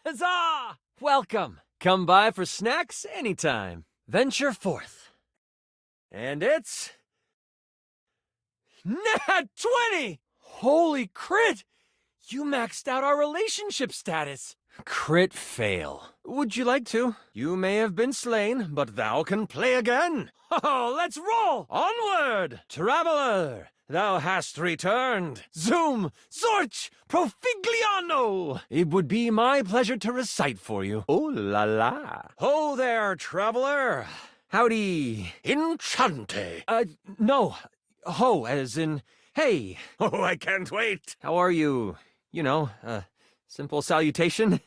Huzzah! Welcome. Come by for snacks anytime. Venture forth. And it's... Nat 20! Holy crit! You maxed out our relationship status. Crit fail. Would you like to? You may have been slain, but thou can play again. Oh, let's roll! Onward, traveler! Thou hast returned. Zoom, Zorch, Profigliano! It would be my pleasure to recite for you. Oh la la. Ho there, traveler. Howdy. Enchante. No. Ho, as in, hey. Oh, I can't wait. How are you? You know, simple salutation?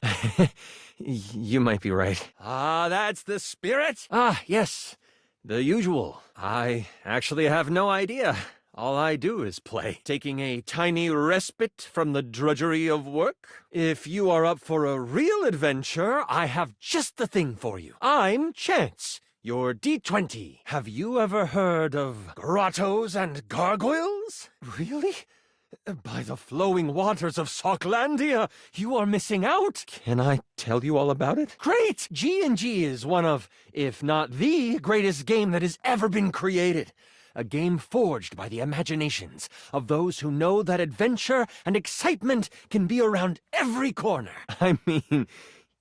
You might be right. Ah, that's the spirit? Ah, yes. The usual. I actually have no idea. All I do is play, taking a tiny respite from the drudgery of work. If you are up for a real adventure, I have just the thing for you. I'm Chance, your D20. Have you ever heard of grottos and gargoyles? Really? By the flowing waters of Socklandia, you are missing out. Can I tell you all about it? Great! G&G is one of, if not the greatest game that has ever been created. A game forged by the imaginations of those who know that adventure and excitement can be around every corner. I mean,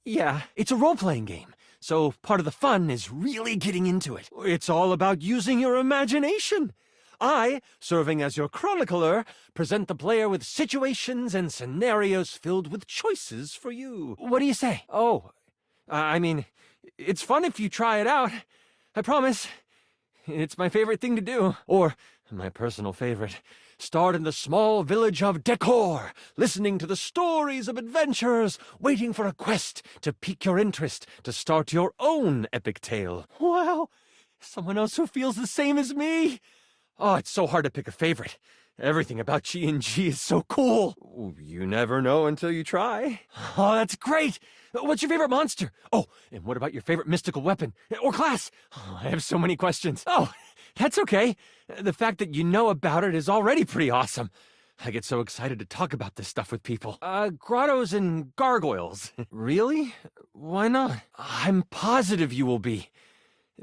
yeah, it's a role-playing game, so part of the fun is really getting into it. It's all about using your imagination. I, serving as your chronicler, present the player with situations and scenarios filled with choices for you. What do you say? Oh, I mean, it's fun if you try it out. I promise. It's my favorite thing to do. Or, my personal favorite, start in the small village of Decor, listening to the stories of adventurers, waiting for a quest to pique your interest, to start your own epic tale. Wow, someone else who feels the same as me. Oh, it's so hard to pick a favorite. Everything about G&G is so cool. You never know until you try. Oh, that's great. What's your favorite monster? Oh, and what about your favorite mystical weapon? Or class? Oh, I have so many questions. Oh, that's okay. The fact that you know about it is already pretty awesome. I get so excited to talk about this stuff with people. Grottos and gargoyles. Really? Why not? I'm positive you will be.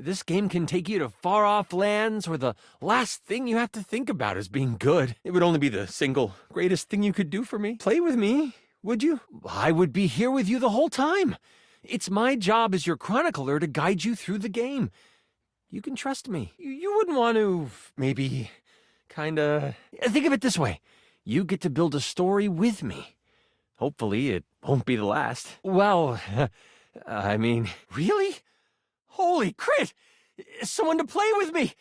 This game can take you to far-off lands where the last thing you have to think about is being good. It would only be the single greatest thing you could do for me. Play with me, would you? I would be here with you the whole time. It's my job as your chronicler to guide you through the game. You can trust me. You wouldn't want to, maybe, kinda... Think of it this way. You get to build a story with me. Hopefully it won't be the last. Well, I mean, really? Holy crit! Someone to play with me!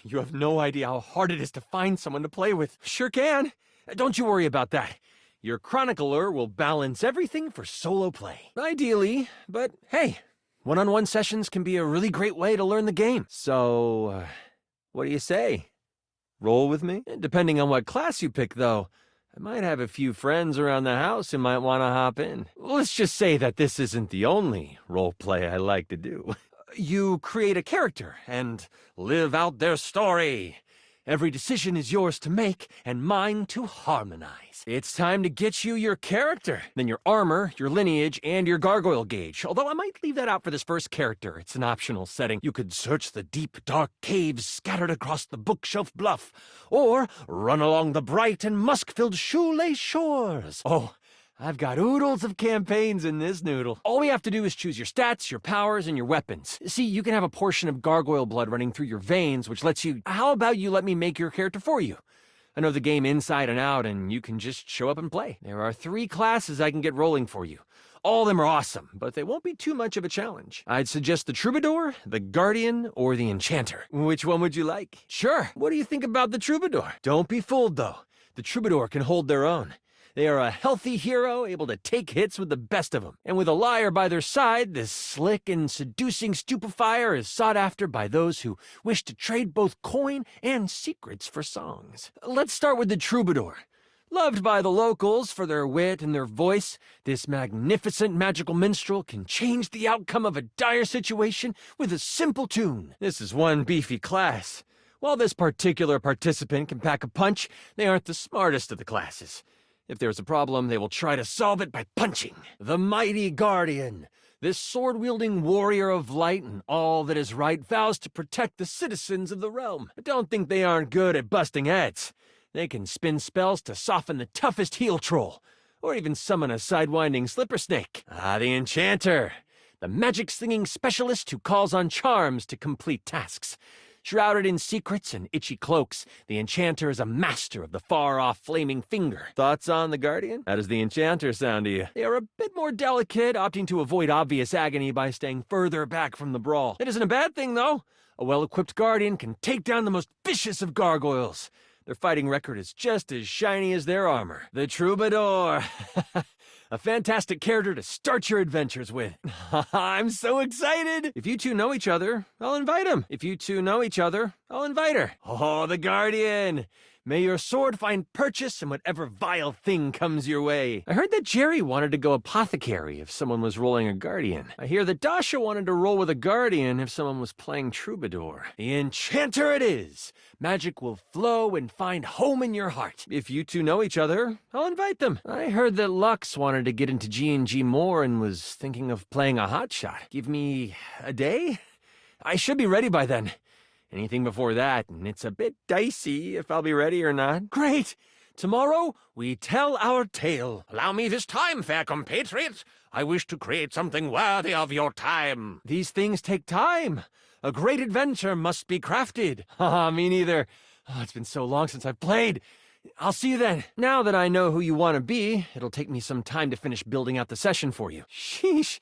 You have no idea how hard it is to find someone to play with. Sure can. Don't you worry about that. Your chronicler will balance everything for solo play. Ideally, but hey, one-on-one sessions can be a really great way to learn the game. So, what do you say? Roll with me? Depending on what class you pick, though. I might have a few friends around the house who might want to hop in. Let's just say that this isn't the only role play I like to do. You create a character and live out their story. Every decision is yours to make and mine to harmonize. It's time to get you your character, then your armor, your lineage, and your gargoyle gauge. Although I might leave that out for this first character. It's an optional setting. You could search the deep, dark caves scattered across the bookshelf bluff, or run along the bright and musk-filled shoelace shores. Oh, I've got oodles of campaigns in this noodle. All we have to do is choose your stats, your powers, and your weapons. See, you can have a portion of gargoyle blood running through your veins, which lets you... How about you let me make your character for you? I know the game inside and out, and you can just show up and play. There are 3 classes I can get rolling for you. All of them are awesome, but they won't be too much of a challenge. I'd suggest the Troubadour, the Guardian, or the Enchanter. Which one would you like? Sure. What do you think about the Troubadour? Don't be fooled, though. The Troubadour can hold their own. They are a healthy hero, able to take hits with the best of them. And with a liar by their side, this slick and seducing stupefier is sought after by those who wish to trade both coin and secrets for songs. Let's start with the Troubadour. Loved by the locals for their wit and their voice, this magnificent magical minstrel can change the outcome of a dire situation with a simple tune. This is one beefy class. While this particular participant can pack a punch, they aren't the smartest of the classes. If there's a problem, they will try to solve it by punching. The mighty Guardian. This sword-wielding warrior of light and all that is right vows to protect the citizens of the realm. But don't think they aren't good at busting heads. They can spin spells to soften the toughest heel troll, or even summon a sidewinding slipper snake. The Enchanter. The magic-slinging specialist who calls on charms to complete tasks. Shrouded in secrets and itchy cloaks, the Enchanter is a master of the far-off flaming finger. Thoughts on the Guardian? How does the Enchanter sound to you? They are a bit more delicate, opting to avoid obvious agony by staying further back from the brawl. It isn't a bad thing, though. A well-equipped Guardian can take down the most vicious of gargoyles. Their fighting record is just as shiny as their armor. The Troubadour. A fantastic character to start your adventures with. I'm so excited! If you two know each other, I'll invite him. If you two know each other, I'll invite her. Oh, the Guardian! May your sword find purchase in whatever vile thing comes your way. I heard that Jerry wanted to go apothecary if someone was rolling a Guardian. I hear that Dasha wanted to roll with a Guardian if someone was playing Troubadour. The Enchanter it is! Magic will flow and find home in your heart. If you two know each other, I'll invite them. I heard that Lux wanted to get into G&G more and was thinking of playing a hotshot. Give me a day? I should be ready by then. Anything before that, and it's a bit dicey if I'll be ready or not. Great! Tomorrow, we tell our tale. Allow me this time, fair compatriot. I wish to create something worthy of your time. These things take time. A great adventure must be crafted. Haha, me neither. Oh, it's been so long since I've played. I'll see you then. Now that I know who you want to be, it'll take me some time to finish building out the session for you. Sheesh.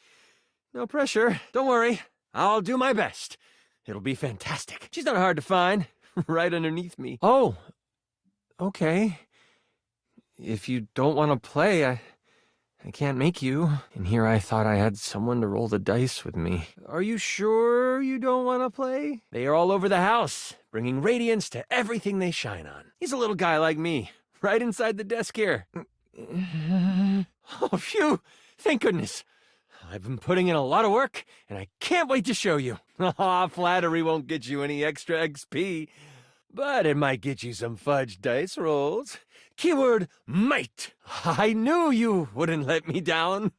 No pressure. Don't worry. I'll do my best. It'll be fantastic. She's not hard to find. Right underneath me. Oh. Okay. If you don't want to play, I can't make you. And here I thought I had someone to roll the dice with me. Are you sure you don't want to play? They are all over the house, bringing radiance to everything they shine on. He's a little guy like me, right inside the desk here. Oh, phew! Thank goodness. I've been putting in a lot of work, and I can't wait to show you. Flattery won't get you any extra XP, but it might get you some fudge dice rolls. Keyword, might. I knew you wouldn't let me down.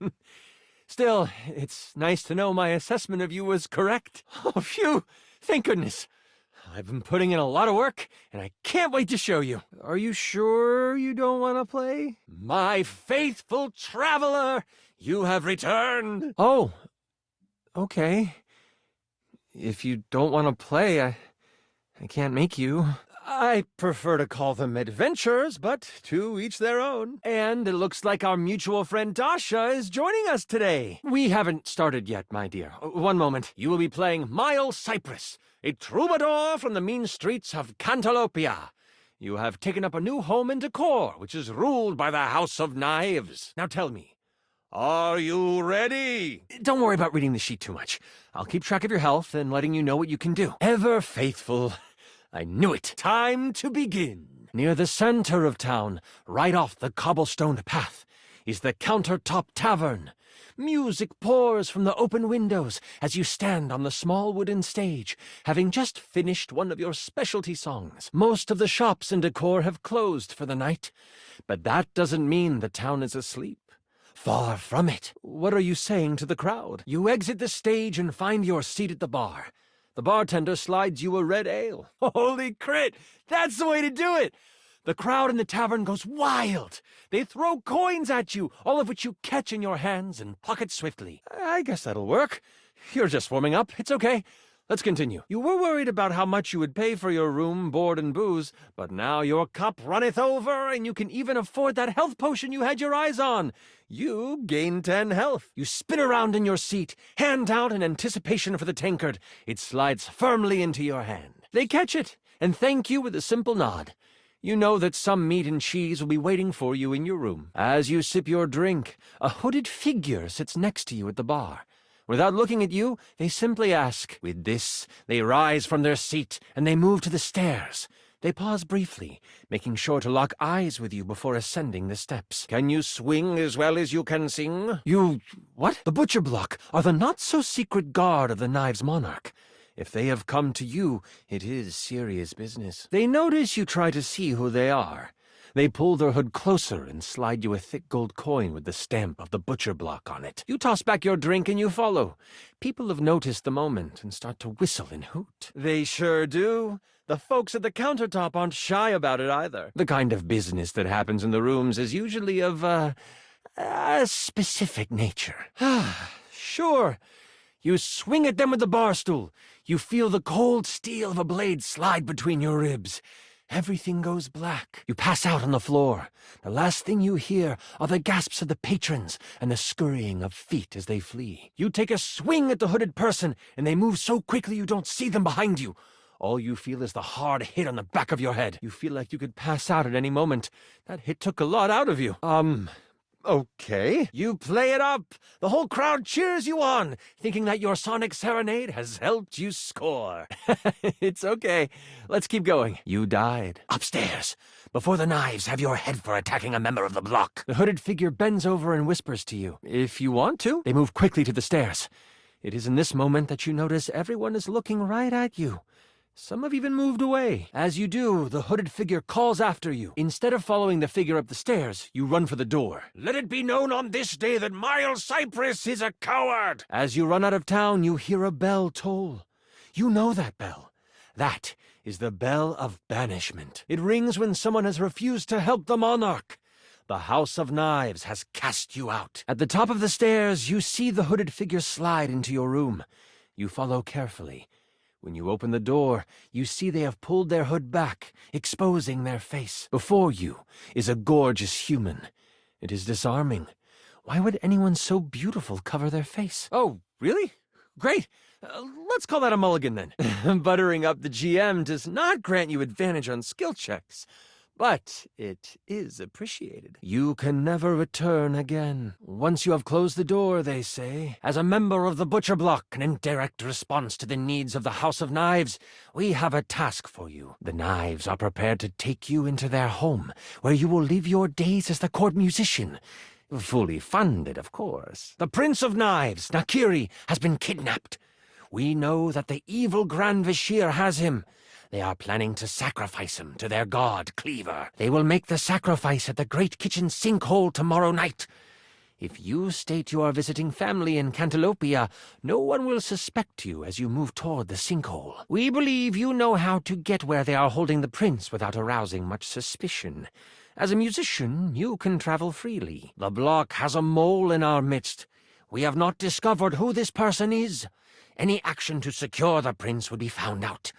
Still, it's nice to know my assessment of you was correct. Oh, phew! Thank goodness. I've been putting in a lot of work, and I can't wait to show you. Are you sure you don't want to play? My faithful traveler, you have returned. Oh, okay. If you don't want to play, I can't make you. I prefer to call them adventures, but to each their own. And it looks like our mutual friend Dasha is joining us today. We haven't started yet, my dear. One moment. You will be playing Miles Cypress, a troubadour from the mean streets of Cantalopia. You have taken up a new home in Decor, which is ruled by the House of Knives. Now tell me, are you ready? Don't worry about reading the sheet too much. I'll keep track of your health and letting you know what you can do. Ever faithful. I knew it. Time to begin. Near the center of town, right off the cobblestone path, is the Countertop Tavern. Music pours from the open windows as you stand on the small wooden stage, having just finished one of your specialty songs. Most of the shops in Decor have closed for the night, but that doesn't mean the town is asleep. Far from it. What are you saying to the crowd? You exit the stage and find your seat at the bar. The bartender slides you a red ale. Holy crit! That's the way to do it! The crowd in the tavern goes wild. They throw coins at you, all of which you catch in your hands and pocket swiftly. I guess that'll work. You're just warming up. It's okay. Let's continue. You were worried about how much you would pay for your room, board, and booze, but now your cup runneth over, and you can even afford that health potion you had your eyes on. You gain 10 health. You spin around in your seat, hand out in anticipation for the tankard. It slides firmly into your hand. They catch it, and thank you with a simple nod. You know that some meat and cheese will be waiting for you in your room. As you sip your drink, a hooded figure sits next to you at the bar. Without looking at you, they simply ask. With this, they rise from their seat, and they move to the stairs. They pause briefly, making sure to lock eyes with you before ascending the steps. Can you swing as well as you can sing? You... what? The Butcher Block are the not-so-secret guard of the Knives Monarch. If they have come to you, it is serious business. They notice you try to see who they are. They pull their hood closer and slide you a thick gold coin with the stamp of the butcher block on it. You toss back your drink and you follow. People have noticed the moment and start to whistle and hoot. They sure do. The folks at the countertop aren't shy about it either. The kind of business that happens in the rooms is usually of a specific nature. Sure. You swing at them with the bar stool. You feel the cold steel of a blade slide between your ribs. Everything goes black. You pass out on the floor. The last thing you hear are the gasps of the patrons and the scurrying of feet as they flee. You take a swing at the hooded person, and they move so quickly you don't see them behind you. All you feel is the hard hit on the back of your head. You feel like you could pass out at any moment. That hit took a lot out of you. Okay. You play it up. The whole crowd cheers you on, thinking that your sonic serenade has helped you score. It's okay. Let's keep going. You died. Upstairs, before the knives have your head for attacking a member of the block. The hooded figure bends over and whispers to you. If you want to. They move quickly to the stairs. It is in this moment that you notice everyone is looking right at you. Some have even moved away. As you do, the hooded figure calls after you. Instead of following the figure up the stairs, you run for the door. Let it be known on this day that Miles Cypress is a coward. As you run out of town, you hear a bell toll. You know that bell. That is the bell of banishment. It rings when someone has refused to help the monarch. The House of Knives has cast you out. At the top of the stairs, you see the hooded figure slide into your room. You follow carefully. When you open the door, you see they have pulled their hood back, exposing their face. Before you is a gorgeous human. It is disarming. Why would anyone so beautiful cover their face? Oh, really? Great. Let's call that a mulligan then. Buttering up the GM does not grant you advantage on skill checks, but it is appreciated. You can never return again. Once you have closed the door, they say. As a member of the Butcher Block and in direct response to the needs of the House of Knives, we have a task for you. The Knives are prepared to take you into their home, where you will live your days as the court musician. Fully funded, of course. The Prince of Knives, Nakiri, has been kidnapped. We know that the evil Grand Vizier has him. They are planning to sacrifice him to their god, Cleaver. They will make the sacrifice at the Great Kitchen Sinkhole tomorrow night. If you state you are visiting family in Cantalopia, no one will suspect you as you move toward the sinkhole. We believe you know how to get where they are holding the prince without arousing much suspicion. As a musician, you can travel freely. The block has a mole in our midst. We have not discovered who this person is. Any action to secure the prince would be found out.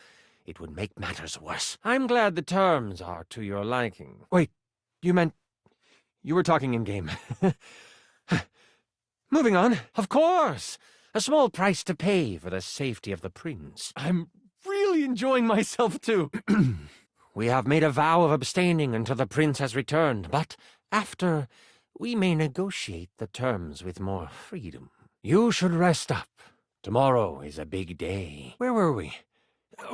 It would make matters worse. I'm glad the terms are to your liking. Wait, you meant you were talking in-game. Moving on. Of course. A small price to pay for the safety of the prince. I'm really enjoying myself, too. We have made a vow of abstaining until the prince has returned, but after, we may negotiate the terms with more freedom. You should rest up. Tomorrow is a big day. Where were we?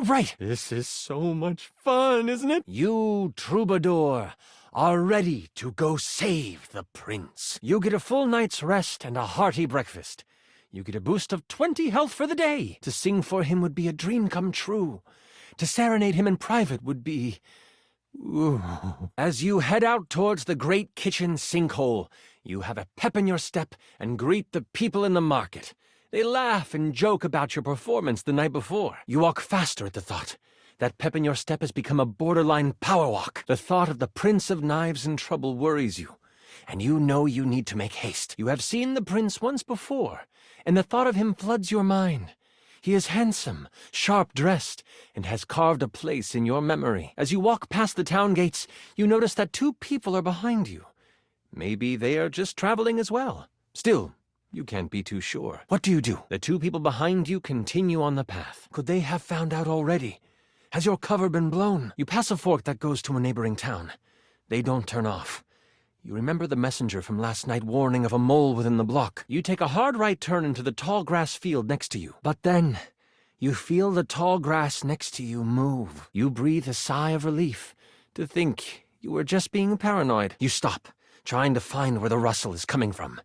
Right. This is so much fun, isn't it? You, troubadour, are ready to go save the prince. You get a full night's rest and a hearty breakfast. You get a boost of 20 health for the day. To sing for him would be a dream come true. To serenade him in private would be... Ooh. As you head out towards the Great Kitchen Sinkhole, you have a pep in your step and greet the people in the market. They laugh and joke about your performance the night before. You walk faster at the thought. That pep in your step has become a borderline power walk. The thought of the Prince of Knives in trouble worries you, and you know you need to make haste. You have seen the prince once before, and the thought of him floods your mind. He is handsome, sharp-dressed, and has carved a place in your memory. As you walk past the town gates, you notice that 2 people are behind you. Maybe they are just traveling as well. Still, you can't be too sure. What do? The 2 people behind you continue on the path. Could they have found out already? Has your cover been blown? You pass a fork that goes to a neighboring town. They don't turn off. You remember the messenger from last night warning of a mole within the block. You take a hard right turn into the tall grass field next to you. But then, you feel the tall grass next to you move. You breathe a sigh of relief to think you were just being paranoid. You stop, trying to find where the rustle is coming from.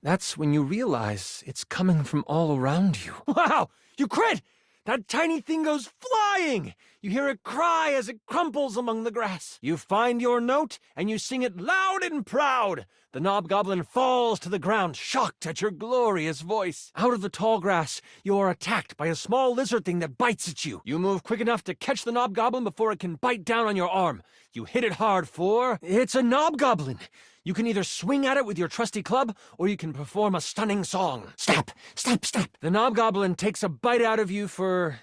That's when you realize it's coming from all around you. Wow! You crit! That tiny thing goes flying! You hear it cry as it crumples among the grass. You find your note, and you sing it loud and proud. The Knobgoblin falls to the ground, shocked at your glorious voice. Out of the tall grass, you are attacked by a small lizard thing that bites at you. You move quick enough to catch the Knobgoblin before it can bite down on your arm. You hit it hard, for it's a Knobgoblin. You can either swing at it with your trusty club, or you can perform a stunning song. Stop! Stop! Stop! The Knobgoblin takes a bite out of you for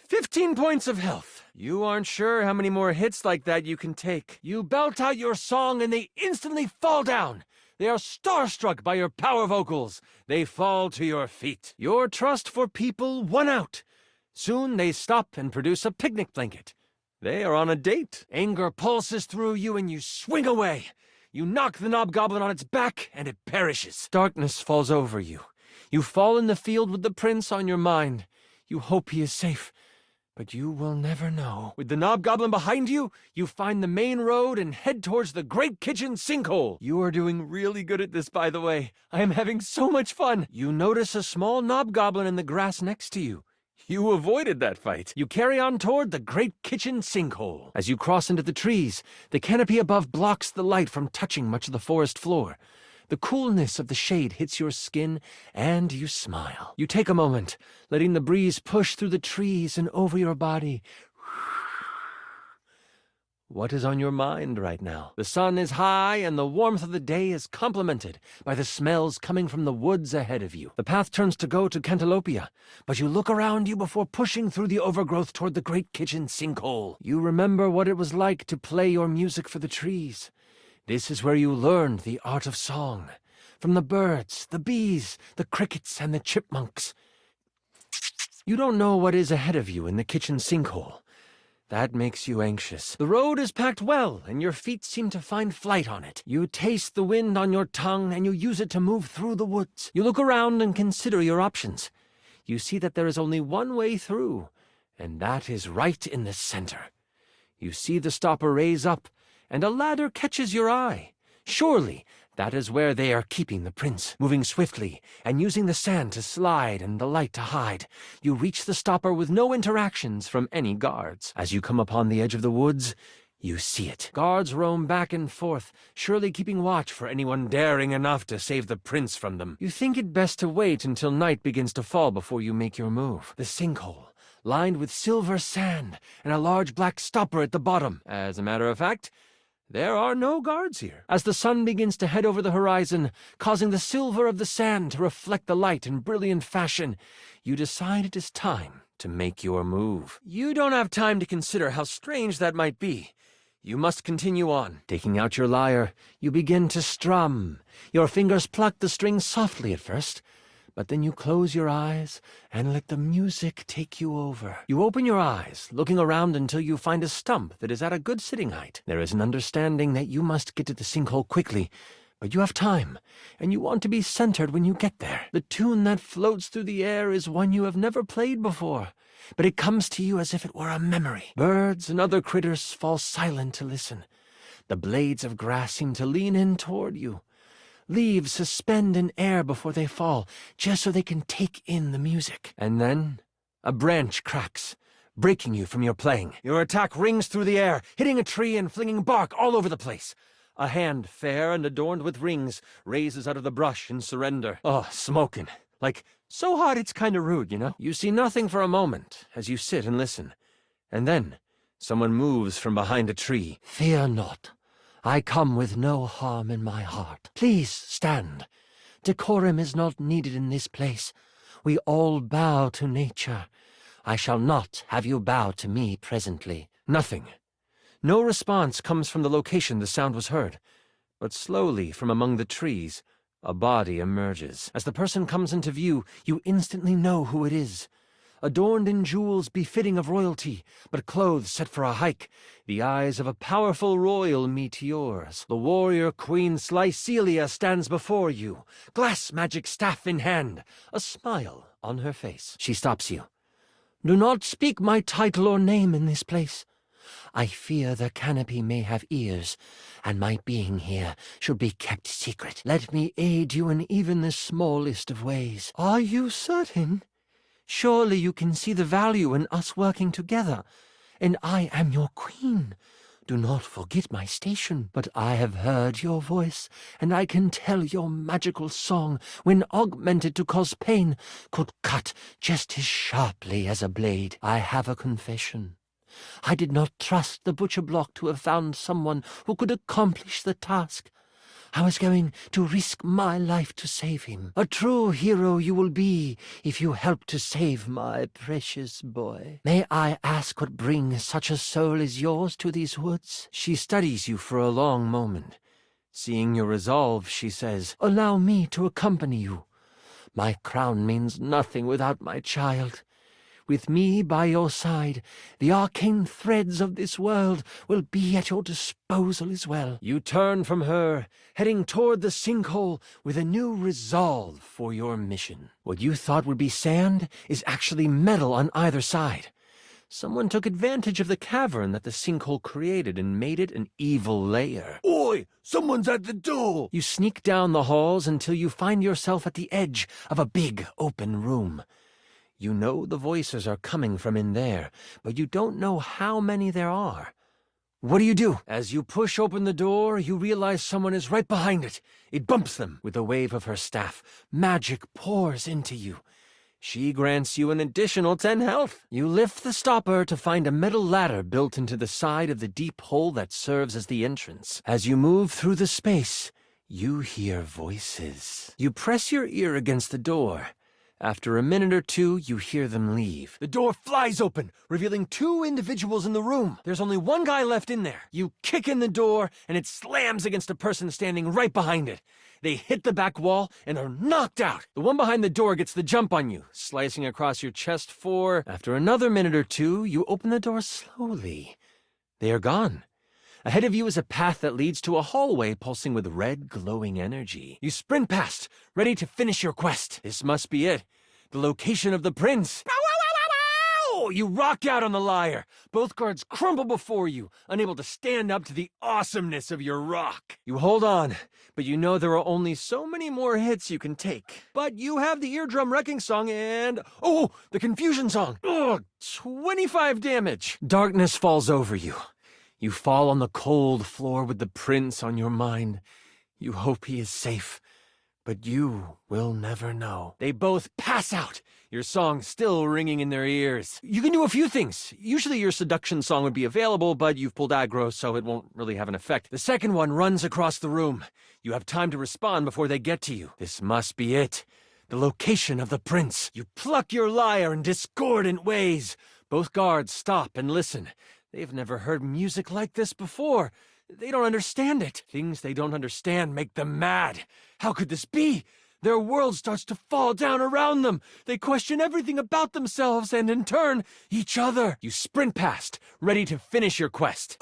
15 points of health. You aren't sure how many more hits like that you can take. You belt out your song and they instantly fall down. They are starstruck by your power vocals. They fall to your feet. Your trust for people won out. Soon they stop and produce a picnic blanket. They are on a date. Anger pulses through you and you swing away. You knock the Knobgoblin on its back and it perishes. Darkness falls over you. You fall in the field with the prince on your mind. You hope he is safe, but you will never know. With the Knobgoblin behind you, you find the main road and head towards the great kitchen sinkhole. You are doing really good at this, by the way. I am having so much fun. You notice a small Knobgoblin in the grass next to you. You avoided that fight. You carry on toward the great kitchen sinkhole. As you cross into the trees, the canopy above blocks the light from touching much of the forest floor. The coolness of the shade hits your skin, and you smile. You take a moment, letting the breeze push through the trees and over your body. What is on your mind right now? The sun is high, and the warmth of the day is complemented by the smells coming from the woods ahead of you. The path turns to go to Cantalopia, but you look around you before pushing through the overgrowth toward the great kitchen sinkhole. You remember what it was like to play your music for the trees. This is where you learned the art of song. From the birds, the bees, the crickets, and the chipmunks. You don't know what is ahead of you in the kitchen sinkhole. That makes you anxious. The road is packed well, and your feet seem to find flight on it. You taste the wind on your tongue, and you use it to move through the woods. You look around and consider your options. You see that there is only one way through, and that is right in the center. You see the stopper raise up, and a ladder catches your eye. Surely, that is where they are keeping the prince. Moving swiftly, and using the sand to slide and the light to hide, you reach the stopper with no interactions from any guards. As you come upon the edge of the woods, you see it. Guards roam back and forth, surely keeping watch for anyone daring enough to save the prince from them. You think it best to wait until night begins to fall before you make your move. The sinkhole, lined with silver sand, and a large black stopper at the bottom. As a matter of fact, there are no guards here. As the sun begins to head over the horizon, causing the silver of the sand to reflect the light in brilliant fashion, you decide it is time to make your move. You don't have time to consider how strange that might be. You must continue on. Taking out your lyre, you begin to strum. Your fingers pluck the strings softly at first, but then you close your eyes and let the music take you over. You open your eyes, looking around until you find a stump that is at a good sitting height. There is an understanding that you must get to the sinkhole quickly, but you have time, and you want to be centered when you get there. The tune that floats through the air is one you have never played before, but it comes to you as if it were a memory. Birds and other critters fall silent to listen. The blades of grass seem to lean in toward you. Leaves suspend in air before they fall, just so they can take in the music. And then, a branch cracks, breaking you from your playing. Your attack rings through the air, hitting a tree and flinging bark all over the place. A hand, fair and adorned with rings, raises out of the brush in surrender. Oh, smoking. Like, so hot it's kinda rude, you know? You see nothing for a moment as you sit and listen. And then, someone moves from behind a tree. Fear not. I come with no harm in my heart. Please stand. Decorum is not needed in this place. We all bow to nature. I shall not have you bow to me presently. Nothing. No response comes from the location the sound was heard. But slowly, from among the trees, a body emerges. As the person comes into view, you instantly know who it is. Adorned in jewels befitting of royalty, but clothes set for a hike, the eyes of a powerful royal meet yours. The warrior queen Slycelia stands before you, glass magic staff in hand, a smile on her face. She stops you. Do not speak my title or name in this place. I fear the canopy may have ears, and my being here should be kept secret. Let me aid you in even the smallest of ways. Are you certain? Surely you can see the value in us working together. And I am your queen. Do not forget my station. But I have heard your voice, and I can tell your magical song, when augmented to cause pain, could cut just as sharply as a blade. I have a confession. I did not trust the butcher block to have found someone who could accomplish the task. I was going to risk my life to save him. A true hero you will be if you help to save my precious boy. May I ask what brings such a soul as yours to these woods? She studies you for a long moment. Seeing your resolve, she says, "Allow me to accompany you. My crown means nothing without my child. With me by your side, the arcane threads of this world will be at your disposal as well." You turn from her, heading toward the sinkhole with a new resolve for your mission. What you thought would be sand is actually metal on either side. Someone took advantage of the cavern that the sinkhole created and made it an evil lair. Oi! Someone's at the door! You sneak down the halls until you find yourself at the edge of a big open room. You know the voices are coming from in there, but you don't know how many there are. What do you do? As you push open the door, you realize someone is right behind it. It bumps them with a wave of her staff. Magic pours into you. She grants you an additional 10 health. You lift the stopper to find a metal ladder built into the side of the deep hole that serves as the entrance. As you move through the space, you hear voices. You press your ear against the door. After a minute or two, you hear them leave. The door flies open, revealing 2 individuals in the room. There's only one guy left in there. You kick in the door, and it slams against a person standing right behind it. They hit the back wall and are knocked out. The one behind the door gets the jump on you, slicing across your chest for... After another minute or two, you open the door slowly. They are gone. Ahead of you is a path that leads to a hallway pulsing with red, glowing energy. You sprint past, ready to finish your quest. This must be it. The location of the prince. Ow, ow, ow, ow, ow! You rock out on the lyre. Both guards crumble before you, unable to stand up to the awesomeness of your rock. You hold on, but you know there are only so many more hits you can take. But you have the eardrum wrecking song and... Oh, the confusion song. Ugh, 25 damage. Darkness falls over you. You fall on the cold floor with the prince on your mind. You hope he is safe, but you will never know. They both pass out, your song still ringing in their ears. You can do a few things. Usually your seduction song would be available, but you've pulled aggro, so it won't really have an effect. The second one runs across the room. You have time to respond before they get to you. This must be it. The location of the prince. You pluck your lyre in discordant ways. Both guards stop and listen. They've never heard music like this before. They don't understand it. Things they don't understand make them mad. How could this be? Their world starts to fall down around them. They question everything about themselves and, in turn, each other. You sprint past, ready to finish your quest.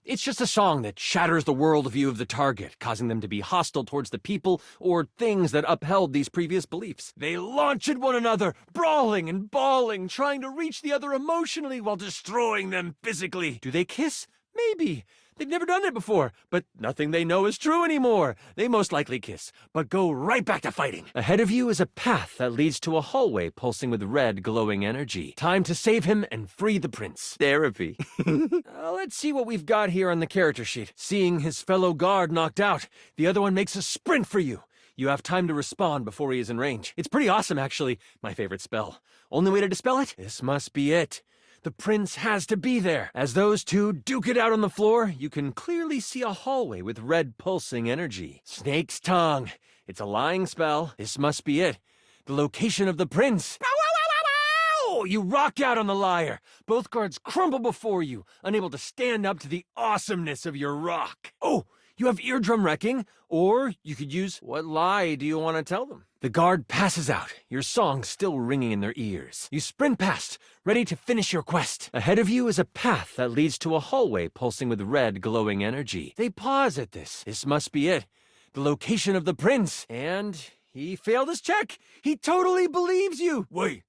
It's just a song that shatters the worldview of the target, causing them to be hostile towards the people or things that upheld these previous beliefs. They launch at one another, brawling and bawling, trying to reach the other emotionally while destroying them physically. Do they kiss? Maybe. They've never done it before, but nothing they know is true anymore. They most likely kiss, but go right back to fighting. Ahead of you is a path that leads to a hallway pulsing with red, glowing energy. Time to save him and free the prince. Therapy. Let's see what we've got here on the character sheet. Seeing his fellow guard knocked out, the other one makes a sprint for you. You have time to respond before he is in range. It's pretty awesome, actually. My favorite spell. Only way to dispel it? This must be it. The prince has to be there. As those two duke it out on the floor, you can clearly see a hallway with red pulsing energy. Snake's tongue. It's a lying spell. This must be it. The location of the prince. Ow, ow, ow, ow, ow! You rock out on the lyre. Both guards crumble before you, unable to stand up to the awesomeness of your rock. Oh, you have eardrum wrecking, or you could use, what lie do you want to tell them? The guard passes out, your song still ringing in their ears. You sprint past, ready to finish your quest. Ahead of you is a path that leads to a hallway pulsing with red, glowing energy. They pause at this. This must be it. The location of the prince. And he failed his check. He totally believes you. Wait,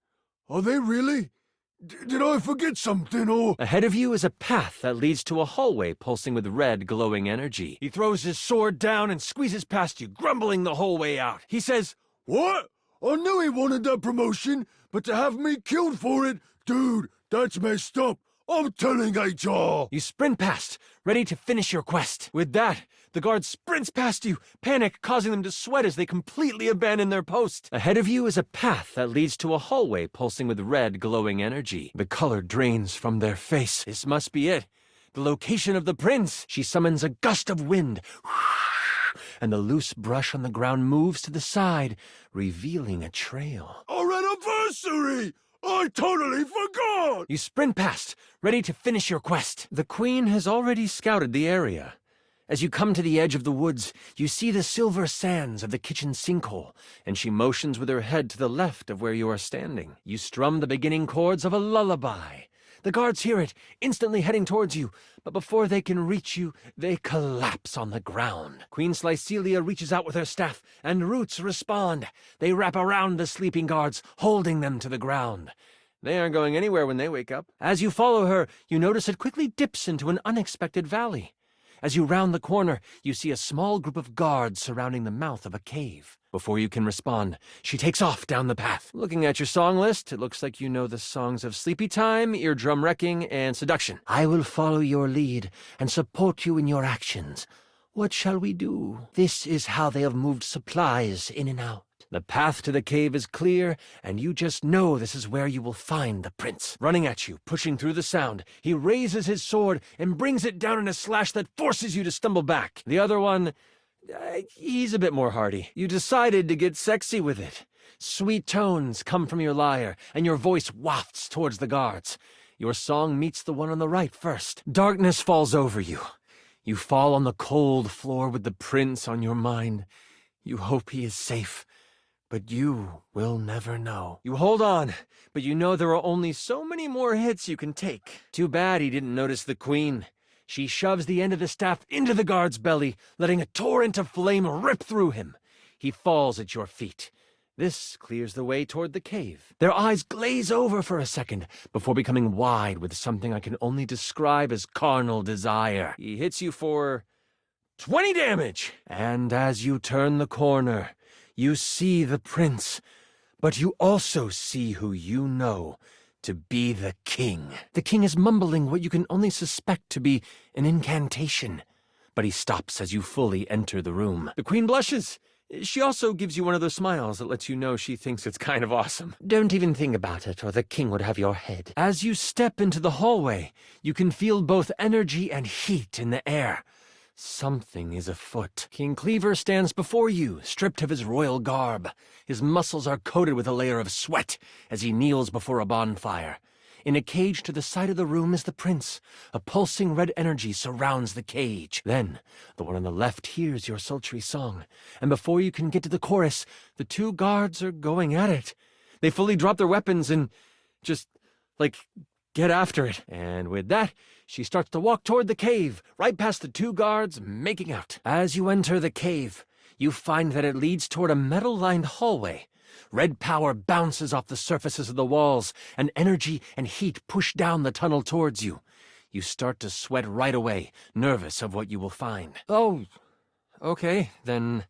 are they really? Did I forget something, or...? Ahead of you is a path that leads to a hallway pulsing with red, glowing energy. He throws his sword down and squeezes past you, grumbling the whole way out. He says, What? I knew he wanted that promotion, but to have me killed for it, dude, that's messed up. I'm telling HR. You sprint past, ready to finish your quest. With that, the guard sprints past you, panic causing them to sweat as they completely abandon their post. Ahead of you is a path that leads to a hallway pulsing with red, glowing energy. The color drains from their face. This must be it. The location of the prince. She summons a gust of wind, and the loose brush on the ground moves to the side, revealing a trail. Our anniversary! I totally forgot! You sprint past, ready to finish your quest. The queen has already scouted the area. As you come to the edge of the woods, you see the silver sands of the kitchen sinkhole, and she motions with her head to the left of where you are standing. You strum the beginning chords of a lullaby. The guards hear it, instantly heading towards you, but before they can reach you, they collapse on the ground. Queen Slycelia reaches out with her staff, and roots respond. They wrap around the sleeping guards, holding them to the ground. They aren't going anywhere when they wake up. As you follow her, you notice it quickly dips into an unexpected valley. As you round the corner, you see a small group of guards surrounding the mouth of a cave. Before you can respond, she takes off down the path. Looking at your song list, it looks like you know the songs of Sleepy Time, Eardrum Wrecking, and Seduction. I will follow your lead and support you in your actions. What shall we do? This is how they have moved supplies in and out. The path to the cave is clear, and you just know this is where you will find the prince. Running at you, pushing through the sound, he raises his sword and brings it down in a slash that forces you to stumble back. The other one, he's a bit more hardy. You decided to get sexy with it. Sweet tones come from your lyre, and your voice wafts towards the guards. Your song meets the one on the right first. Darkness falls over you. You fall on the cold floor with the prince on your mind. You hope he is safe. But you will never know. You hold on, but you know there are only so many more hits you can take. Too bad he didn't notice the queen. She shoves the end of the staff into the guard's belly, letting a torrent of flame rip through him. He falls at your feet. This clears the way toward the cave. Their eyes glaze over for a second before becoming wide with something I can only describe as carnal desire. He hits you for 20 damage. And as you turn the corner, you see the prince, but you also see who you know to be the king. The king is mumbling what you can only suspect to be an incantation, but he stops as you fully enter the room. The queen blushes. She also gives you one of those smiles that lets you know she thinks it's kind of awesome. Don't even think about it, or the king would have your head. As you step into the hallway, you can feel both energy and heat in the air. Something is afoot. King Cleaver stands before you, stripped of his royal garb. His muscles are coated with a layer of sweat as he kneels before a bonfire. In a cage to the side of the room is the prince. A pulsing red energy surrounds the cage. Then, the one on the left hears your sultry song, and before you can get to the chorus, the two guards are going at it. They fully drop their weapons and just, get after it. And with that, she starts to walk toward the cave, right past the two guards, making out. As you enter the cave, you find that it leads toward a metal-lined hallway. Red power bounces off the surfaces of the walls, and energy and heat push down the tunnel towards you. You start to sweat right away, nervous of what you will find. Oh, okay, then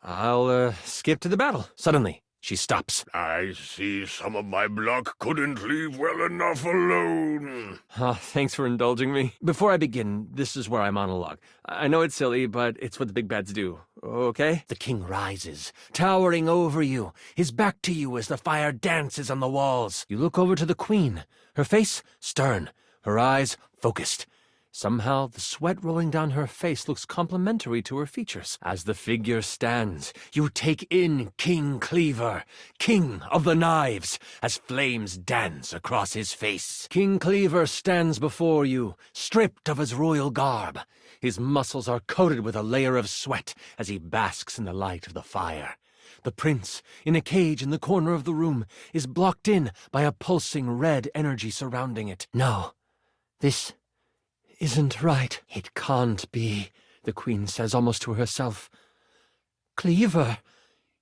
I'll skip to the battle. Suddenly, she stops. I see some of my block couldn't leave well enough alone. Thanks for indulging me. Before I begin, this is where I monologue. I know it's silly, but it's what the big bads do, okay? The king rises, towering over you, his back to you as the fire dances on the walls. You look over to the queen, her face stern, her eyes focused. Somehow, the sweat rolling down her face looks complementary to her features. As the figure stands, you take in King Cleaver, king of the knives, as flames dance across his face. King Cleaver stands before you, stripped of his royal garb. His muscles are coated with a layer of sweat as he basks in the light of the fire. The prince, in a cage in the corner of the room, is blocked in by a pulsing red energy surrounding it. No, this isn't right. It can't be, the queen says almost to herself. Cleaver,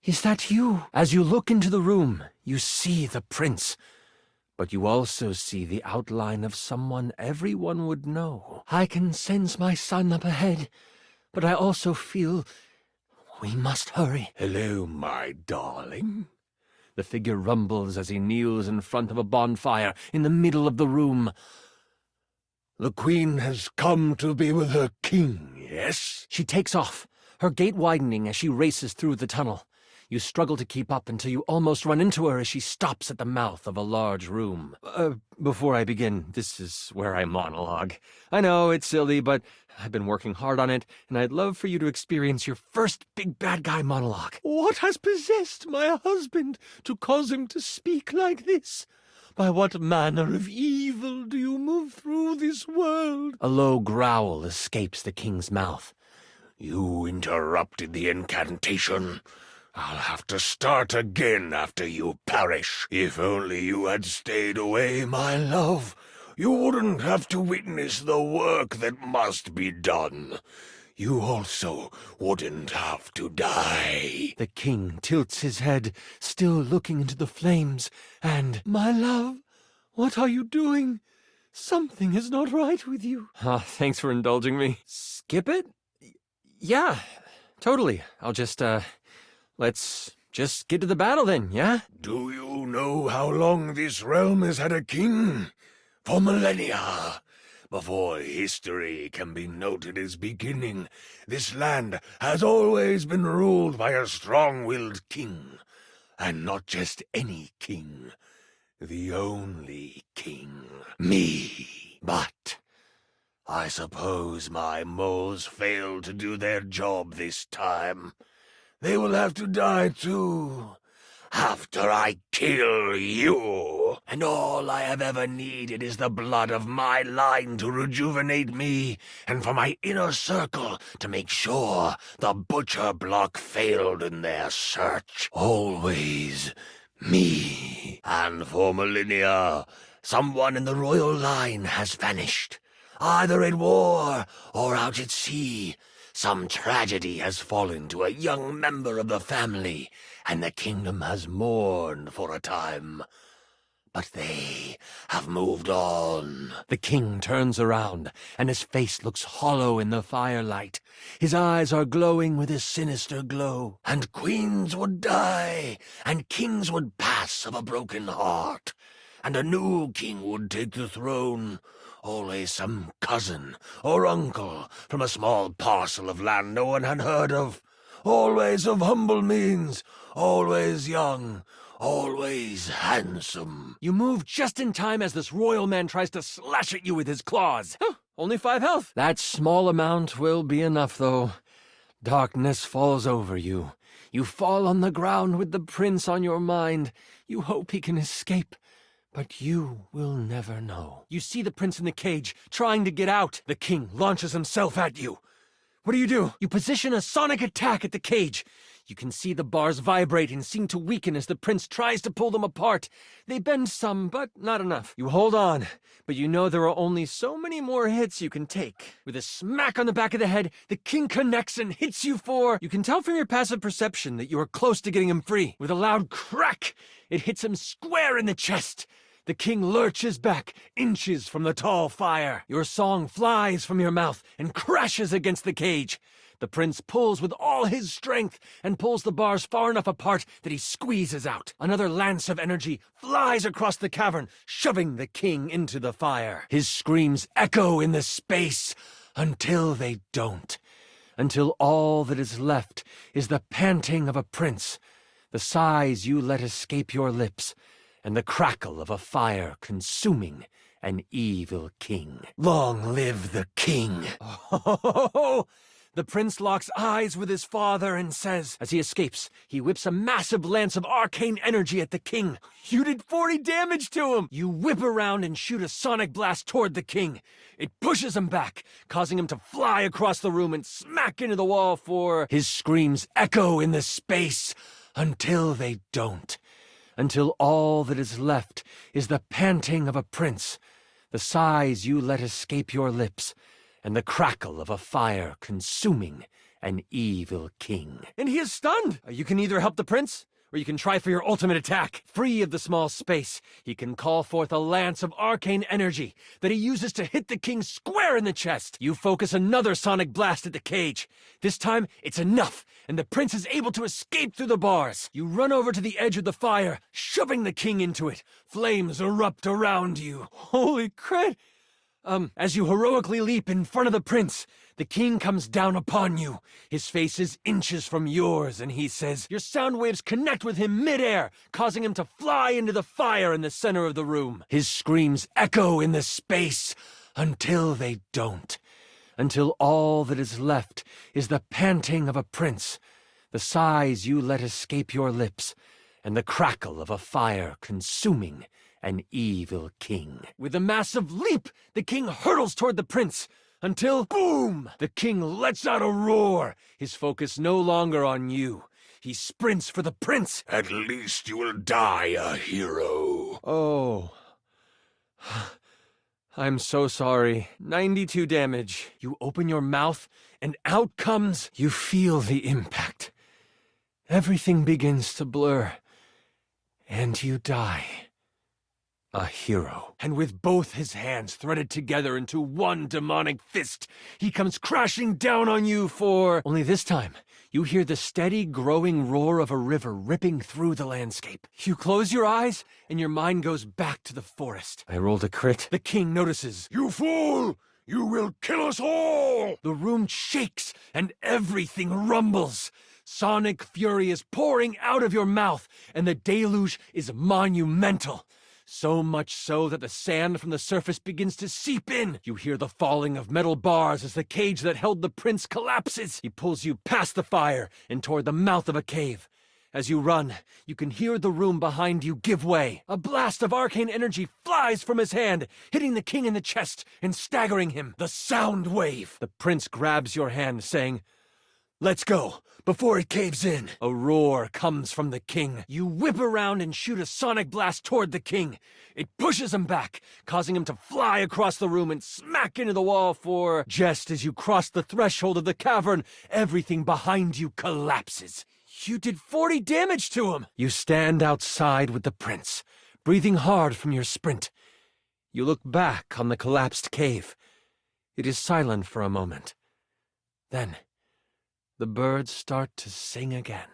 is that you? As you look into the room, you see the prince, but you also see the outline of someone everyone would know. I can sense my son up ahead, but I also feel we must hurry. Hello, my darling. The figure rumbles as he kneels in front of a bonfire in the middle of the room. The queen has come to be with her king, yes? She takes off, her gait widening as she races through the tunnel. You struggle to keep up until you almost run into her as she stops at the mouth of a large room. Before I begin, this is where I monologue. I know, it's silly, but I've been working hard on it, and I'd love for you to experience your first big bad guy monologue. What has possessed my husband to cause him to speak like this? By what manner of evil do you move through this world? A low growl escapes the king's mouth. You interrupted the incantation. I'll have to start again after you perish. If only you had stayed away, my love. You wouldn't have to witness the work that must be done. You also wouldn't have to die. The king tilts his head, still looking into the flames, and... My love, what are you doing? Something is not right with you. Thanks for indulging me. Skip it? Yeah, totally. I'll just, let's just get to the battle then, yeah? Do you know how long this realm has had a king? For millennia. Before history can be noted as beginning, this land has always been ruled by a strong-willed king. And not just any king. The only king. Me. But I suppose my moles failed to do their job this time. They will have to die too. After I kill you. And all I have ever needed is the blood of my line to rejuvenate me, and for my inner circle to make sure the butcher block failed in their search. Always me. And for millennia, someone in the royal line has vanished. Either at war or out at sea. Some tragedy has fallen to a young member of the family, and the kingdom has mourned for a time. But they have moved on. The king turns around, and his face looks hollow in the firelight. His eyes are glowing with a sinister glow. And queens would die, and kings would pass of a broken heart. And a new king would take the throne. Always some cousin or uncle from a small parcel of land no one had heard of. Always of humble means, always young, always handsome. You move just in time as this royal man tries to slash at you with his claws. Only 5 health. That small amount will be enough, though. Darkness falls over you. You fall on the ground with the prince on your mind. You hope he can escape. But you will never know. You see the prince in the cage, trying to get out. The king launches himself at you. What do? You position a sonic attack at the cage. You can see the bars vibrate and seem to weaken as the prince tries to pull them apart. They bend some, but not enough. You hold on, but you know there are only so many more hits you can take. With a smack on the back of the head, the king connects and hits you for... You can tell from your passive perception that you are close to getting him free. With a loud crack, it hits him square in the chest. The king lurches back, inches from the tall fire. Your song flies from your mouth and crashes against the cage. The prince pulls with all his strength and pulls the bars far enough apart that he squeezes out. Another lance of energy flies across the cavern, shoving the king into the fire. His screams echo in the space until they don't. Until all that is left is the panting of a prince, the sighs you let escape your lips, and the crackle of a fire consuming an evil king. Long live the king! Oh, the prince locks eyes with his father and says, as he escapes, he whips a massive lance of arcane energy at the king. You did 40 damage to him! You whip around and shoot a sonic blast toward the king. It pushes him back, causing him to fly across the room and smack into the wall for... His screams echo in the space until they don't. Until all that is left is the panting of a prince, the sighs you let escape your lips, and the crackle of a fire consuming an evil king. And he is stunned. You can either help the prince, or you can try for your ultimate attack. Free of the small space, he can call forth a lance of arcane energy that he uses to hit the king square in the chest. You focus another sonic blast at the cage. This time, it's enough, and the prince is able to escape through the bars. You run over to the edge of the fire, shoving the king into it. Flames erupt around you. Holy crit! As you heroically leap in front of the prince, the king comes down upon you. His face is inches from yours, and he says, your sound waves connect with him midair, causing him to fly into the fire in the center of the room. His screams echo in the space until they don't. Until all that is left is the panting of a prince, the sighs you let escape your lips, and the crackle of a fire consuming an evil king. With a massive leap, the king hurtles toward the prince, until, boom! The king lets out a roar, his focus no longer on you. He sprints for the prince. At least you will die a hero. Oh. I'm so sorry. 92 damage. You open your mouth, and out comes... You feel the impact. Everything begins to blur, and you die. A hero. And with both his hands threaded together into one demonic fist, he comes crashing down on you for... Only this time, you hear the steady, growing roar of a river ripping through the landscape. You close your eyes, and your mind goes back to the forest. I rolled a crit. The king notices. You fool! You will kill us all! The room shakes, and everything rumbles. Sonic fury is pouring out of your mouth, and the deluge is monumental. So much so that the sand from the surface begins to seep in. You hear the falling of metal bars as the cage that held the prince collapses. He pulls you past the fire and toward the mouth of a cave. As you run, you can hear the room behind you give way. A blast of arcane energy flies from his hand, hitting the king in the chest and staggering him. The sound wave. The prince grabs your hand, saying, "Let's go, before it caves in." A roar comes from the king. You whip around and shoot a sonic blast toward the king. It pushes him back, causing him to fly across the room and smack into the wall for... Just as you cross the threshold of the cavern, everything behind you collapses. You did 40 damage to him. You stand outside with the prince, breathing hard from your sprint. You look back on the collapsed cave. It is silent for a moment. Then... the birds start to sing again.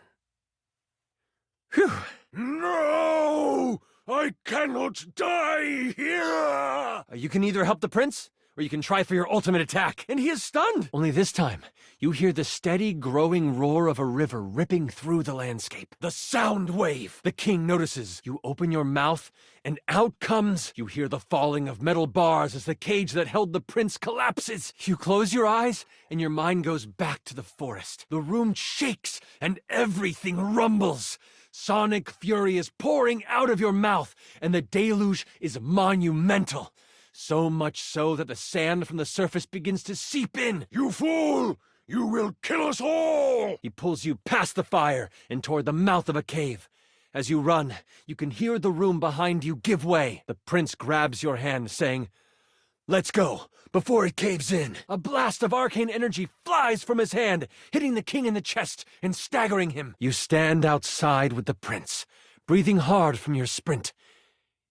Phew! No! I cannot die here! You can either help the prince, or you can try for your ultimate attack. And he is stunned! Only this time, you hear the steady, growing roar of a river ripping through the landscape. The sound wave! The king notices. You open your mouth, and out comes... You hear the falling of metal bars as the cage that held the prince collapses. You close your eyes, and your mind goes back to the forest. The room shakes, and everything rumbles. Sonic fury is pouring out of your mouth, and the deluge is monumental. So much so that the sand from the surface begins to seep in. You fool! You will kill us all! He pulls you past the fire and toward the mouth of a cave. As you run, you can hear the room behind you give way. The prince grabs your hand, saying, "Let's go, before it caves in." A blast of arcane energy flies from his hand, hitting the king in the chest and staggering him. You stand outside with the prince, breathing hard from your sprint.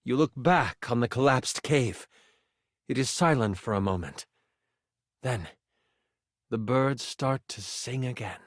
You look back on the collapsed cave. It is silent for a moment. Then, the birds start to sing again.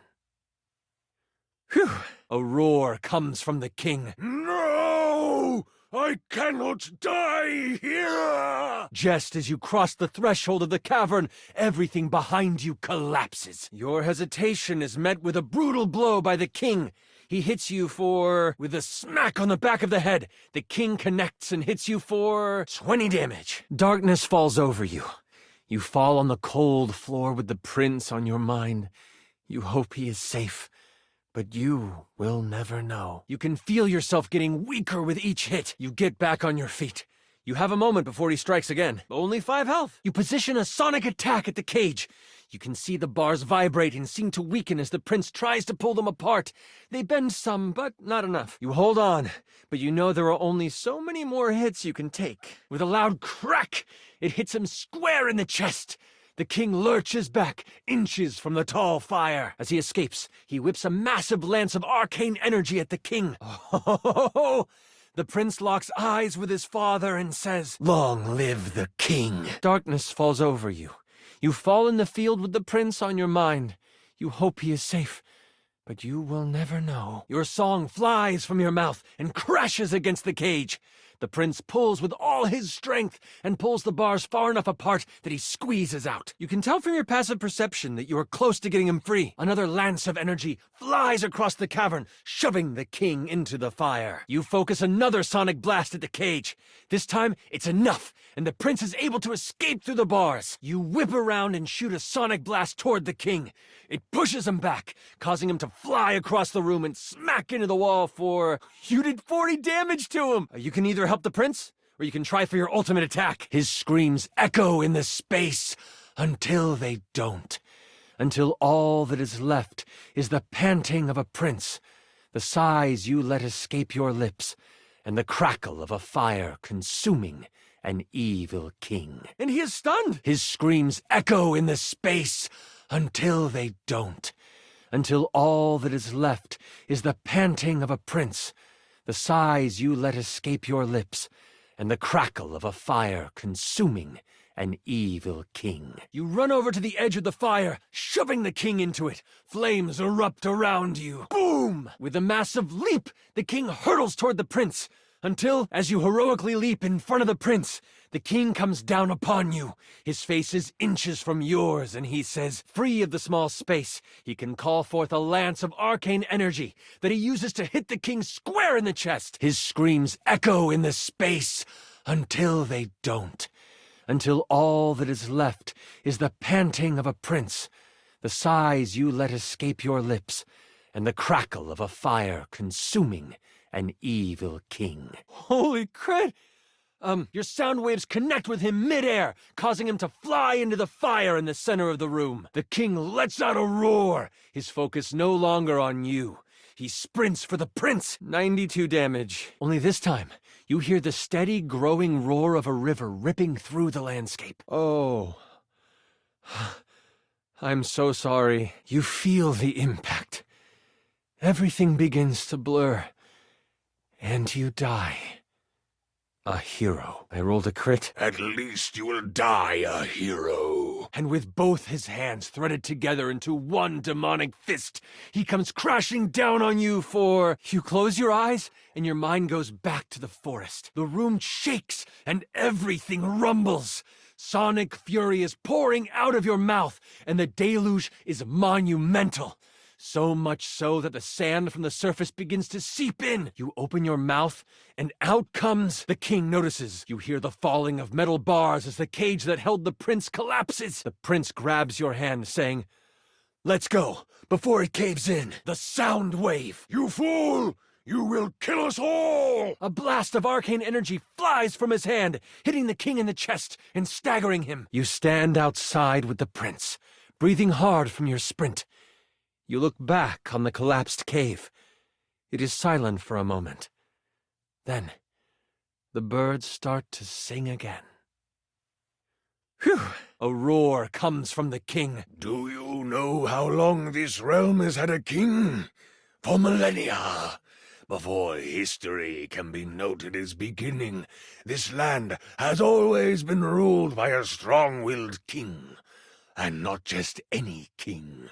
Phew! A roar comes from the king. No! I cannot die here! Just as you cross the threshold of the cavern, everything behind you collapses. Your hesitation is met with a brutal blow by the king. He hits you for... With a smack on the back of the head, the king connects and hits you for... 20 damage. Darkness falls over you. You fall on the cold floor with the prince on your mind. You hope he is safe, but you will never know. You can feel yourself getting weaker with each hit. You get back on your feet. You have a moment before he strikes again. Only 5 health. You position a sonic attack at the cage. You can see the bars vibrate and seem to weaken as the prince tries to pull them apart. They bend some, but not enough. You hold on, but you know there are only so many more hits you can take. With a loud crack, it hits him square in the chest. The king lurches back, inches from the tall fire. As he escapes, he whips a massive lance of arcane energy at the king. Oh, the prince locks eyes with his father and says, "Long live the king." Darkness falls over you. You fall in the field with the prince on your mind. You hope he is safe, but you will never know. Your song flies from your mouth and crashes against the cage. The prince pulls with all his strength and pulls the bars far enough apart that he squeezes out. You can tell from your passive perception that you are close to getting him free. Another lance of energy flies across the cavern, shoving the king into the fire. You focus another sonic blast at the cage. This time, it's enough, and the prince is able to escape through the bars. You whip around and shoot a sonic blast toward the king. It pushes him back, causing him to fly across the room and smack into the wall for... You did 40 damage to him! You can either help the prince, or you can try for your ultimate attack. His screams echo in the space until they don't. Until all that is left is the panting of a prince, the sighs you let escape your lips, and the crackle of a fire consuming an evil king. And he is stunned! His screams echo in the space until they don't. Until all that is left is the panting of a prince, the sighs you let escape your lips, and the crackle of a fire consuming an evil king. You run over to the edge of the fire, shoving the king into it. Flames erupt around you. Boom! With a massive leap, the king hurtles toward the prince, until, as you heroically leap in front of the prince, the king comes down upon you. His face is inches from yours, and he says, free of the small space, he can call forth a lance of arcane energy that he uses to hit the king square in the chest. His screams echo in the space until they don't. Until all that is left is the panting of a prince, the sighs you let escape your lips, and the crackle of a fire consuming an evil king. Holy crit! Your sound waves connect with him midair, causing him to fly into the fire in the center of the room. The king lets out a roar, his focus no longer on you. He sprints for the prince. 92 damage. Only this time, you hear the steady, growing roar of a river ripping through the landscape. Oh. I'm so sorry. You feel the impact. Everything begins to blur. And you die. A hero. I rolled a crit. At least you will die a hero. And with both his hands threaded together into one demonic fist, he comes crashing down on you for... You close your eyes, and your mind goes back to the forest. The room shakes, and everything rumbles. Sonic fury is pouring out of your mouth, and the deluge is monumental. So much so that the sand from the surface begins to seep in. You open your mouth, and out comes... The king notices. You hear the falling of metal bars as the cage that held the prince collapses. The prince grabs your hand, saying, "Let's go, before it caves in." The sound wave. You fool! You will kill us all! A blast of arcane energy flies from his hand, hitting the king in the chest and staggering him. You stand outside with the prince, breathing hard from your sprint. You look back on the collapsed cave. It is silent for a moment. Then, the birds start to sing again. Phew! A roar comes from the king. Do you know how long this realm has had a king? For millennia. Before history can be noted as beginning, this land has always been ruled by a strong-willed king. And not just any king.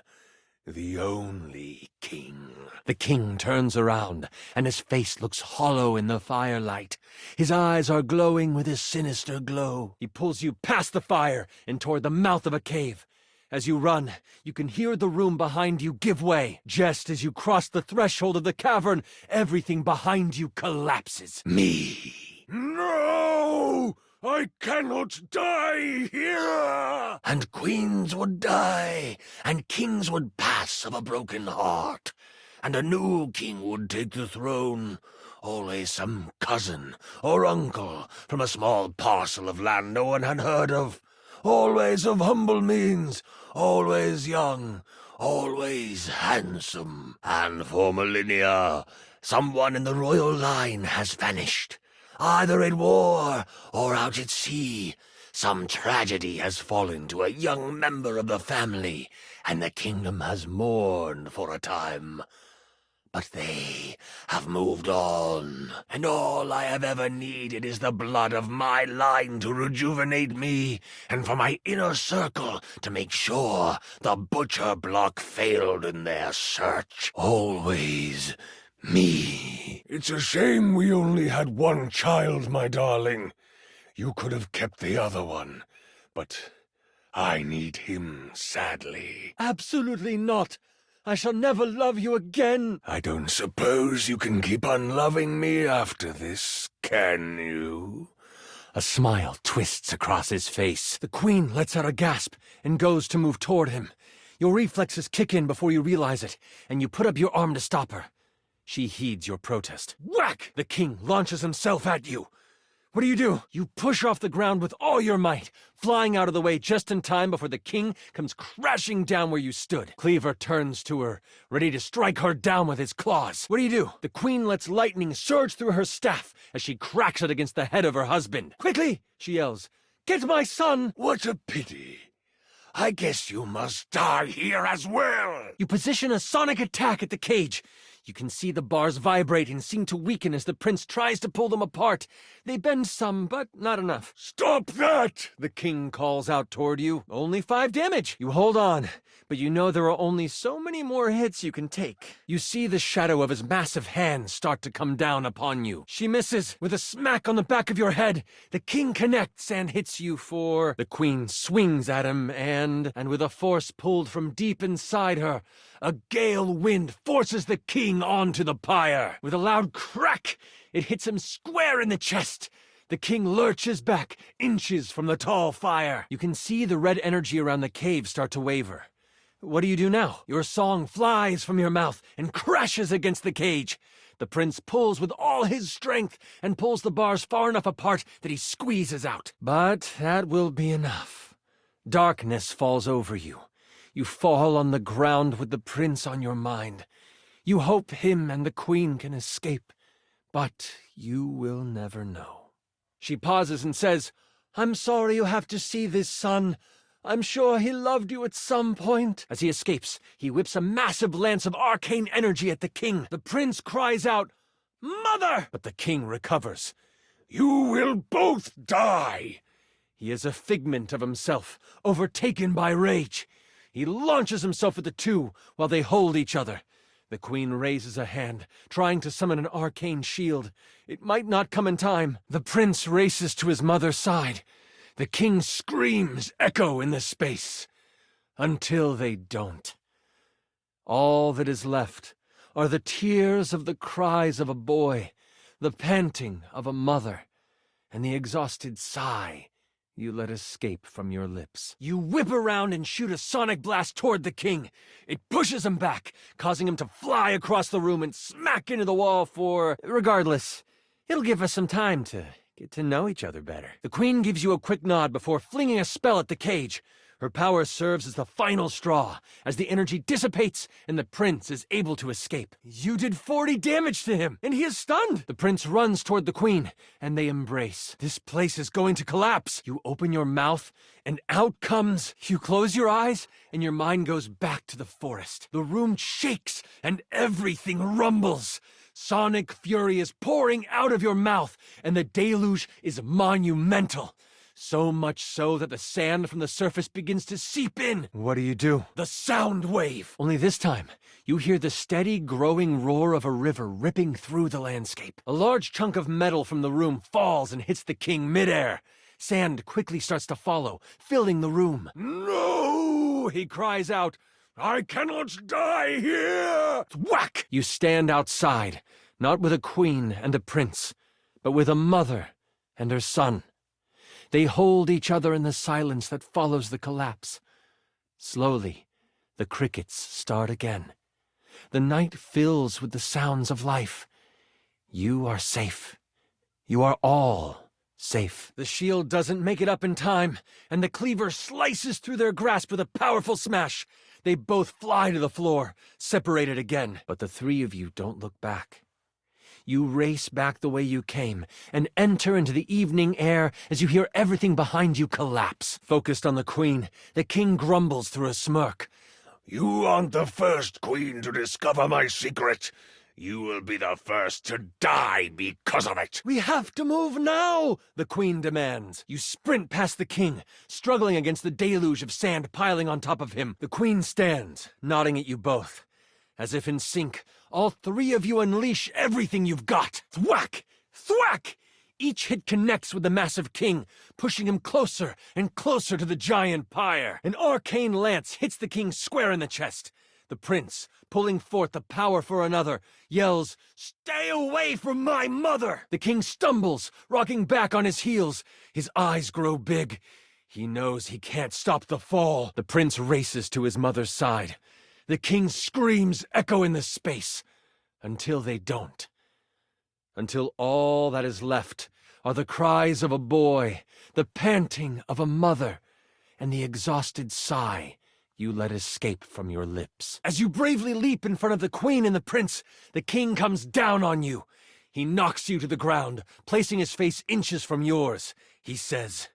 The only king. The king turns around, and his face looks hollow in the firelight. His eyes are glowing with a sinister glow. He pulls you past the fire and toward the mouth of a cave. As you run, you can hear the room behind you give way. Just as you cross the threshold of the cavern, everything behind you collapses. Me. No! I cannot die here! And queens would die, and kings would pass of a broken heart, and a new king would take the throne. Always some cousin or uncle from a small parcel of land no one had heard of. Always of humble means, always young, always handsome. And for millennia, someone in the royal line has vanished. Either in war or out at sea, some tragedy has fallen to a young member of the family, and the kingdom has mourned for a time. But they have moved on, and all I have ever needed is the blood of my line to rejuvenate me, and for my inner circle to make sure the butcher block failed in their search. Always me. It's a shame we only had one child, my darling. You could have kept the other one, but I need him sadly. Absolutely not. I shall never love you again. I don't suppose you can keep on loving me after this, can you? A smile twists across his face. The queen lets out a gasp and goes to move toward him. Your reflexes kick in before you realize it, and you put up your arm to stop her. She heeds your protest. Whack! The king launches himself at you. What do? You push off the ground with all your might, flying out of the way just in time before the king comes crashing down where you stood. Cleaver turns to her, ready to strike her down with his claws. What do? The queen lets lightning surge through her staff as she cracks it against the head of her husband. Quickly, she yells, get my son! What a pity. I guess you must die here as well. You position a sonic attack at the cage. You can see the bars vibrate and seem to weaken as the prince tries to pull them apart. They bend some, but not enough. Stop that! The king calls out toward you. Only 5 damage. You hold on, but you know there are only so many more hits you can take. You see the shadow of his massive hand start to come down upon you. She misses. With a smack on the back of your head, the king connects and hits you for... The queen swings at him and with a force pulled from deep inside her, a gale wind forces the king onto the pyre. With a loud crack, it hits him square in the chest. The king lurches back, inches from the tall fire. You can see the red energy around the cave start to waver. What do you do now? Your song flies from your mouth and crashes against the cage. The prince pulls with all his strength and pulls the bars far enough apart that he squeezes out. But that will be enough. Darkness falls over you. You fall on the ground with the prince on your mind. You hope him and the queen can escape, but you will never know. She pauses and says, I'm sorry you have to see this, son. I'm sure he loved you at some point. As he escapes, he whips a massive lance of arcane energy at the king. The prince cries out, Mother! But the king recovers. You will both die! He is a figment of himself, overtaken by rage. He launches himself at the two while they hold each other. The queen raises a hand, trying to summon an arcane shield. It might not come in time. The prince races to his mother's side. The king's screams echo in the space. Until they don't. All that is left are the tears of the cries of a boy, the panting of a mother, and the exhausted sigh you let escape from your lips. You whip around and shoot a sonic blast toward the king. It pushes him back, causing him to fly across the room and smack into the wall for... Regardless, it'll give us some time to get to know each other better. The queen gives you a quick nod before flinging a spell at the cage. Her power serves as the final straw, as the energy dissipates and the prince is able to escape. You did 40 damage to him, and he is stunned. The prince runs toward the queen, and they embrace. This place is going to collapse. You open your mouth, and out comes... You close your eyes, and your mind goes back to the forest. The room shakes, and everything rumbles. Sonic fury is pouring out of your mouth, and the deluge is monumental. So much so that the sand from the surface begins to seep in. What do? The sound wave. Only this time, you hear the steady, growing roar of a river ripping through the landscape. A large chunk of metal from the room falls and hits the king midair. Sand quickly starts to follow, filling the room. No! He cries out. I cannot die here! Whack! You stand outside, not with a queen and a prince, but with a mother and her son. They hold each other in the silence that follows the collapse. Slowly, the crickets start again. The night fills with the sounds of life. You are safe. You are all safe. The shield doesn't make it up in time, and the cleaver slices through their grasp with a powerful smash. They both fly to the floor, separated again. But the three of you don't look back. You race back the way you came and enter into the evening air as you hear everything behind you collapse. Focused on the queen, the king grumbles through a smirk. You aren't the first queen to discover my secret. You will be the first to die because of it. We have to move now, the queen demands. You sprint past the king, struggling against the deluge of sand piling on top of him. The queen stands, nodding at you both. As if in sync, all three of you unleash everything you've got. Thwack! Thwack! Each hit connects with the massive king, pushing him closer and closer to the giant pyre. An arcane lance hits the king square in the chest. The prince, pulling forth the power for another, yells, "Stay away from my mother!" The king stumbles, rocking back on his heels. His eyes grow big. He knows he can't stop the fall. The prince races to his mother's side. The king's screams echo in the space, until they don't. Until all that is left are the cries of a boy, the panting of a mother, and the exhausted sigh you let escape from your lips. As you bravely leap in front of the queen and the prince, the king comes down on you. He knocks you to the ground, placing his face inches from yours. He says,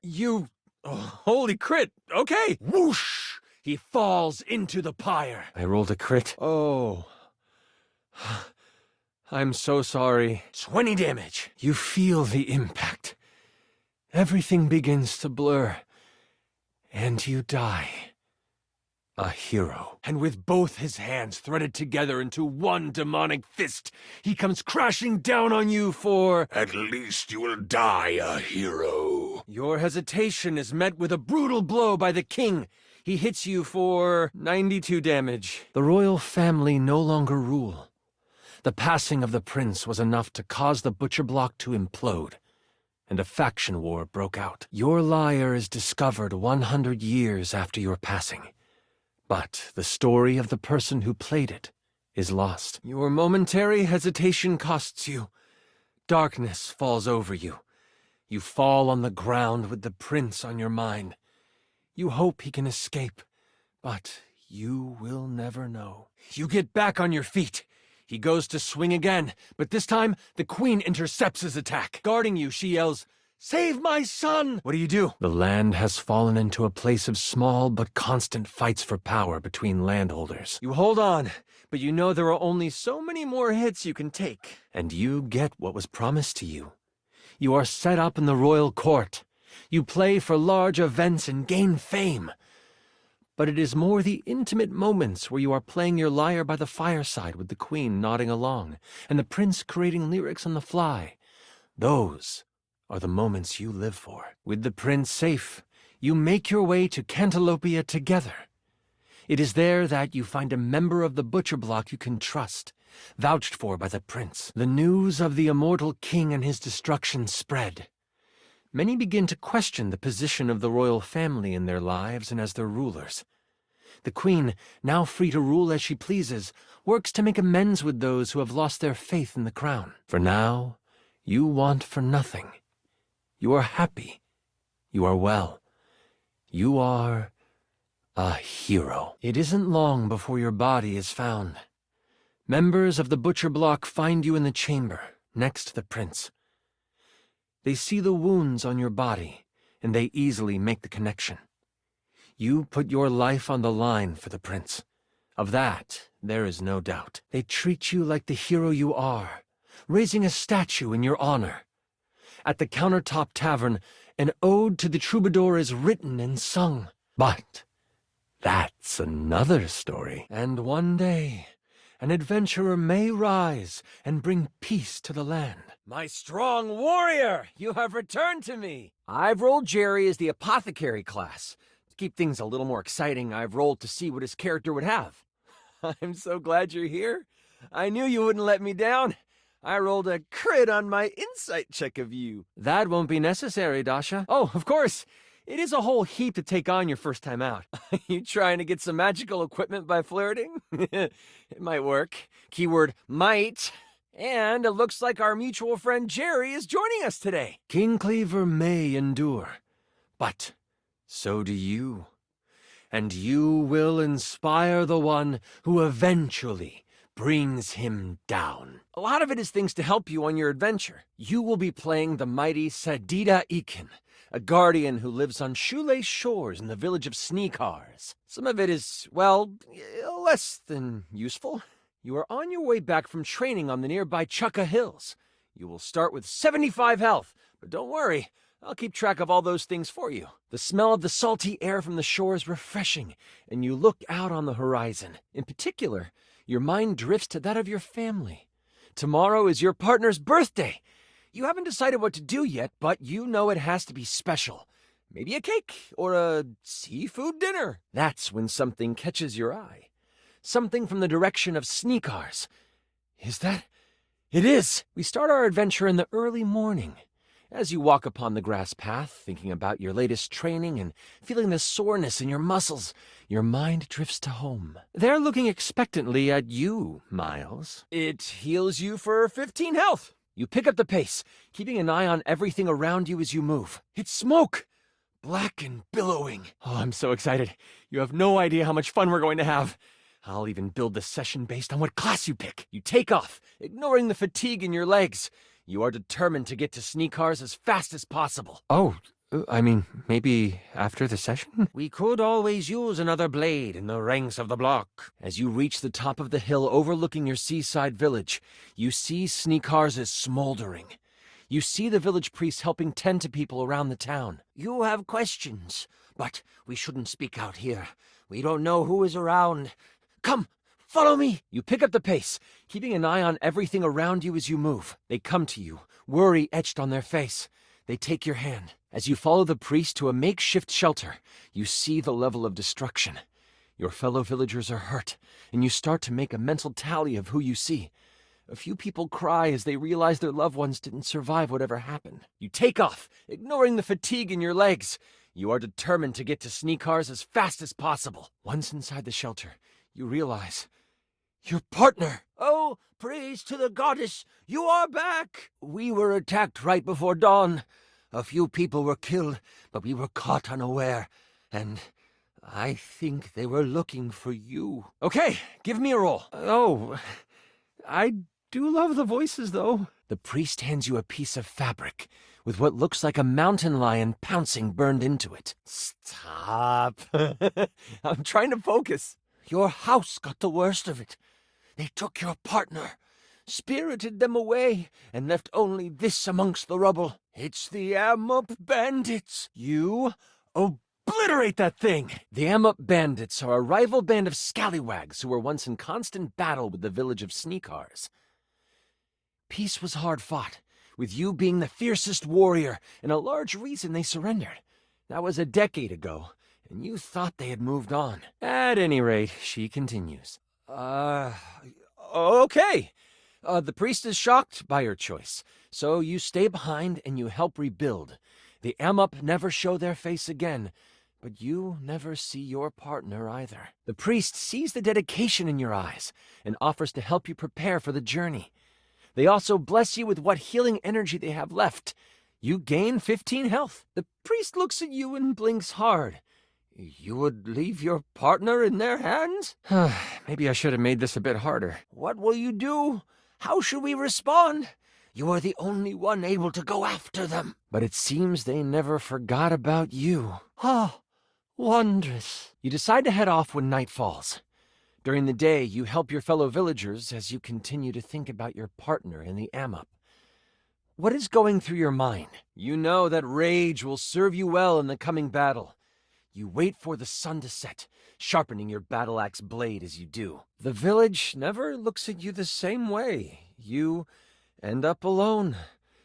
holy crit, okay. Whoosh! He falls into the pyre. I rolled a crit. Oh. I'm so sorry. 20 damage. You feel the impact. Everything begins to blur. And you die. A hero. And with both his hands threaded together into one demonic fist, he comes crashing down on you for... At least you will die a hero. Your hesitation is met with a brutal blow by the king. He hits you for 92 damage. The royal family no longer rule. The passing of the prince was enough to cause the butcher block to implode, and a faction war broke out. Your lyre is discovered 100 years after your passing, but the story of the person who played it is lost. Your momentary hesitation costs you. Darkness falls over you. You fall on the ground with the prince on your mind. You hope he can escape, but you will never know. You get back on your feet. He goes to swing again, but this time, the queen intercepts his attack. Guarding you, she yells, "Save my son!" What do? The land has fallen into a place of small but constant fights for power between landholders. You hold on, but you know there are only so many more hits you can take. And you get what was promised to you. You are set up in the royal court. You play for large events and gain fame. But it is more the intimate moments where you are playing your lyre by the fireside with the queen nodding along, and the prince creating lyrics on the fly. Those are the moments you live for. With the prince safe, you make your way to Cantalopia together. It is there that you find a member of the butcher block you can trust, vouched for by the prince. The news of the immortal king and his destruction spread. Many begin to question the position of the royal family in their lives and as their rulers. The queen, now free to rule as she pleases, works to make amends with those who have lost their faith in the crown. For now, you want for nothing. You are happy. You are well. You are a hero. It isn't long before your body is found. Members of the butcher block find you in the chamber, next to the prince. They see the wounds on your body, and they easily make the connection. You put your life on the line for the prince. Of that, there is no doubt. They treat you like the hero you are, raising a statue in your honor. At the Countertop Tavern, an ode to the troubadour is written and sung. But that's another story. And one day, an adventurer may rise and bring peace to the land. My strong warrior, you have returned to me. I've rolled Jerry as the apothecary class. To keep things a little more exciting, I've rolled to see what his character would have. I'm so glad you're here. I knew you wouldn't let me down. I rolled a crit on my insight check of you. That won't be necessary, Dasha. Oh, of course. It is a whole heap to take on your first time out. You trying to get some magical equipment by flirting? It might work. Keyword might. And it looks like our mutual friend Jerry is joining us today. King Cleaver may endure, but so do you. And you will inspire the one who eventually brings him down. A lot of it is things to help you on your adventure. You will be playing the mighty Sadida Ikin, a guardian who lives on shoelace shores in the village of Sneakars. Some of it is, well, less than useful. You are on your way back from training on the nearby Chukka Hills. You will start with 75 health, but don't worry, I'll keep track of all those things for you. The smell of the salty air from the shore is refreshing, and you look out on the horizon. In particular, your mind drifts to that of your family. Tomorrow is your partner's birthday. You haven't decided what to do yet, but you know it has to be special. Maybe a cake or a seafood dinner. That's when something catches your eye. Something from the direction of Sneakars. Is that? It is! We start our adventure in the early morning. As you walk upon the grass path, thinking about your latest training and feeling the soreness in your muscles, your mind drifts to home. They're looking expectantly at you, Miles. It heals you for 15 health. You pick up the pace, keeping an eye on everything around you as you move. It's smoke! Black and billowing. Oh, I'm so excited. You have no idea how much fun we're going to have. I'll even build the session based on what class you pick. You take off, ignoring the fatigue in your legs. You are determined to get to Sneakars as fast as possible. Oh, I mean, maybe after the session? We could always use another blade in the ranks of the block. As you reach the top of the hill overlooking your seaside village, you see Sneakars is smoldering. You see the village priest helping tend to people around the town. You have questions, but we shouldn't speak out here. We don't know who is around. Come, follow me! You pick up the pace, keeping an eye on everything around you as you move. They come to you, worry etched on their face. They take your hand. As you follow the priest to a makeshift shelter, you see the level of destruction. Your fellow villagers are hurt, and you start to make a mental tally of who you see. A few people cry as they realize their loved ones didn't survive whatever happened. You take off, ignoring the fatigue in your legs. You are determined to get to Sneakars as fast as possible. Once inside the shelter, you realize your partner. Oh, praise to the goddess, you are back! We were attacked right before dawn. A few people were killed, but we were caught unaware, and I think they were looking for you. Okay, give me a roll. Oh, I do love the voices, though. The priest hands you a piece of fabric with what looks like a mountain lion pouncing burned into it. Stop. I'm trying to focus. Your house got the worst of it. They took your partner, spirited them away, and left only this amongst the rubble. It's the Amup Bandits. You obliterate that thing! The Amup Bandits are a rival band of scallywags who were once in constant battle with the village of Sneakars. Peace was hard fought, with you being the fiercest warrior and a large reason they surrendered. That was a decade ago, and you thought they had moved on. At any rate, she continues. Okay. The priest is shocked by your choice, so you stay behind and you help rebuild. The Amup never show their face again, but you never see your partner either. The priest sees the dedication in your eyes and offers to help you prepare for the journey. They also bless you with what healing energy they have left. You gain 15 health. The priest looks at you and blinks hard. You would leave your partner in their hands? Maybe I should have made this a bit harder. What will you do? How should we respond? You are the only one able to go after them. But it seems they never forgot about you. Ah, wondrous. You decide to head off when night falls. During the day, you help your fellow villagers as you continue to think about your partner in the Amup. What is going through your mind? You know that rage will serve you well in the coming battle. You wait for the sun to set, sharpening your battle axe blade as you do. The village never looks at you the same way. You end up alone.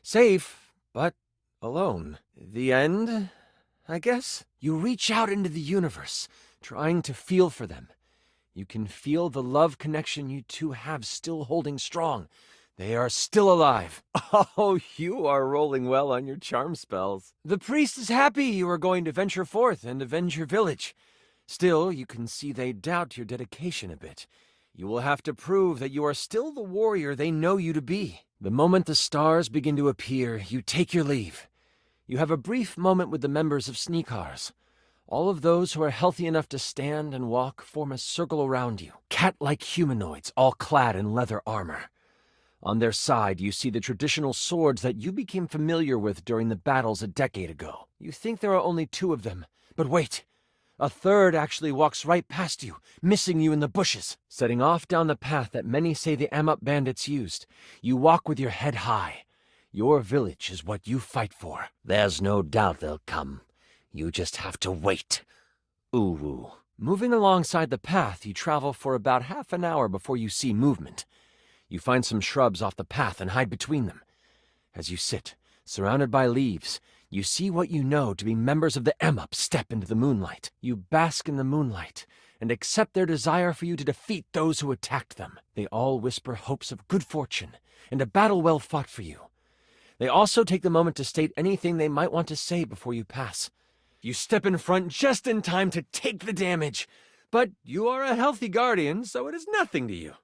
Safe, but alone. The end, I guess? You reach out into the universe, trying to feel for them. You can feel the love connection you two have still holding strong. They are still alive. Oh, you are rolling well on your charm spells. The priest is happy you are going to venture forth and avenge your village. Still, you can see they doubt your dedication a bit. You will have to prove that you are still the warrior they know you to be. The moment the stars begin to appear, you take your leave. You have a brief moment with the members of Sneakars. All of those who are healthy enough to stand and walk form a circle around you, cat-like humanoids all clad in leather armor. On their side, you see the traditional swords that you became familiar with during the battles a decade ago. You think there are only 2 of them, but wait! A third actually walks right past you, missing you in the bushes. Setting off down the path that many say the Amuk bandits used, you walk with your head high. Your village is what you fight for. There's no doubt they'll come. You just have to wait. Ooh. Moving alongside the path, you travel for about half an hour before you see movement. You find some shrubs off the path and hide between them. As you sit, surrounded by leaves, you see what you know to be members of the Amuk step into the moonlight. You bask in the moonlight and accept their desire for you to defeat those who attacked them. They all whisper hopes of good fortune and a battle well fought for you. They also take the moment to state anything they might want to say before you pass. You step in front just in time to take the damage, but you are a healthy guardian, so it is nothing to you.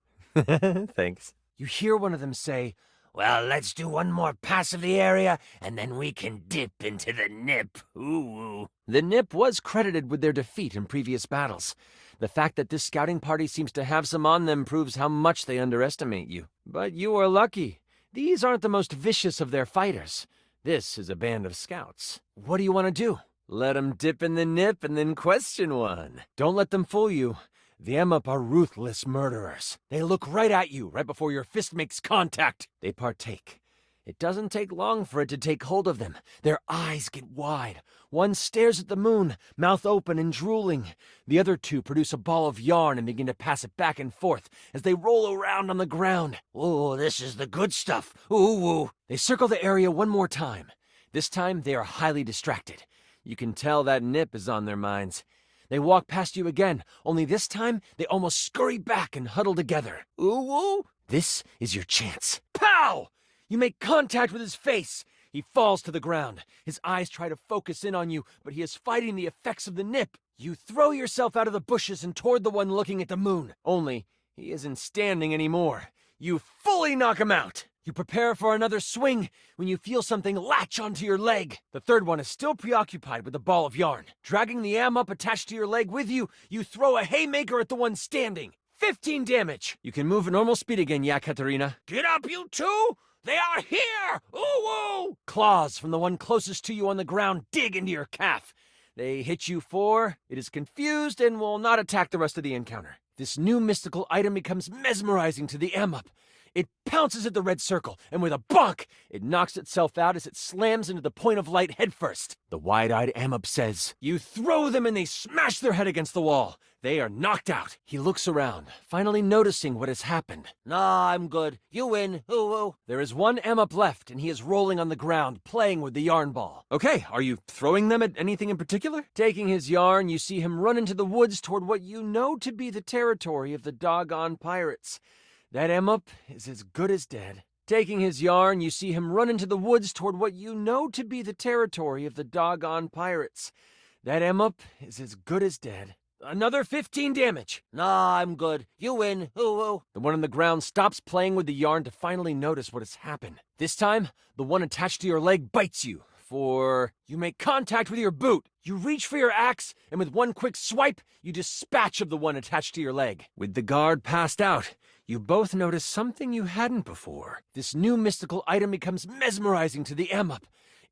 Thanks. You hear one of them say, Well, let's do one more pass of the area, and then we can dip into the nip. Ooh. The Nip was credited with their defeat in previous battles. The fact that this scouting party seems to have some on them proves how much they underestimate you. But you are lucky. These aren't the most vicious of their fighters. This is a band of scouts. What do you want to do? Let them dip in the Nip and then question one. Don't let them fool you. The Amuk are ruthless murderers. They look right at you right before your fist makes contact. They partake. It doesn't take long for it to take hold of them. Their eyes get wide. One stares at the moon, mouth open and drooling. The other 2 produce a ball of yarn and begin to pass it back and forth as they roll around on the ground. Ooh, this is the good stuff. Ooh. They circle the area one more time. This time they are highly distracted. You can tell that Nip is on their minds. They walk past you again, only this time they almost scurry back and huddle together. Ooh. This is your chance. Pow! You make contact with his face. He falls to the ground. His eyes try to focus in on you, but he is fighting the effects of the Nip. You throw yourself out of the bushes and toward the one looking at the moon. Only, he isn't standing anymore. You fully knock him out. You prepare for another swing when you feel something latch onto your leg. The third one is still preoccupied with the ball of yarn. Dragging the Amuk attached to your leg with you, you throw a haymaker at the one standing. 15 damage. You can move at normal speed again, Yekaterina. Get up, you 2! They are here! Ooh! Claws from the one closest to you on the ground dig into your calf. They hit you for, it is confused and will not attack the rest of the encounter. This new mystical item becomes mesmerizing to the Amuk. It pounces at the red circle, and with a bonk, it knocks itself out as it slams into the point of light headfirst. The wide-eyed Amuk says, You throw them and they smash their head against the wall. They are knocked out. He looks around, finally noticing what has happened. Nah, I'm good. You win. Ooh. There is one Amuk left, and he is rolling on the ground, playing with the yarn ball. Okay, are you throwing them at anything in particular? Taking his yarn, you see him run into the woods toward what you know to be the territory of the doggone pirates. That Amuk is as good as dead. Taking his yarn, you see him run into the woods toward what you know to be the territory of the doggone pirates. That Amuk is as good as dead. Another 15 damage. Nah, I'm good. You win. Ooh. The one on the ground stops playing with the yarn to finally notice what has happened. This time, the one attached to your leg bites you. You make contact with your boot. You reach for your axe, and with one quick swipe, you dispatch of the one attached to your leg. With the guard passed out, you both notice something you hadn't before. This new mystical item becomes mesmerizing to the Amuk.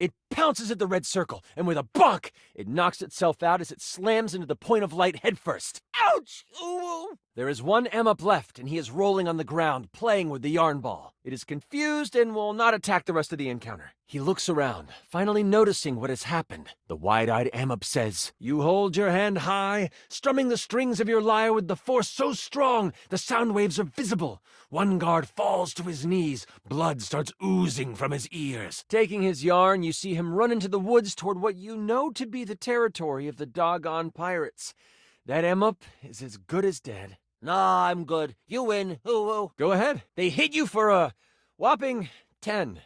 It pounces at the red circle, and with a bonk, it knocks itself out as it slams into the point of light headfirst. Ouch! Ooh. There is one Amuk left, and he is rolling on the ground, playing with the yarn ball. It is confused and will not attack the rest of the encounter. He looks around, finally noticing what has happened. The wide-eyed Amuk says, You hold your hand high, strumming the strings of your lyre with the force so strong the sound waves are visible. One guard falls to his knees. Blood starts oozing from his ears. Taking his yarn, you see him run into the woods toward what you know to be the territory of the doggone pirates. That Amuk is as good as dead. Nah, I'm good. You win. Ooh. Go ahead. They hit you for a whopping 10.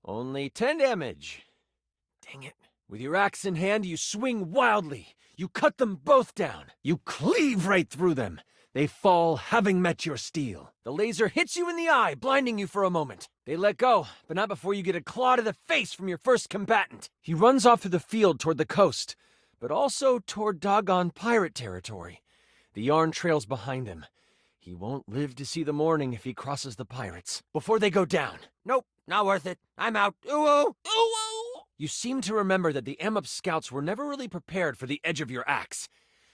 Only 10 damage. Dang it. With your axe in hand, you swing wildly. You cut them both down. You cleave right through them. They fall, having met your steel. The laser hits you in the eye, blinding you for a moment. They let go, but not before you get a claw to the face from your first combatant. He runs off through the field toward the coast, but also toward doggone pirate territory. The yarn trails behind him. He won't live to see the morning if he crosses the pirates before they go down. Nope, not worth it. I'm out. Ooh-oh! Ooh-oh! You seem to remember that the Amup scouts were never really prepared for the edge of your axe.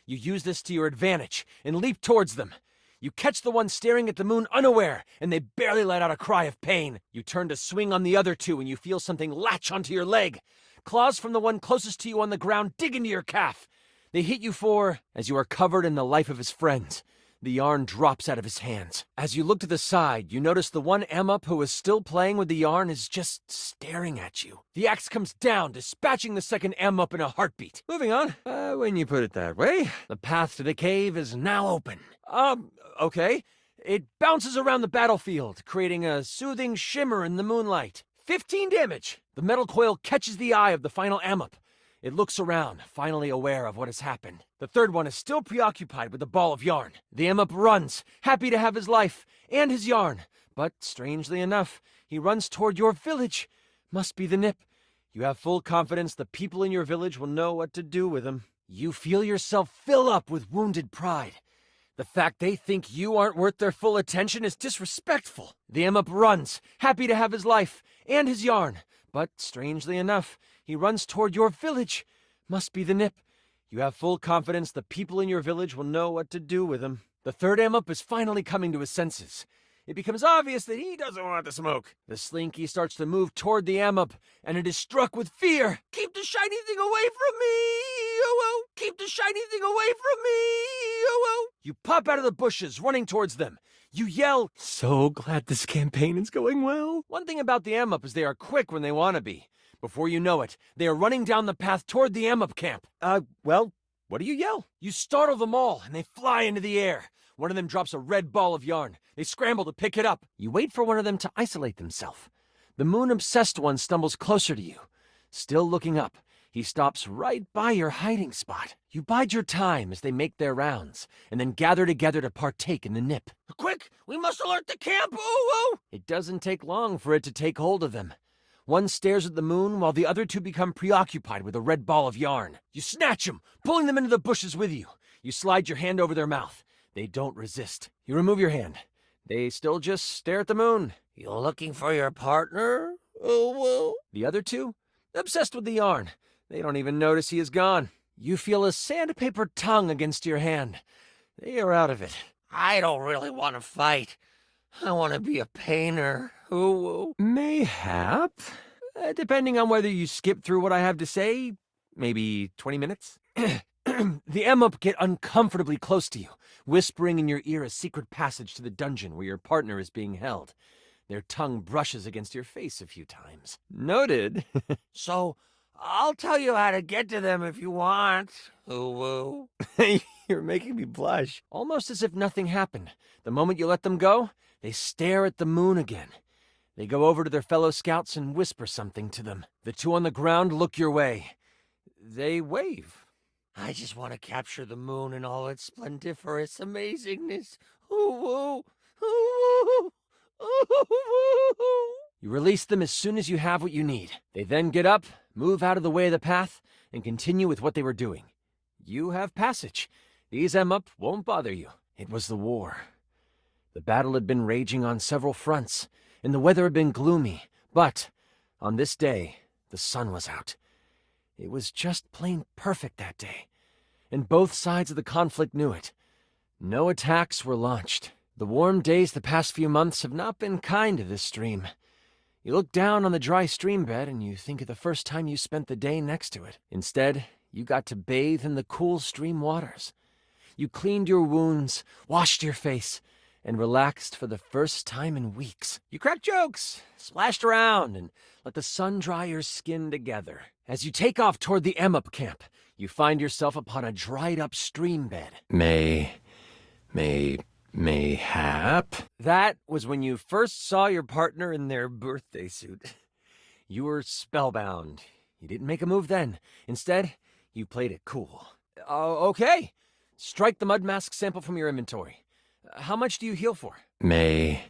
You use this to your advantage and leap towards them. You catch the one staring at the moon unaware, and they barely let out a cry of pain. You turn to swing on the other two, and you feel something latch onto your leg. Claws from the one closest to you on the ground dig into your calf. They hit you as you are covered in the life of his friends. The yarn drops out of his hands. As you look to the side, you notice the one Amup who is still playing with the yarn is just staring at you. The axe comes down, dispatching the second Amup in a heartbeat. Moving on. When you put it that way, the path to the cave is now open. Okay. It bounces around the battlefield, creating a soothing shimmer in the moonlight. 15 damage. The metal coil catches the eye of the final Amup. It looks around, finally aware of what has happened. The third one is still preoccupied with the ball of yarn. The Amup runs, happy to have his life and his yarn. But, strangely enough, he runs toward your village. Must be the Nip. You have full confidence the people in your village will know what to do with him. You feel yourself fill up with wounded pride. The fact they think you aren't worth their full attention is disrespectful. The Amup runs, happy to have his life and his yarn. But, strangely enough, he runs toward your village. Must be the Nip. You have full confidence the people in your village will know what to do with him. The third Amup is finally coming to his senses. It becomes obvious that he doesn't want the smoke. The Slinky starts to move toward the Amup, and it is struck with fear. Keep the shiny thing away from me! Oh, keep the shiny thing away from me! Oh. You pop out of the bushes, running towards them. You yell, "So glad this campaign is going well." One thing about the Amup is they are quick when they want to be. Before you know it, they are running down the path toward the Amup camp. Well, what do you yell? You startle them all, and they fly into the air. One of them drops a red ball of yarn. They scramble to pick it up. You wait for one of them to isolate themselves. The moon-obsessed one stumbles closer to you. Still looking up, he stops right by your hiding spot. You bide your time as they make their rounds, and then gather together to partake in the Nip. Quick! We must alert the camp! Ooh! It doesn't take long for it to take hold of them. One stares at the moon while the other two become preoccupied with a red ball of yarn. You snatch them, pulling them into the bushes with you. You slide your hand over their mouth. They don't resist. You remove your hand. They still just stare at the moon. You looking for your partner? Oh. The other two? Obsessed with the yarn. They don't even notice he is gone. You feel a sandpaper tongue against your hand. They are out of it. I don't really want to fight. I want to be a painter. Ooh. Mayhap. Depending on whether you skip through what I have to say, maybe 20 minutes. The Amup get uncomfortably close to you, whispering in your ear a secret passage to the dungeon where your partner is being held. Their tongue brushes against your face a few times. Noted. So, I'll tell you how to get to them if you want. Ooh. You're making me blush. Almost as if nothing happened. The moment you let them go, they stare at the moon again. They go over to their fellow scouts and whisper something to them. The two on the ground look your way. They wave. I just want to capture the moon in all its splendiferous amazingness. Ooh, ooh, ooh. You release them as soon as you have what you need. They then get up, move out of the way of the path, and continue with what they were doing. You have passage. These Amup won't bother you. It was the war. The battle had been raging on several fronts, and the weather had been gloomy, but on this day, the sun was out. It was just plain perfect that day, and both sides of the conflict knew it. No attacks were launched. The warm days the past few months have not been kind to this stream. You look down on the dry stream bed and you think of the first time you spent the day next to it. Instead, you got to bathe in the cool stream waters. You cleaned your wounds, washed your face, and relaxed for the first time in weeks. You cracked jokes, splashed around, and let the sun dry your skin together. As you take off toward the Amup camp, you find yourself upon a dried-up stream bed. Mayhap. That was when you first saw your partner in their birthday suit. You were spellbound. You didn't make a move then. Instead, you played it cool. Okay. Strike the mud mask sample from your inventory. How much do you heal for? Mayhap.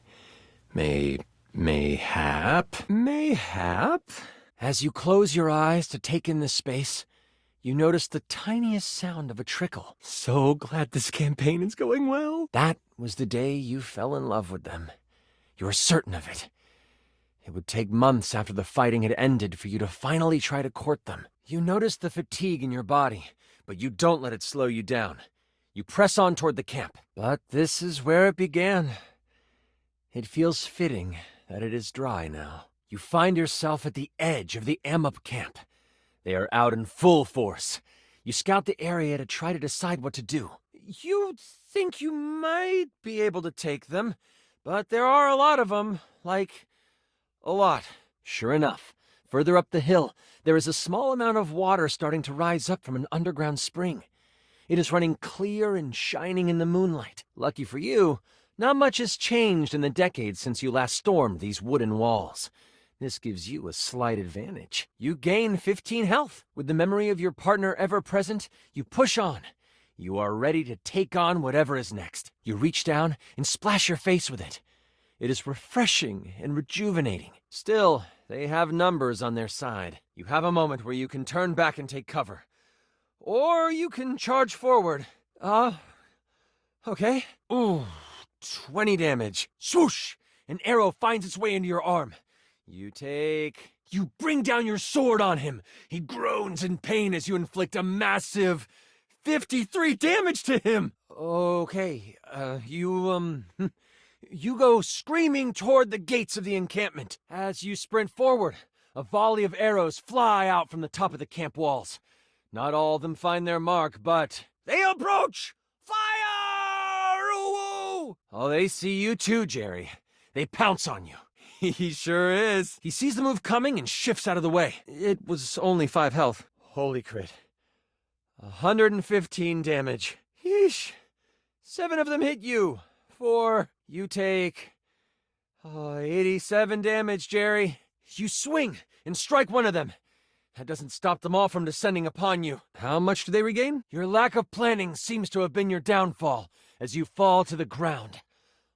Mayhap? As you close your eyes to take in this space, you notice the tiniest sound of a trickle. So glad this campaign is going well. That was the day you fell in love with them. You were certain of it. It would take months after the fighting had ended for you to finally try to court them. You notice the fatigue in your body, but you don't let it slow you down. You press on toward the camp. But this is where it began. It feels fitting that it is dry now. You find yourself at the edge of the Amup camp. They are out in full force. You scout the area to try to decide what to do. You think you might be able to take them, but there are a lot of them, like, a lot. Sure enough, further up the hill, there is a small amount of water starting to rise up from an underground spring. It is running clear and shining in the moonlight. Lucky for you, not much has changed in the decades since you last stormed these wooden walls. This gives you a slight advantage. You gain 15 health. With the memory of your partner ever present, you push on. You are ready to take on whatever is next. You reach down and splash your face with it. It is refreshing and rejuvenating. Still, they have numbers on their side. You have a moment where you can turn back and take cover. Or you can charge forward. Okay. Ooh, 20 damage. Swoosh! An arrow finds its way into your arm. You bring down your sword on him. He groans in pain as you inflict a massive 53 damage to him. Okay, you go screaming toward the gates of the encampment. As you sprint forward, a volley of arrows fly out from the top of the camp walls. Not all of them find their mark, but they approach! Fire! Ooh! Oh, they see you too, Jerry. They pounce on you. He sure is. He sees the move coming and shifts out of the way. It was only 5 health. Holy crit. 115 damage. Yeesh. 7 of them hit you. 4. You take 87 damage, Jerry. You swing and strike one of them. That doesn't stop them all from descending upon you. How much do they regain? Your lack of planning seems to have been your downfall as you fall to the ground.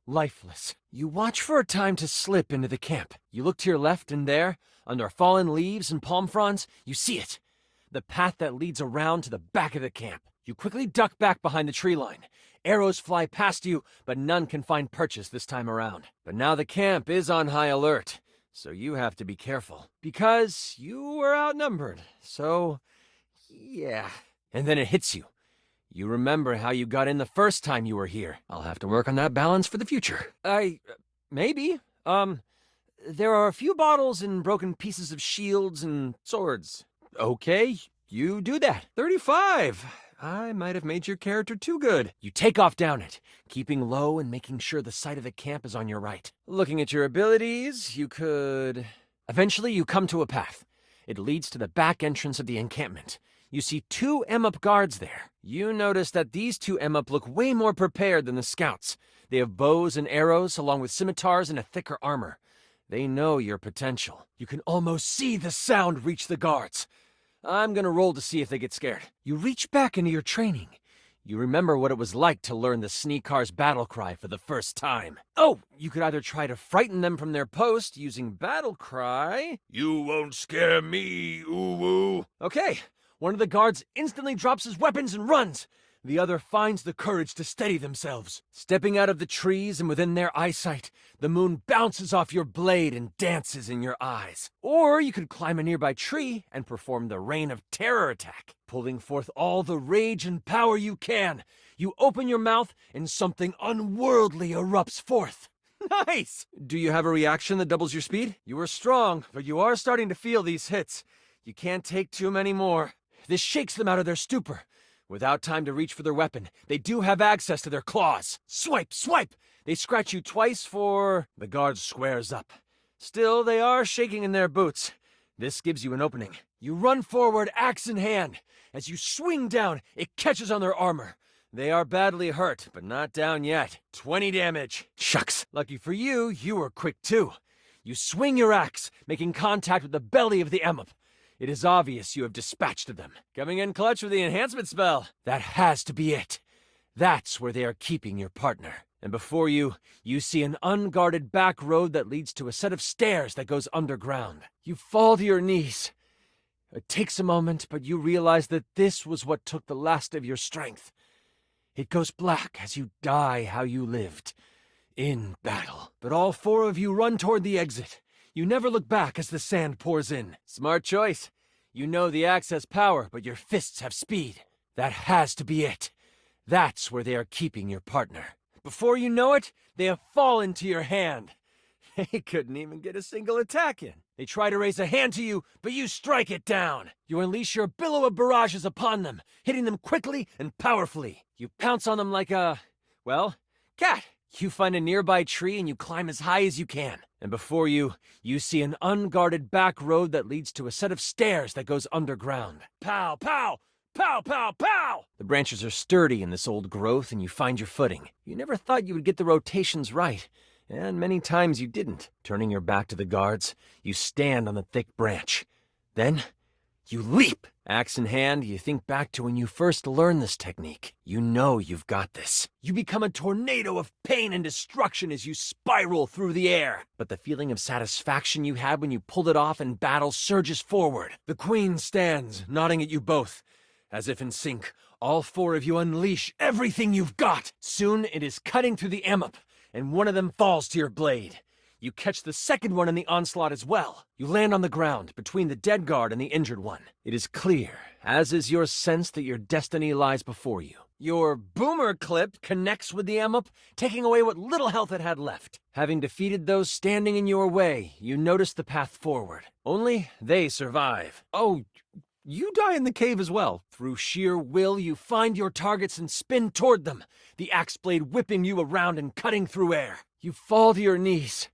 Lifeless. You watch for a time to slip into the camp. You look to your left, and there, under fallen leaves and palm fronds, you see it. The path that leads around to the back of the camp. You quickly duck back behind the tree line. Arrows fly past you, but none can find purchase this time around. But now the camp is on high alert, so you have to be careful. Because you were outnumbered, so yeah. And then it hits you. You remember how you got in the first time you were here. I'll have to work on that balance for the future. Maybe. There are a few bottles and broken pieces of shields and swords. Okay, you do that. 35. I might have made your character too good. You take off down it, keeping low and making sure the site of the camp is on your right. Looking at your abilities, you could... Eventually, you come to a path. It leads to the back entrance of the encampment. You see 2 Emup guards there. You notice that these 2 Emup look way more prepared than the scouts. They have bows and arrows, along with scimitars and a thicker armor. They know your potential. You can almost see the sound reach the guards. I'm gonna roll to see if they get scared. You reach back into your training. You remember what it was like to learn the Sneakar's battle cry for the first time. Oh, you could either try to frighten them from their post using battle cry. You won't scare me, Uwu. Okay. One of the guards instantly drops his weapons and runs. The other finds the courage to steady themselves. Stepping out of the trees and within their eyesight, the moon bounces off your blade and dances in your eyes. Or you could climb a nearby tree and perform the Reign of Terror attack. Pulling forth all the rage and power you can, you open your mouth and something unworldly erupts forth. Nice! Do you have a reaction that doubles your speed? You are strong, but you are starting to feel these hits. You can't take too many more. This shakes them out of their stupor. Without time to reach for their weapon, they do have access to their claws. Swipe, swipe! They scratch you twice for... The guard squares up. Still, they are shaking in their boots. This gives you an opening. You run forward, axe in hand. As you swing down, it catches on their armor. They are badly hurt, but not down yet. 20 damage. Shucks. Lucky for you, you were quick too. You swing your axe, making contact with the belly of the Emup. It is obvious you have dispatched them. Coming in clutch with the enhancement spell. That has to be it. That's where they are keeping your partner. And before you, you see an unguarded back road that leads to a set of stairs that goes underground. You fall to your knees. It takes a moment, but you realize that this was what took the last of your strength. It goes black as you die how you lived, in battle. But all four of you run toward the exit. You never look back as the sand pours in. Smart choice. You know the axe has power, but your fists have speed. That has to be it. That's where they are keeping your partner. Before you know it, they have fallen to your hand. They couldn't even get a single attack in. They try to raise a hand to you, but you strike it down. You unleash your billow of barrages upon them, hitting them quickly and powerfully. You pounce on them like a, well, cat. You find a nearby tree and you climb as high as you can. And before you, you see an unguarded back road that leads to a set of stairs that goes underground. Pow, pow! Pow, pow, pow! The branches are sturdy in this old growth and you find your footing. You never thought you would get the rotations right, and many times you didn't. Turning your back to the guards, you stand on the thick branch. Then, you leap! Axe in hand, you think back to when you first learned this technique. You know you've got this. You become a tornado of pain and destruction as you spiral through the air. But the feeling of satisfaction you had when you pulled it off in battle surges forward. The queen stands, nodding at you both. As if in sync, all four of you unleash everything you've got. Soon it is cutting through the ambup, and one of them falls to your blade. You catch the second one in the onslaught as well. You land on the ground between the dead guard and the injured one. It is clear, as is your sense that your destiny lies before you. Your boomer clip connects with the ambup, taking away what little health it had left. Having defeated those standing in your way, you notice the path forward. Only they survive. Oh, you die in the cave as well. Through sheer will, you find your targets and spin toward them, the axe blade whipping you around and cutting through air. You fall to your knees.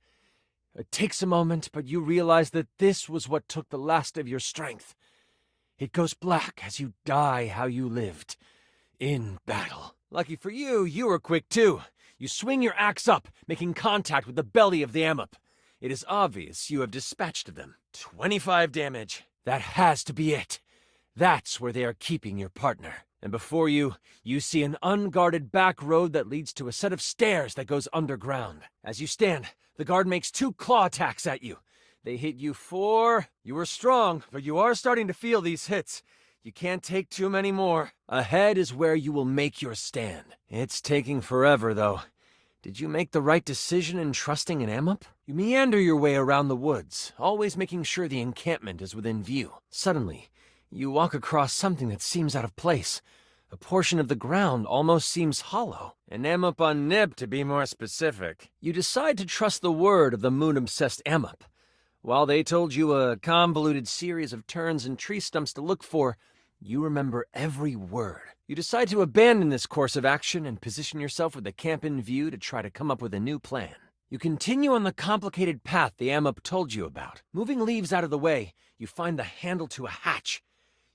It takes a moment, but you realize that this was what took the last of your strength. It goes black as you die how you lived, in battle. Lucky for you, you were quick too. You swing your axe up, making contact with the belly of the ambup. It is obvious you have dispatched them. 25 damage. That has to be it. That's where they are keeping your partner. And before you, you see an unguarded back road that leads to a set of stairs that goes underground. As you stand, the guard makes 2 claw attacks at you. They hit you 4. You were strong, but you are starting to feel these hits. You can't take too many more. Ahead is where you will make your stand. It's taking forever, though. Did you make the right decision in trusting an ambup? You meander your way around the woods, always making sure the encampment is within view. Suddenly, you walk across something that seems out of place. A portion of the ground almost seems hollow. An ambup on nib, to be more specific. You decide to trust the word of the moon-obsessed ambup. While they told you a convoluted series of turns and tree stumps to look for, you remember every word. You decide to abandon this course of action and position yourself with the camp in view to try to come up with a new plan. You continue on the complicated path the ambup told you about. Moving leaves out of the way, you find the handle to a hatch.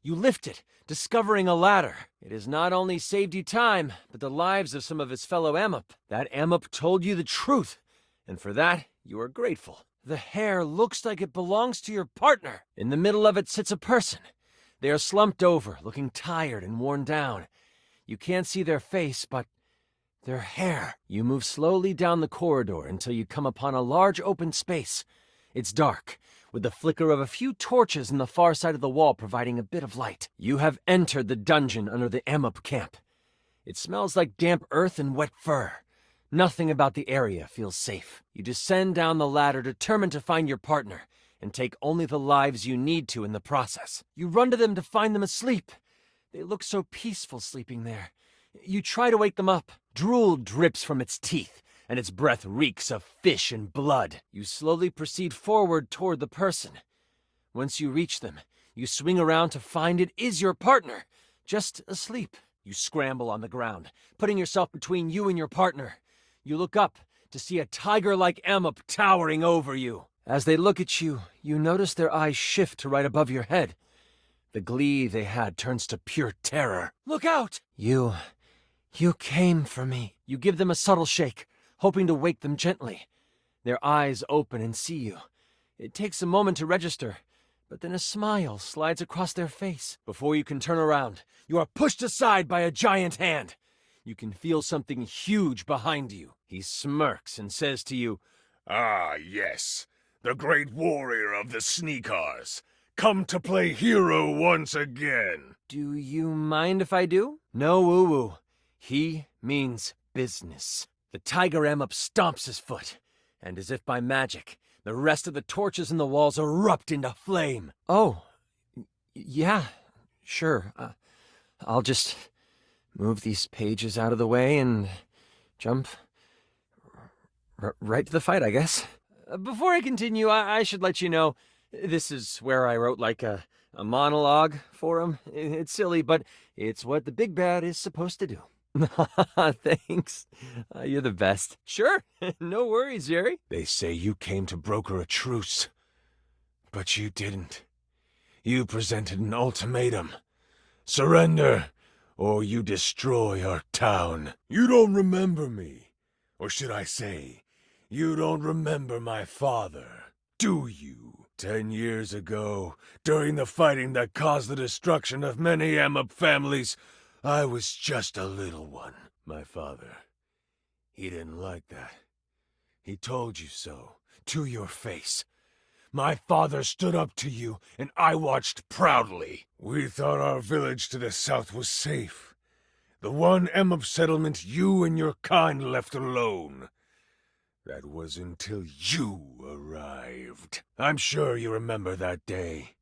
You lift it, discovering a ladder. It has not only saved you time, but the lives of some of his fellow ambup. That ambup told you the truth, and for that, you are grateful. The hair looks like it belongs to your partner. In the middle of it sits a person. They are slumped over, looking tired and worn down. You can't see their face, but their hair. You move slowly down the corridor until you come upon a large open space. It's dark, with the flicker of a few torches in the far side of the wall providing a bit of light. You have entered the dungeon under the ambup camp. It smells like damp earth and wet fur. Nothing about the area feels safe. You descend down the ladder, determined to find your partner, and take only the lives you need to in the process. You run to them to find them asleep. They look so peaceful sleeping there. You try to wake them up. Drool drips from its teeth, and its breath reeks of fish and blood. You slowly proceed forward toward the person. Once you reach them, you swing around to find it is your partner, just asleep. You scramble on the ground, putting yourself between you and your partner. You look up to see a tiger-like ambup towering over you. As they look at you, you notice their eyes shift to right above your head. The glee they had turns to pure terror. Look out! You came for me. You give them a subtle shake, hoping to wake them gently. Their eyes open and see you. It takes a moment to register, but then a smile slides across their face. Before you can turn around, you are pushed aside by a giant hand. You can feel something huge behind you. He smirks and says to you, Ah, yes, the great warrior of the Sneakers. come to play hero once again. Do you mind if I do? No woo-woo. He means business. The tiger M up stomps his foot, and as if by magic, the rest of the torches in the walls erupt into flame. Oh, yeah, sure. I'll just move these pages out of the way and jump right to the fight, I guess. Before I continue, I should let you know, this is where I wrote like a monologue for him. It's silly, but it's what the big bad is supposed to do. Thanks. You're the best. Sure, no worries, Jerry. They say you came to broker a truce, but you didn't. You presented an ultimatum. Surrender, or you destroy our town. You don't remember me. Or should I say, you don't remember my father, do you? 10 years ago, during the fighting that caused the destruction of many Amup families, I was just a little one. My father, he didn't like that. He told you so, to your face. My father stood up to you, and I watched proudly. We thought our village to the south was safe. The one Amap settlement you and your kind left alone. That was until you arrived. I'm sure you remember that day.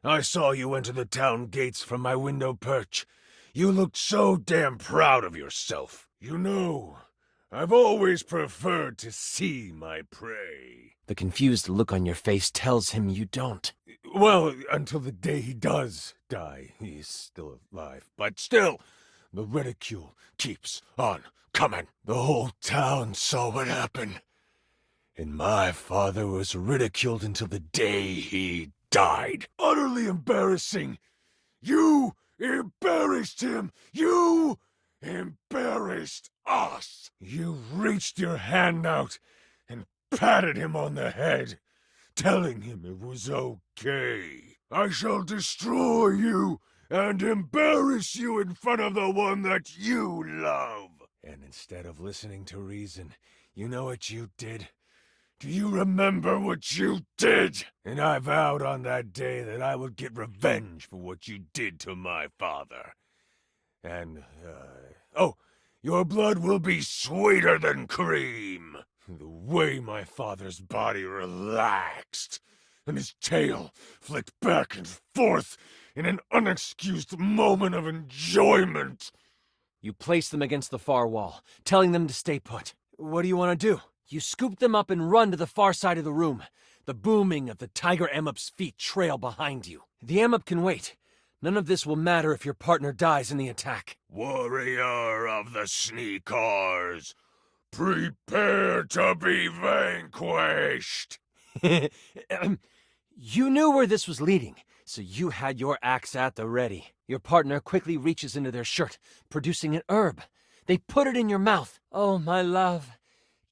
I saw you enter the town gates from my window perch. You looked so damn proud of yourself. You know, I've always preferred to see my prey. The confused look on your face tells him you don't. Well, until the day he does die. He's still alive. But still, the ridicule keeps on coming. The whole town saw what happened. And my father was ridiculed until the day he died. Utterly embarrassing. You embarrassed him. You embarrassed us. You reached your hand out and patted him on the head, telling him it was okay. I shall destroy you and embarrass you in front of the one that you love. And instead of listening to reason, you know what you did? Do you remember what you did? And I vowed on that day that I would get revenge for what you did to my father. And, your blood will be sweeter than cream. The way my father's body relaxed, and his tail flicked back and forth in an unexcused moment of enjoyment. You place them against the far wall, telling them to stay put. What do you want to do? You scoop them up and run to the far side of the room. The booming of the tiger Amup's feet trail behind you. The Amup can wait. None of this will matter if your partner dies in the attack. Warrior of the Sneakers, prepare to be vanquished. You knew where this was leading, so you had your axe at the ready. Your partner quickly reaches into their shirt, producing an herb. They put it in your mouth. Oh, my love.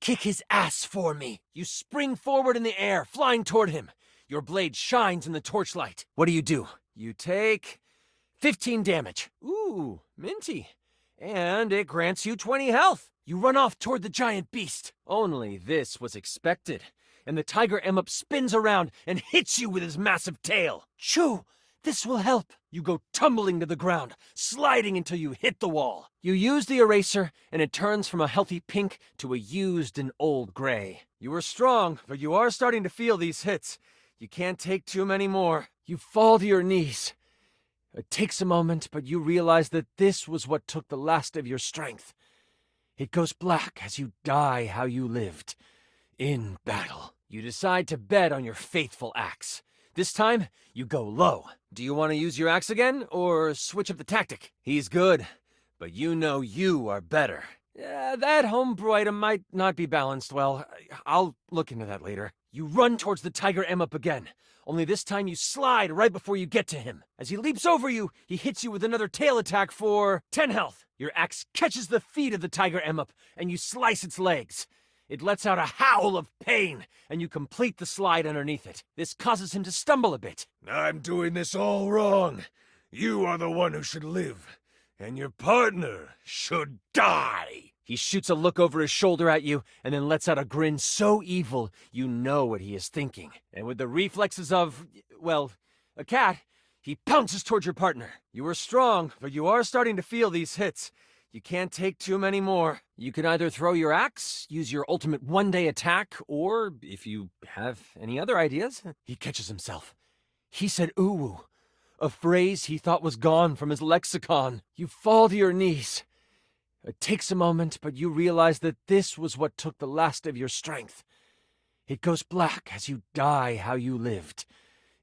Kick his ass for me. You spring forward in the air, flying toward him. Your blade shines in the torchlight. What do? You take 15 damage. Ooh, minty. And it grants you 20 health. You run off toward the giant beast. Only this was expected. And the tiger Amup spins around and hits you with his massive tail. Choo! This will help. You go tumbling to the ground, sliding until you hit the wall. You use the eraser, and it turns from a healthy pink to a used and old gray. You are strong, but you are starting to feel these hits. You can't take too many more. You fall to your knees. It takes a moment, but you realize that this was what took the last of your strength. It goes black as you die how you lived, in battle. You decide to bet on your faithful axe. This time, you go low. Do you want to use your axe again, or switch up the tactic? He's good, but you know you are better. That homebrew item might not be balanced well. I'll look into that later. You run towards the tiger Amup again, only this time you slide right before you get to him. As he leaps over you, he hits you with another tail attack for 10 health. Your axe catches the feet of the tiger Amup, and you slice its legs. It lets out a howl of pain, and you complete the slide underneath it. This causes him to stumble a bit. I'm doing this all wrong. You are the one who should live, and your partner should die. He shoots a look over his shoulder at you, and then lets out a grin so evil you know what he is thinking. And with the reflexes of, well, A cat, he pounces towards your partner. You are strong, but you are starting to feel these hits. You can't take too many more. You can either throw your axe, use your ultimate one-day attack, or, if you have any other ideas, he catches himself. He said uwu, a phrase he thought was gone from his lexicon. You fall to your knees. It takes a moment, but you realize that this was what took the last of your strength. It goes black as you die how you lived,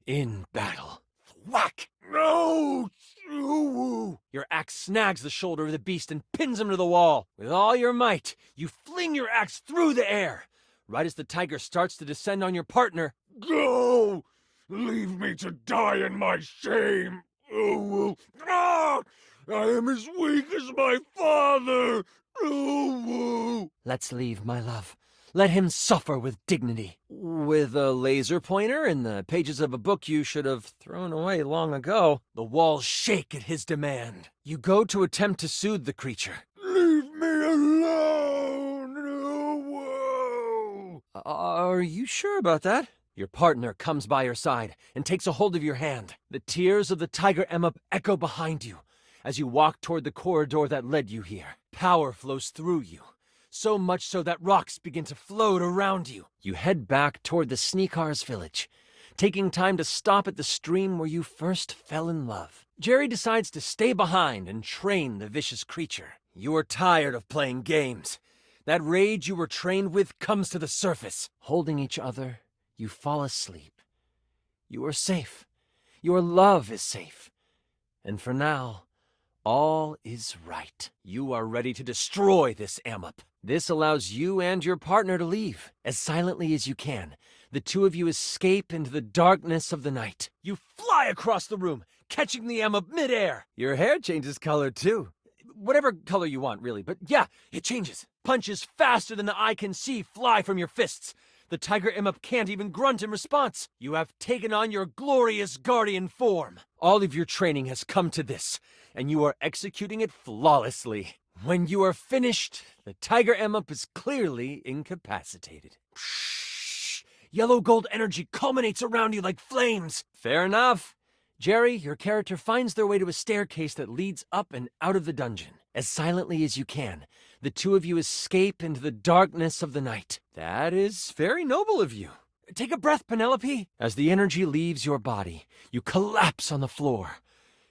in battle. Whack! No! Ooh. Your axe snags the shoulder of the beast and pins him to the wall. With all your might, you fling your axe through the air. Right as the tiger starts to descend on your partner, Go! Leave me to die in my shame! Ooh. Ah! I am as weak as my father! Ooh. let's leave, my love. Let him suffer with dignity. With a laser pointer in the pages of a book you should have thrown away long ago, the walls shake at his demand. You go to attempt to soothe the creature. Leave me alone! Ooh. Are you sure about that? Your partner comes by your side and takes a hold of your hand. The tears of the tiger Emma echo behind you as you walk toward the corridor that led you here. Power flows through you. So much so that rocks begin to float around you. You head back toward the Sneakars village, taking time to stop at the stream where you first fell in love. Jerry decides to stay behind and train the vicious creature. You are tired of playing games. That rage you were trained with comes to the surface. Holding each other, you fall asleep. You are safe. Your love is safe. And for now, all is right. You are ready to destroy this Amup. This allows you and your partner to leave. As silently as you can, the two of you escape into the darkness of the night. You fly across the room, catching the Amup midair. Your hair changes color too. Whatever color you want, really, but yeah, it changes. Punches faster than the eye can see fly from your fists. The tiger Amup can't even grunt in response. You have taken on your glorious guardian form. All of your training has come to this, and you are executing it flawlessly. When you are finished, the tiger Amup is clearly incapacitated. Shh! Yellow gold energy culminates around you like flames. Fair enough. Jerry, your character finds their way to a staircase that leads up and out of the dungeon. As silently as you can, the two of you escape into the darkness of the night. That is very noble of you. Take a breath, Penelope. As the energy leaves your body, you collapse on the floor.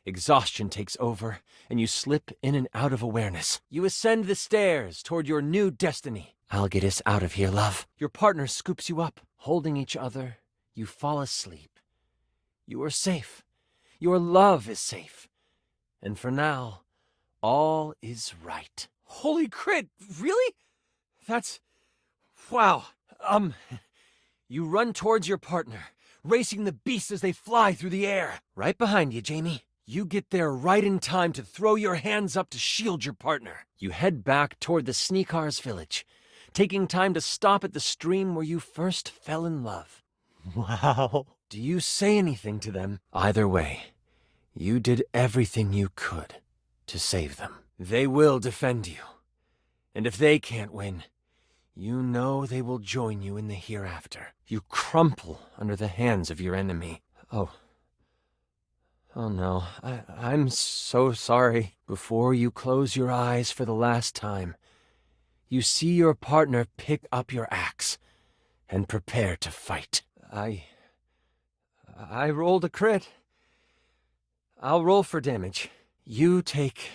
Exhaustion takes over, and you slip in and out of awareness. You ascend the stairs toward your new destiny. I'll get us out of here, love. Your partner scoops you up. Holding each other, you fall asleep. You are safe. Your love is safe. And for now, all is right. Holy crit, really? That's... wow. You run towards your partner, racing the beasts as they fly through the air. Right behind you, Jamie. You get there right in time to throw your hands up to shield your partner. You head back toward the Sneakars village, taking time to stop at the stream where you first fell in love. Wow. Do you say anything to them? Either way, you did everything you could to save them. They will defend you. And if they can't win, you know they will join you in the hereafter. You crumple under the hands of your enemy. Oh no, I'm so sorry. Before you close your eyes for the last time, you see your partner pick up your axe and prepare to fight. I rolled a crit. I'll roll for damage. You take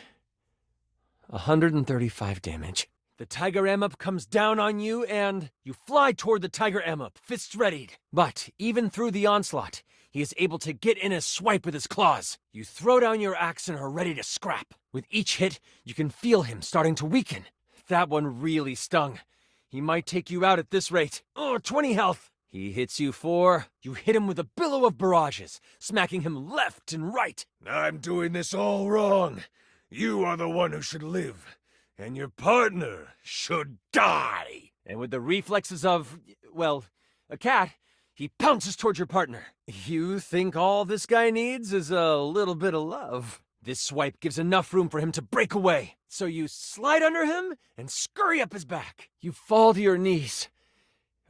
135 damage. The tiger Amup comes down on you and you fly toward the tiger Amup, fists readied. But even through the onslaught, he is able to get in a swipe with his claws. You throw down your axe and are ready to scrap. With each hit, you can feel him starting to weaken. That one really stung. He might take you out at this rate. 20 health. He hits you 4. You hit him with a billow of barrages, smacking him left and right. I'm doing this all wrong. You are the one who should live, and your partner should die. And with the reflexes of, well, a cat, he pounces towards your partner. You think all this guy needs is a little bit of love. This swipe gives enough room for him to break away. So you slide under him and scurry up his back. You fall to your knees.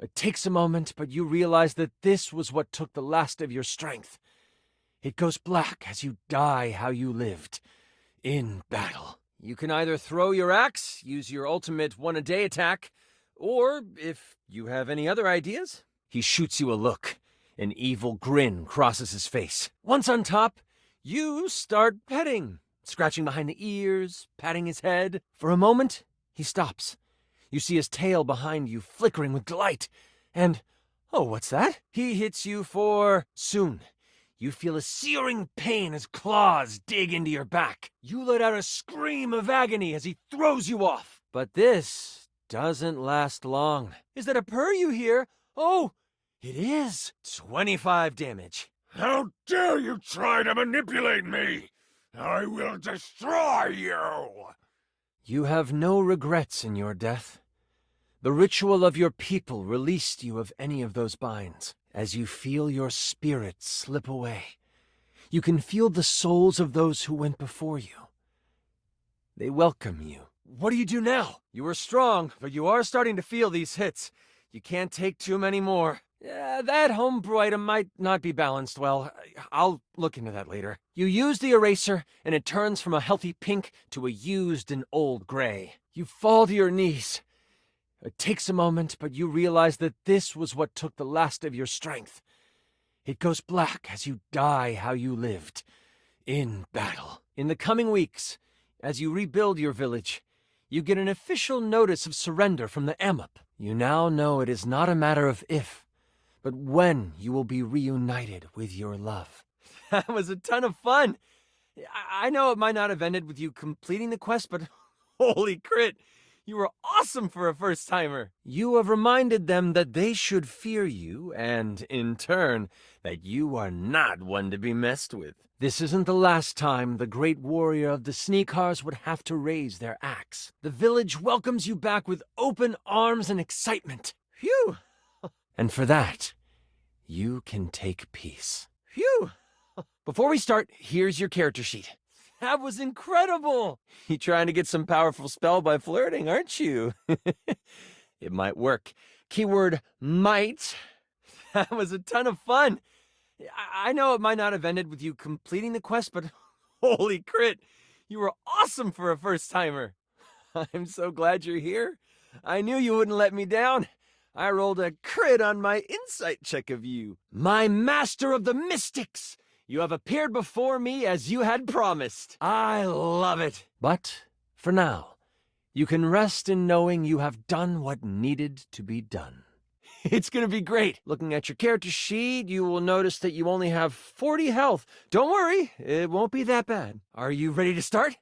It takes a moment, but you realize that this was what took the last of your strength. It goes black as you die how you lived, in battle. You can either throw your axe, use your ultimate one-a-day attack, or, if you have any other ideas, he shoots you a look. An evil grin crosses his face. Once on top, you start petting, scratching behind the ears, patting his head. For a moment, he stops. You see his tail behind you flickering with delight, and, oh, what's that? He hits you for soon. You feel a searing pain as claws dig into your back. You let out a scream of agony as he throws you off. But this doesn't last long. Is that a purr you hear? Oh, it is. 25 damage. How dare you try to manipulate me! I will destroy you! You have no regrets in your death. The ritual of your people released you of any of those binds. As you feel your spirit slip away, you can feel the souls of those who went before you. They welcome you. What do you do now? You are strong, but you are starting to feel these hits. You can't take too many more. That homebrew item might not be balanced well. I'll look into that later. You use the eraser, and it turns from a healthy pink to a used and old gray. You fall to your knees. It takes a moment, but you realize that this was what took the last of your strength. It goes black as you die how you lived, in battle. In the coming weeks, as you rebuild your village, you get an official notice of surrender from the Amup. You now know it is not a matter of if, but when you will be reunited with your love. That was a ton of fun. I know it might not have ended with you completing the quest, but holy crit! You were awesome for a first-timer. You have reminded them that they should fear you, and, in turn, that you are not one to be messed with. This isn't the last time the great warrior of the Sneakars would have to raise their axe. The village welcomes you back with open arms and excitement. Phew! And for that, you can take peace. Phew! Before we start, here's your character sheet. That was incredible! You trying to get some powerful spell by flirting, aren't you? It might work. Keyword might. That was a ton of fun. I know it might not have ended with you completing the quest, but holy crit! You were awesome for a first-timer. I'm so glad you're here. I knew you wouldn't let me down. I rolled a crit on my insight check of you. My master of the mystics! You have appeared before me as you had promised. I love it. But, for now, you can rest in knowing you have done what needed to be done. It's gonna be great. Looking at your character sheet, you will notice that you only have 40 health. Don't worry, it won't be that bad. Are you ready to start?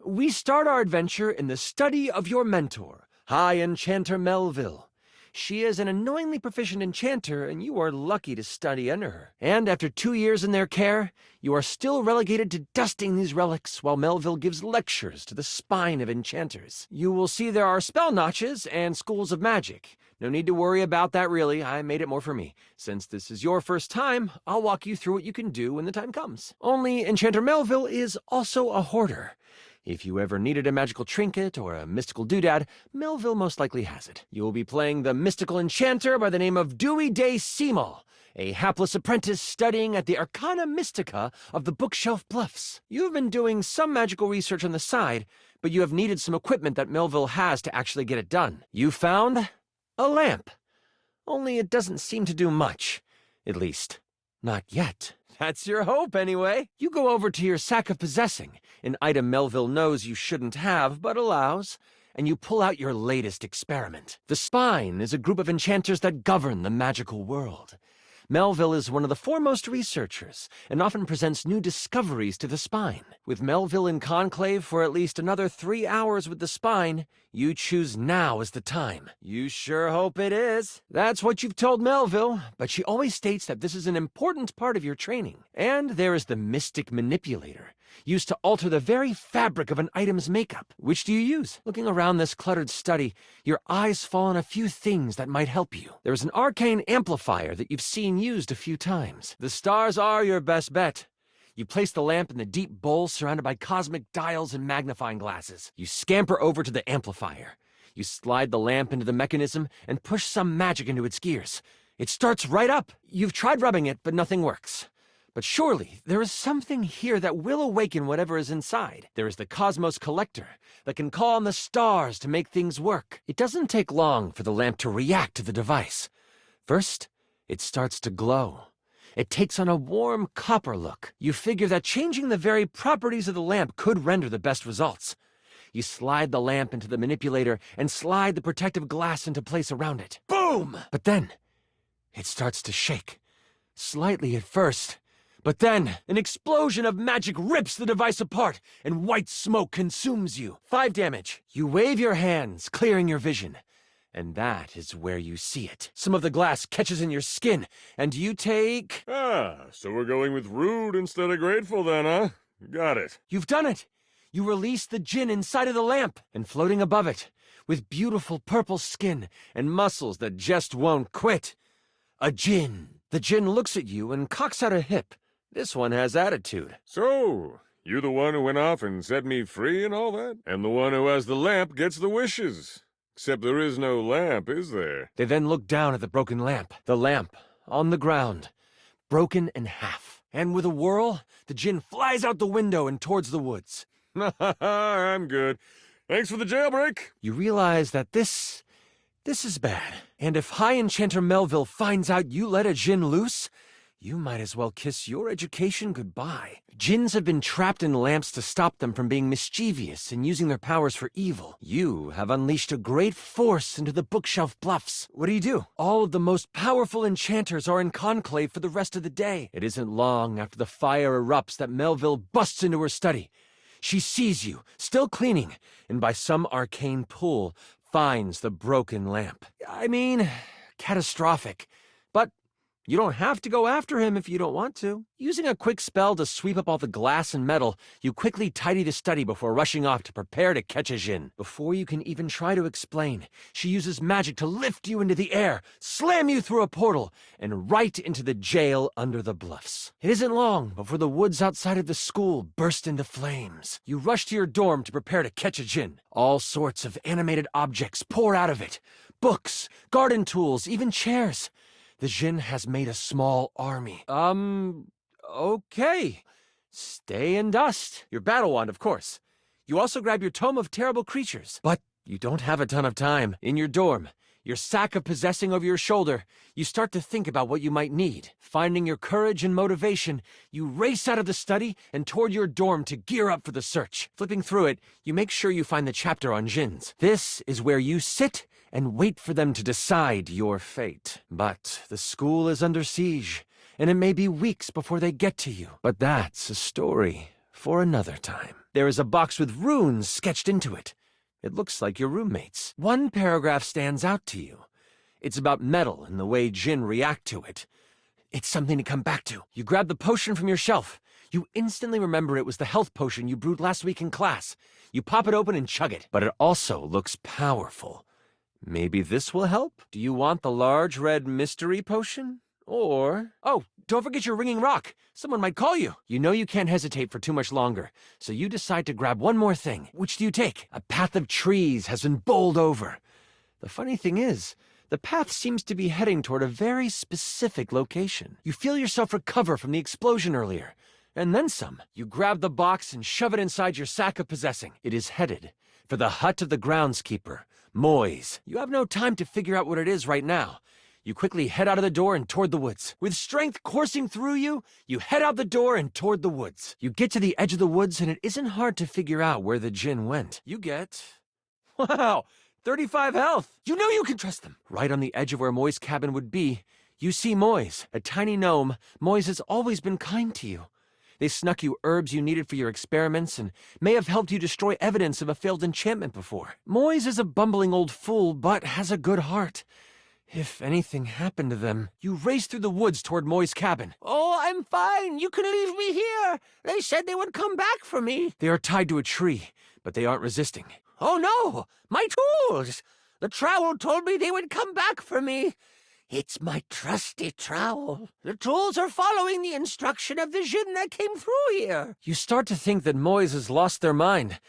We start our adventure in the study of your mentor, High Enchanter Melville. She is an annoyingly proficient enchanter, and you are lucky to study under her. And after 2 years in their care, you are still relegated to dusting these relics while Melville gives lectures to the spine of enchanters. You will see there are spell notches and schools of magic. No need to worry about that really, I made it more for me. Since this is your first time, I'll walk you through what you can do when the time comes. Only Enchanter Melville is also a hoarder. If you ever needed a magical trinket or a mystical doodad, Melville most likely has it. You will be playing the mystical enchanter by the name of Dewey Day Seymour, a hapless apprentice studying at the Arcana Mystica of the Bookshelf Bluffs. You have been doing some magical research on the side, but you have needed some equipment that Melville has to actually get it done. You found a lamp. Only it doesn't seem to do much. At least, not yet. That's your hope, anyway. You go over to your sack of possessing, an item Melville knows you shouldn't have, but allows, and you pull out your latest experiment. The Spine is a group of enchanters that govern the magical world. Melville is one of the foremost researchers, and often presents new discoveries to the Spine. With Melville in conclave for at least another 3 hours with the Spine, you choose now as the time. You sure hope it is. That's what you've told Melville, but she always states that this is an important part of your training. And there is the Mystic Manipulator, used to alter the very fabric of an item's makeup. Which do you use? Looking around this cluttered study, your eyes fall on a few things that might help you. There is an arcane amplifier that you've seen used a few times. The stars are your best bet. You place the lamp in the deep bowl surrounded by cosmic dials and magnifying glasses. You scamper over to the amplifier. You slide the lamp into the mechanism and push some magic into its gears. It starts right up. You've tried rubbing it, but nothing works. But surely there is something here that will awaken whatever is inside. There is the Cosmos Collector that can call on the stars to make things work. It doesn't take long for the lamp to react to the device. First, it starts to glow. It takes on a warm copper look. You figure that changing the very properties of the lamp could render the best results. You slide the lamp into the manipulator and slide the protective glass into place around it. Boom! But then, it starts to shake. Slightly at first. But then, an explosion of magic rips the device apart, and white smoke consumes you. 5 damage. You wave your hands, clearing your vision. And that is where you see it. Some of the glass catches in your skin, and you take... So we're going with rude instead of grateful then, huh? Got it. You've done it! You release the djinn inside of the lamp, and floating above it, with beautiful purple skin and muscles that just won't quit. A djinn. The djinn looks at you and cocks out a hip. This one has attitude. So, you the one who went off and set me free and all that? And the one who has the lamp gets the wishes. Except there is no lamp, is there? They then look down at the broken lamp. The lamp, on the ground, broken in half. And with a whirl, the djinn flies out the window and towards the woods. I'm good. Thanks for the jailbreak. You realize that this is bad. And if High Enchanter Melville finds out you let a djinn loose, you might as well kiss your education goodbye. Djinns have been trapped in lamps to stop them from being mischievous and using their powers for evil. You have unleashed a great force into the bookshelf bluffs. What do? All of the most powerful enchanters are in conclave for the rest of the day. It isn't long after the fire erupts that Melville busts into her study. She sees you, still cleaning, and by some arcane pull, finds the broken lamp. I mean, catastrophic. But you don't have to go after him if you don't want to. Using a quick spell to sweep up all the glass and metal, you quickly tidy the study before rushing off to prepare to catch a djinn. Before you can even try to explain, she uses magic to lift you into the air, slam you through a portal, and right into the jail under the bluffs. It isn't long before the woods outside of the school burst into flames. You rush to your dorm to prepare to catch a djinn. All sorts of animated objects pour out of it. Books, garden tools, even chairs. The djinn has made a small army. Okay. Stay in dust. Your battle wand, of course. You also grab your tome of terrible creatures. But you don't have a ton of time. In your dorm, your sack of possessing over your shoulder, you start to think about what you might need. Finding your courage and motivation, you race out of the study and toward your dorm to gear up for the search. Flipping through it, you make sure you find the chapter on djinns. This is where you sit and wait for them to decide your fate. But the school is under siege, and it may be weeks before they get to you. But that's a story for another time. There is a box with runes sketched into it. It looks like your roommate's. One paragraph stands out to you. It's about metal and the way djinn react to it. It's something to come back to. You grab the potion from your shelf. You instantly remember it was the health potion you brewed last week in class. You pop it open and chug it. But it also looks powerful. Maybe this will help? Do you want the large red mystery potion? Or... oh, don't forget your ringing rock. Someone might call you. You know you can't hesitate for too much longer, so you decide to grab one more thing. Which do you take? A path of trees has been bowled over. The funny thing is, the path seems to be heading toward a very specific location. You feel yourself recover from the explosion earlier. And then some. You grab the box and shove it inside your sack of possessing. It is headed for the hut of the groundskeeper, Moise. You have no time to figure out what it is right now. You quickly head out of the door and toward the woods. With strength coursing through you, you head out the door and toward the woods. You get to the edge of the woods and it isn't hard to figure out where the djinn went. You get... wow! 35 health! You know you can trust them! Right on the edge of where Moise's cabin would be, you see Moise, a tiny gnome. Moise has always been kind to you. They snuck you herbs you needed for your experiments and may have helped you destroy evidence of a failed enchantment before. Moise is a bumbling old fool, but has a good heart. If anything happened to them, you race through the woods toward Moise's cabin. Oh, I'm fine. You can leave me here. They said they would come back for me. They are tied to a tree, but they aren't resisting. Oh, no. My tools. The trowel told me they would come back for me. It's my trusty trowel. The tools are following the instruction of the djinn that came through here. You start to think that Moise has lost their mind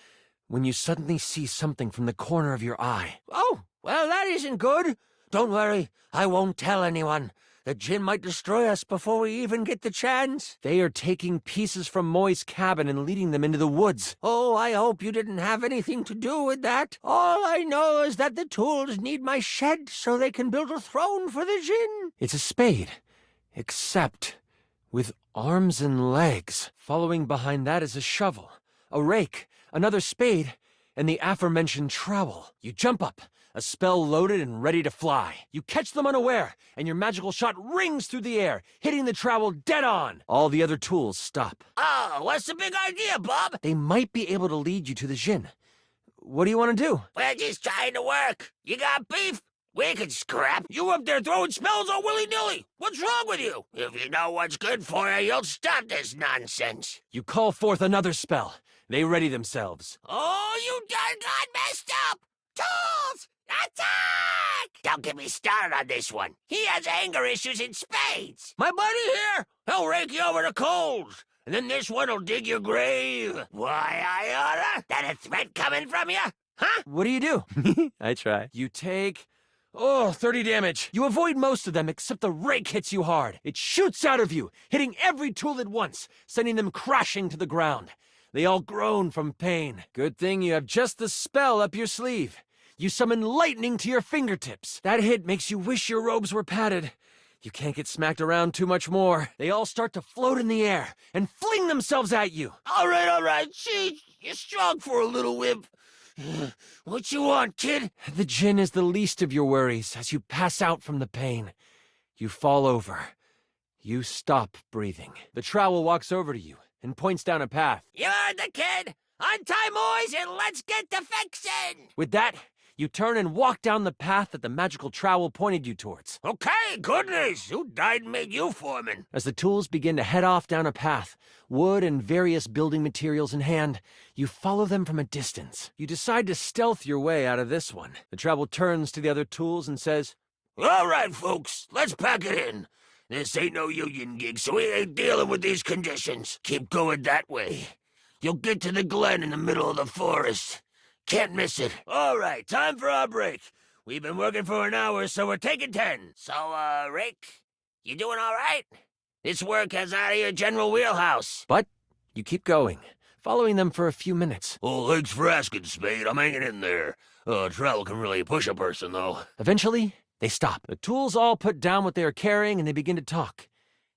when you suddenly see something from the corner of your eye. Oh, well, that isn't good. Don't worry, I won't tell anyone. The Jinn might destroy us before we even get the chance. They are taking pieces from Moy's cabin and leading them into the woods. Oh, I hope you didn't have anything to do with that. All I know is that the tools need my shed so they can build a throne for the Jinn. It's a spade, except with arms and legs. Following behind that is a shovel, a rake, another spade, and the aforementioned trowel. You jump up, a spell loaded and ready to fly. You catch them unaware, and your magical shot rings through the air, hitting the trowel dead on. All the other tools stop. Oh, what's the big idea, Bob? They might be able to lead you to the Jinn. What do you want to do? We're just trying to work. You got beef? We can scrap. You up there throwing spells all willy-nilly. What's wrong with you? If you know what's good for you, you'll stop this nonsense. You call forth another spell. They ready themselves. Oh, you done got messed up! Tools! Attack! Don't get me started on this one. He has anger issues in spades. My buddy here, he'll rake you over the coals. And then this one'll dig your grave. Why, Iota? That a threat coming from you? Huh? What do you do? I try. You take... 30 damage. You avoid most of them, except the rake hits you hard. It shoots out of you, hitting every tool at once, sending them crashing to the ground. They all groan from pain. Good thing you have just the spell up your sleeve. You summon lightning to your fingertips. That hit makes you wish your robes were padded. You can't get smacked around too much more. They all start to float in the air and fling themselves at you. All right. Gee, you're strong for a little wimp. What you want, kid? The Jinn is the least of your worries as you pass out from the pain. You fall over. You stop breathing. The trowel walks over to you and points down a path. You heard the kid. Untie Moyes and let's get to fixing. With that, you turn and walk down the path that the magical trowel pointed you towards. Okay, goodness. Who died and made you foreman? As the tools begin to head off down a path, wood and various building materials in hand, you follow them from a distance. You decide to stealth your way out of this one. The trowel turns to the other tools and says, All right, folks, let's pack it in. This ain't no union gig, so we ain't dealing with these conditions. Keep going that way. You'll get to the glen in the middle of the forest. Can't miss it. All right, time for our break. We've been working for an hour, so we're taking 10. So, Rick, you doing all right? This work has out of your general wheelhouse. But you keep going, following them for a few minutes. Oh, thanks for asking, Spade. I'm hanging in there. Travel can really push a person, though. Eventually, they stop. The tools all put down what they are carrying and they begin to talk.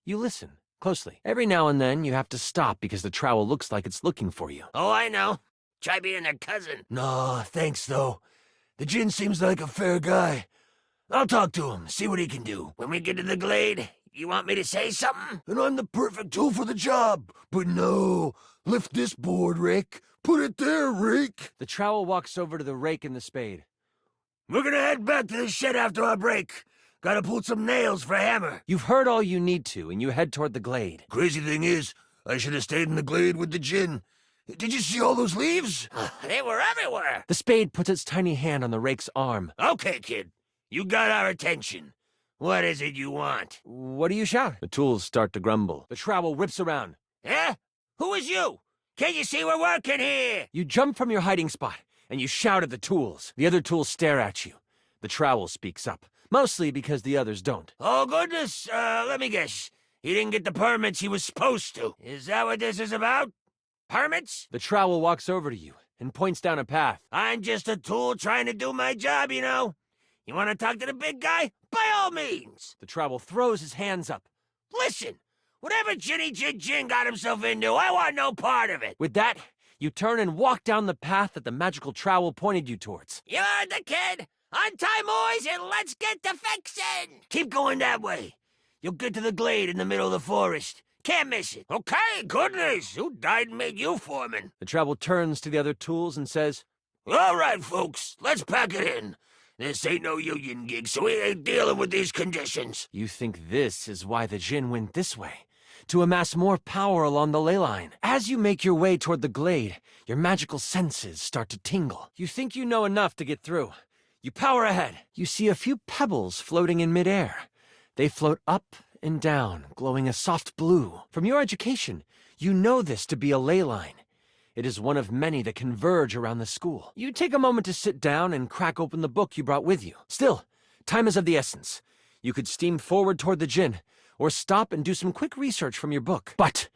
You listen closely. Every now and then, you have to stop because the trowel looks like it's looking for you. Oh, I know. Try being their cousin. Nah, thanks, though. The Jinn seems like a fair guy. I'll talk to him, see what he can do. When we get to the glade, you want me to say something? And I'm the perfect tool for the job. But no, lift this board, Rick. Put it there, Rick. The trowel walks over to the rake and the spade. We're gonna head back to the shed after our break. Gotta pull some nails for a hammer. You've heard all you need to, and you head toward the glade. Crazy thing is, I should have stayed in the glade with the Jinn. Did you see all those leaves? They were everywhere. The spade puts its tiny hand on the rake's arm. Okay, kid. You got our attention. What is it you want? What do you shout? The tools start to grumble. The trowel whips around. Eh? Who is you? Can't you see we're working here? You jump from your hiding spot, and you shout at the tools. The other tools stare at you. The trowel speaks up, mostly because the others don't. Oh, goodness. Let me guess. He didn't get the permits he was supposed to. Is that what this is about? Permits? The trowel walks over to you and points down a path. I'm just a tool trying to do my job, you know. You want to talk to the big guy? By all means. The trowel throws his hands up. Listen, whatever Ginny Jin got himself into, I want no part of it. With that, you turn and walk down the path that the magical trowel pointed you towards. You heard the kid. Untie Moyes and let's get to fixing. Keep going that way. You'll get to the glade in the middle of the forest. Can't miss it. Okay, goodness. Who died and made you foreman? The trowel turns to the other tools and says, All right, folks, let's pack it in. This ain't no union gig, so we ain't dealing with these conditions. You think this is why the Jinn went this way, to amass more power along the ley line. As you make your way toward the glade, your magical senses start to tingle. You think you know enough to get through. You power ahead. You see a few pebbles floating in midair. They float up and down, glowing a soft blue. From your education, you know this to be a ley line. It is one of many that converge around the school. You take a moment to sit down and crack open the book you brought with you. Still, time is of the essence. You could steam forward toward the djinn, or stop and do some quick research from your book. But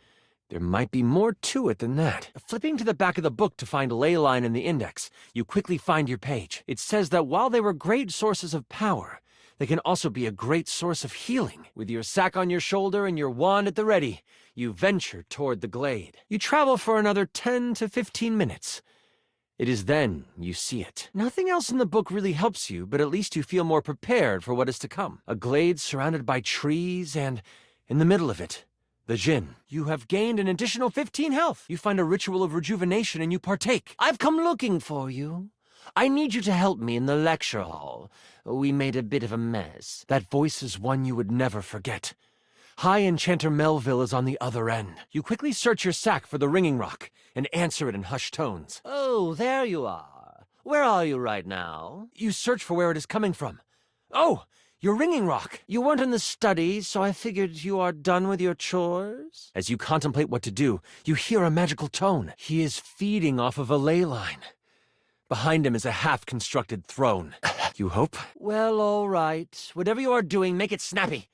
there might be more to it than that. Flipping to the back of the book to find a ley line in the index, you quickly find your page. It says that while they were great sources of power, they can also be a great source of healing. With your sack on your shoulder and your wand at the ready, you venture toward the glade. You travel for another 10 to 15 minutes. It is then you see it. Nothing else in the book really helps you, but at least you feel more prepared for what is to come. A glade surrounded by trees, and in the middle of it, the djinn. You have gained an additional 15 health. You find a ritual of rejuvenation and you partake. I've come looking for you. I need you to help me in the lecture hall. We made a bit of a mess. That voice is one you would never forget. High Enchanter Melville is on the other end. You quickly search your sack for the ringing rock and answer it in hushed tones. Oh, there you are. Where are you right now? You search for where it is coming from. Oh, your ringing rock. You weren't in the study, so I figured you are done with your chores? As you contemplate what to do, you hear a magical tone. He is feeding off of a ley line. Behind him is a half-constructed throne. You hope? Well, all right. Whatever you are doing, make it snappy.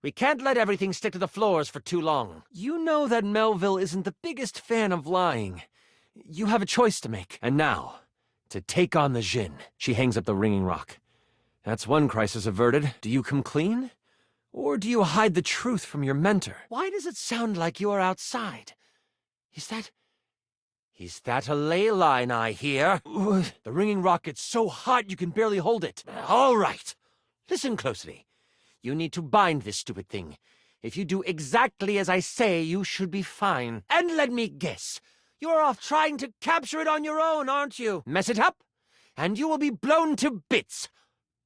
We can't let everything stick to the floors for too long. You know that Melville isn't the biggest fan of lying. You have a choice to make. And now, to take on the djinn. She hangs up the ringing rock. That's one crisis averted. Do you come clean? Or do you hide the truth from your mentor? Why does it sound like you are outside? Is that a ley line I hear? The ringing rock gets so hot you can barely hold it. All right. Listen closely. You need to bind this stupid thing. If you do exactly as I say, you should be fine. And let me guess. You're off trying to capture it on your own, aren't you? Mess it up, and you will be blown to bits.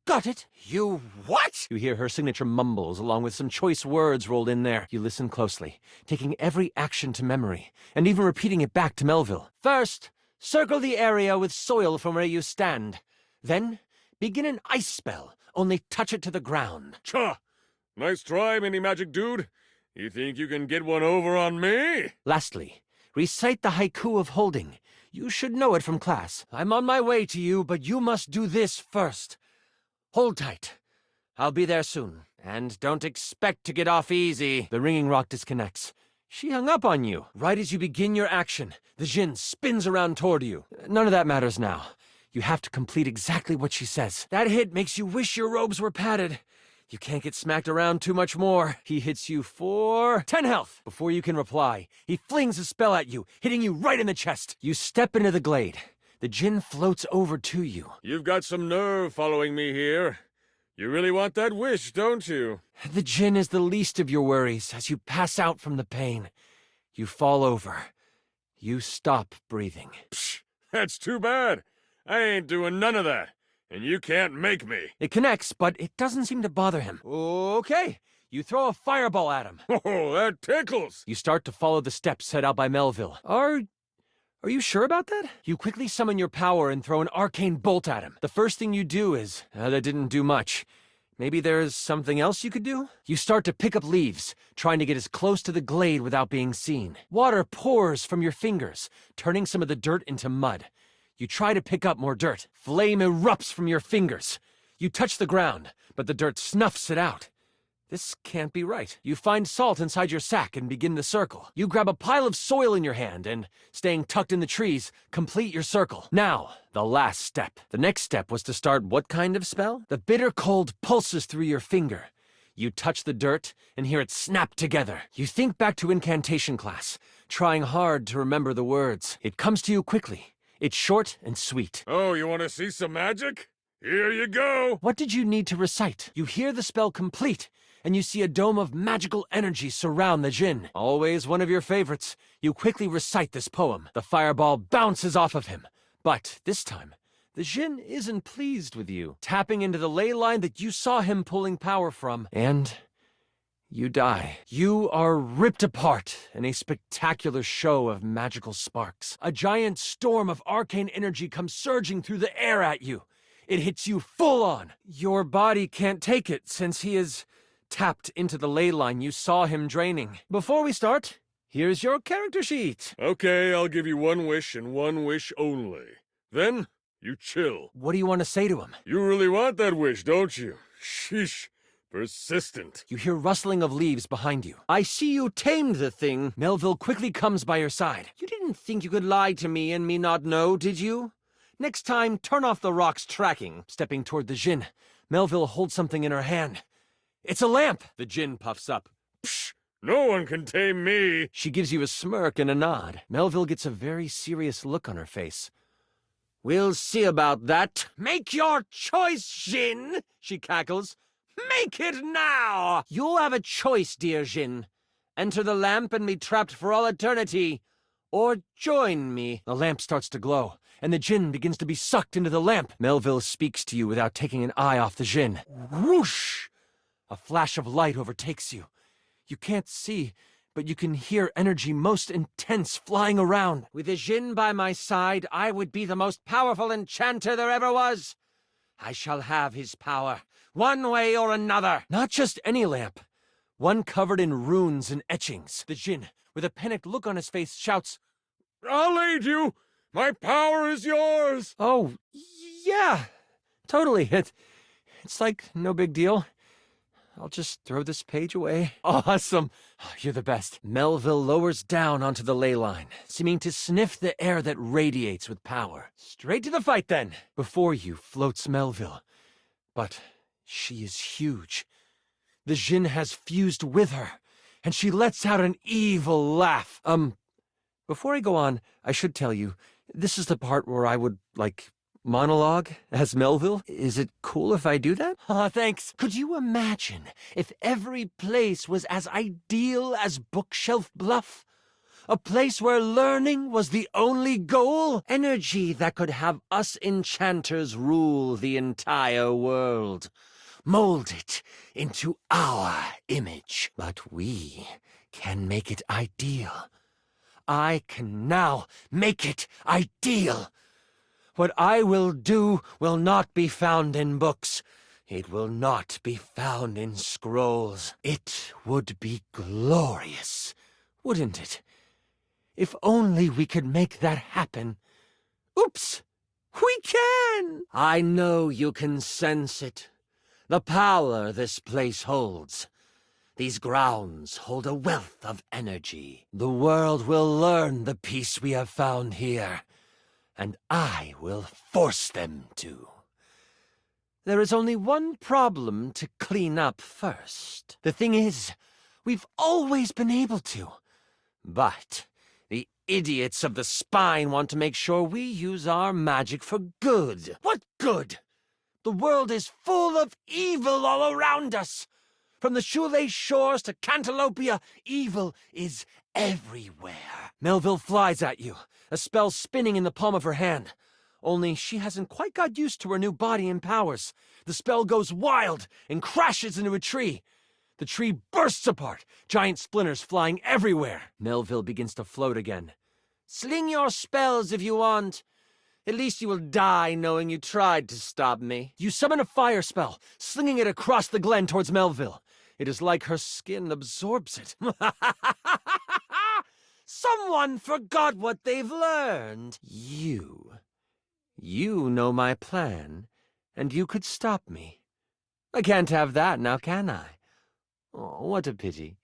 Got it? You what? You hear her signature mumbles along with some choice words rolled in there. You listen closely, taking every action to memory, and even repeating it back to Melville. First, circle the area with soil from where you stand. Then, begin an ice spell. Only touch it to the ground. Cha! Nice try, mini magic dude. You think you can get one over on me? Lastly, recite the haiku of holding. You should know it from class. I'm on my way to you, but you must do this first. Hold tight. I'll be there soon. And don't expect to get off easy. The ringing rock disconnects. She hung up on you. Right as you begin your action, the djinn spins around toward you. None of that matters now. You have to complete exactly what she says. That hit makes you wish your robes were padded. You can't get smacked around too much more. He hits you for 10 health. Before you can reply, he flings a spell at you, hitting you right in the chest. You step into the glade. The djinn floats over to you. You've got some nerve following me here. You really want that wish, don't you? The djinn is the least of your worries as you pass out from the pain. You fall over. You stop breathing. Psh, that's too bad. I ain't doing none of that, and you can't make me. It connects, but it doesn't seem to bother him. Okay, you throw a fireball at him. Oh, that tickles. You start to follow the steps set out by Melville. Are you sure about that? You quickly summon your power and throw an arcane bolt at him. The first thing you do is, that didn't do much. Maybe there's something else you could do? You start to pick up leaves, trying to get as close to the glade without being seen. Water pours from your fingers, turning some of the dirt into mud. You try to pick up more dirt. Flame erupts from your fingers. You touch the ground, but the dirt snuffs it out. This can't be right. You find salt inside your sack and begin the circle. You grab a pile of soil in your hand and, staying tucked in the trees, complete your circle. Now, the last step. The next step was to start what kind of spell? The bitter cold pulses through your finger. You touch the dirt and hear it snap together. You think back to incantation class, trying hard to remember the words. It comes to you quickly. It's short and sweet. Oh, you want to see some magic? Here you go! What did you need to recite? You hear the spell complete, and you see a dome of magical energy surround the djinn. Always one of your favorites. You quickly recite this poem. The fireball bounces off of him. But this time, the djinn isn't pleased with you, tapping into the ley line that you saw him pulling power from. And you die. You are ripped apart in a spectacular show of magical sparks. A giant storm of arcane energy comes surging through the air at you. It hits you full on. Your body can't take it since he is tapped into the ley line you saw him draining. Before we start, here's your character sheet. Okay, I'll give you one wish and one wish only. Then, you chill. What do you want to say to him? You really want that wish, don't you? Sheesh. Persistent. You hear rustling of leaves behind you. I see you tamed the thing. Melville quickly comes by your side. You didn't think you could lie to me and me not know, did you? Next time, turn off the rock's tracking. Stepping toward the djinn, Melville holds something in her hand. It's a lamp! The djinn puffs up. Psh! No one can tame me! She gives you a smirk and a nod. Melville gets a very serious look on her face. We'll see about that. Make your choice, djinn, she cackles. Make it now! You'll have a choice, dear djinn. Enter the lamp and be trapped for all eternity. Or join me. The lamp starts to glow, and the djinn begins to be sucked into the lamp. Melville speaks to you without taking an eye off the djinn. Whoosh! A flash of light overtakes you. You can't see, but you can hear energy most intense flying around. With the djinn by my side, I would be the most powerful enchanter there ever was. I shall have his power, one way or another. Not just any lamp. One covered in runes and etchings. The djinn, with a panicked look on his face, shouts, I'll aid you! My power is yours! Oh, yeah, totally. It's like no big deal. I'll just throw this page away. Awesome. You're the best. Melville lowers down onto the ley line, seeming to sniff the air that radiates with power. Straight to the fight, then. Before you floats Melville. But she is huge. The djinn has fused with her, and she lets out an evil laugh. Before I go on, I should tell you, this is the part where I would, monologue as Melville. Is it cool if I do that? Thanks. Could you imagine if every place was as ideal as Bookshelf Bluff? A place where learning was the only goal? Energy that could have us enchanters rule the entire world. Mold it into our image. But we can make it ideal. I can now make it ideal. What I will do will not be found in books. It will not be found in scrolls. It would be glorious, wouldn't it? If only we could make that happen. Oops! We can! I know you can sense it. The power this place holds. These grounds hold a wealth of energy. The world will learn the peace we have found here. And I will force them to. There is only one problem to clean up first. The thing is, we've always been able to. But the idiots of the spine want to make sure we use our magic for good. What good? The world is full of evil all around us. From the shoelace shores to Cantalopia, evil is everywhere. Melville flies at you, a spell spinning in the palm of her hand. Only she hasn't quite got used to her new body and powers. The spell goes wild and crashes into a tree. The tree bursts apart, giant splinters flying everywhere. Melville begins to float again. Sling your spells if you want. At least you will die knowing you tried to stop me. You summon a fire spell, slinging it across the glen towards Melville. It is like her skin absorbs it. Someone forgot what they've learned. You know my plan, and you could stop me. I can't have that now, can I? Oh, what a pity.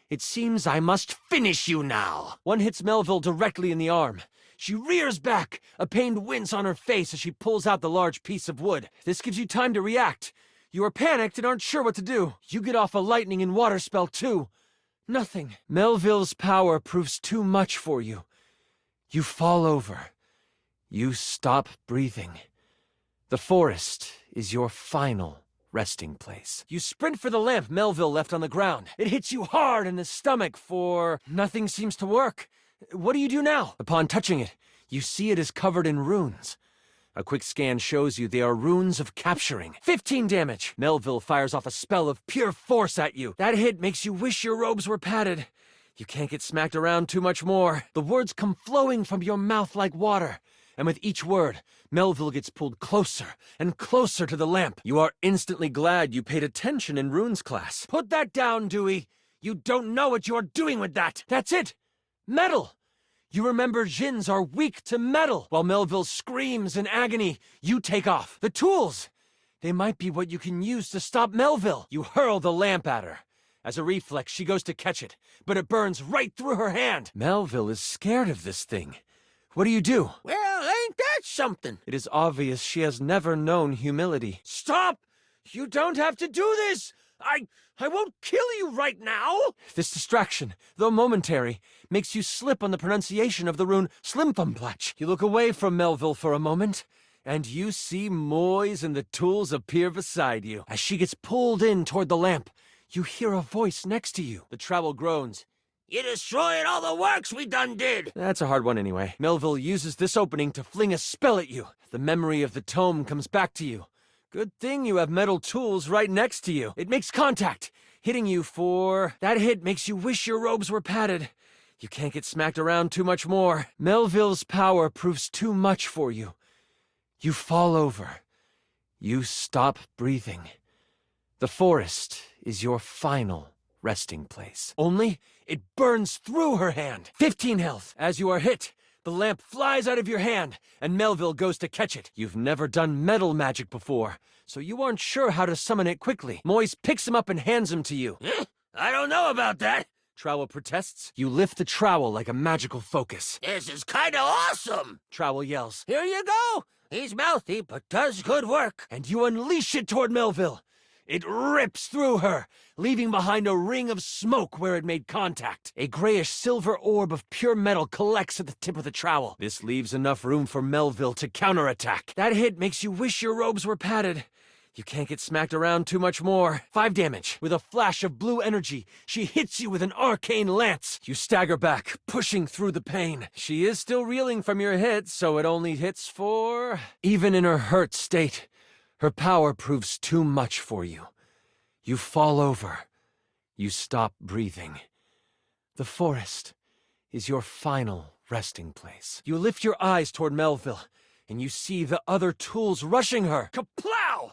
It seems I must finish you now. One hits Melville directly in the arm. She rears back, a pained wince on her face as she pulls out the large piece of wood. This gives you time to react. You are panicked and aren't sure what to do. You get off a lightning and water spell, too. Nothing. Melville's power proves too much for you. You fall over. You stop breathing. The forest is your final resting place. You sprint for the lamp Melville left on the ground. It hits you hard in the stomach for... Nothing seems to work. What do you do now? Upon touching it, you see it is covered in runes. A quick scan shows you they are runes of capturing. 15 damage. Melville fires off a spell of pure force at you. That hit makes you wish your robes were padded. You can't get smacked around too much more. The words come flowing from your mouth like water. And with each word, Melville gets pulled closer and closer to the lamp. You are instantly glad you paid attention in runes class. Put that down, Dewey. You don't know what you're doing with that. That's it. Metal. You remember djinns are weak to metal. While Melville screams in agony, you take off. The tools. They might be what you can use to stop Melville. You hurl the lamp at her. As a reflex, she goes to catch it, but it burns right through her hand. Melville is scared of this thing. What do you do? Well, ain't that something? It is obvious she has never known humility. Stop! You don't have to do this! I won't kill you right now! This distraction, though momentary, makes you slip on the pronunciation of the rune Slimfumplach. You look away from Melville for a moment, and you see Moise and the tools appear beside you. As she gets pulled in toward the lamp, you hear a voice next to you. The trowel groans. You destroyed all the works we done did! That's a hard one anyway. Melville uses this opening to fling a spell at you. The memory of the tome comes back to you. Good thing you have metal tools right next to you. It makes contact, hitting you for... That hit makes you wish your robes were padded. You can't get smacked around too much more. Melville's power proves too much for you. You fall over. You stop breathing. The forest is your final resting place. Only, it burns through her hand. 15 health. As you are hit, the lamp flies out of your hand, and Melville goes to catch it. You've never done metal magic before, so you aren't sure how to summon it quickly. Moise picks him up and hands him to you. I don't know about that. Trowel protests. You lift the trowel like a magical focus. This is kinda awesome! Trowel yells. Here you go! He's mouthy, but does good work. And you unleash it toward Melville. It rips through her, leaving behind a ring of smoke where it made contact. A grayish-silver orb of pure metal collects at the tip of the trowel. This leaves enough room for Melville to counterattack. That hit makes you wish your robes were padded. You can't get smacked around too much more. 5 damage. With a flash of blue energy, she hits you with an arcane lance. You stagger back, pushing through the pain. She is still reeling from your hit, so it only hits for... Even in her hurt state, her power proves too much for you. You fall over. You stop breathing. The forest is your final resting place. You lift your eyes toward Melville, and you see the other tools rushing her. Kaplow!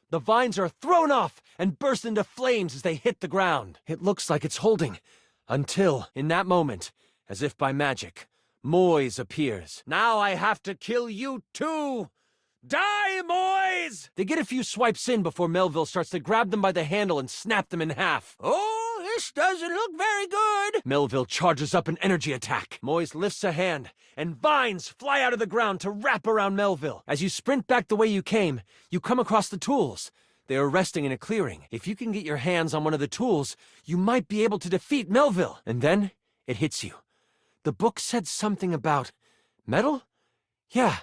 The vines are thrown off and burst into flames as they hit the ground. It looks like it's holding, until, in that moment, as if by magic, Moise appears. Now I have to kill you too! Die, Moise! They get a few swipes in before Melville starts to grab them by the handle and snap them in half. Oh, this doesn't look very good! Melville charges up an energy attack. Moise lifts a hand, and vines fly out of the ground to wrap around Melville. As you sprint back the way you came, you come across the tools. They are resting in a clearing. If you can get your hands on one of the tools, you might be able to defeat Melville. And then, it hits you. The book said something about... metal? Yeah.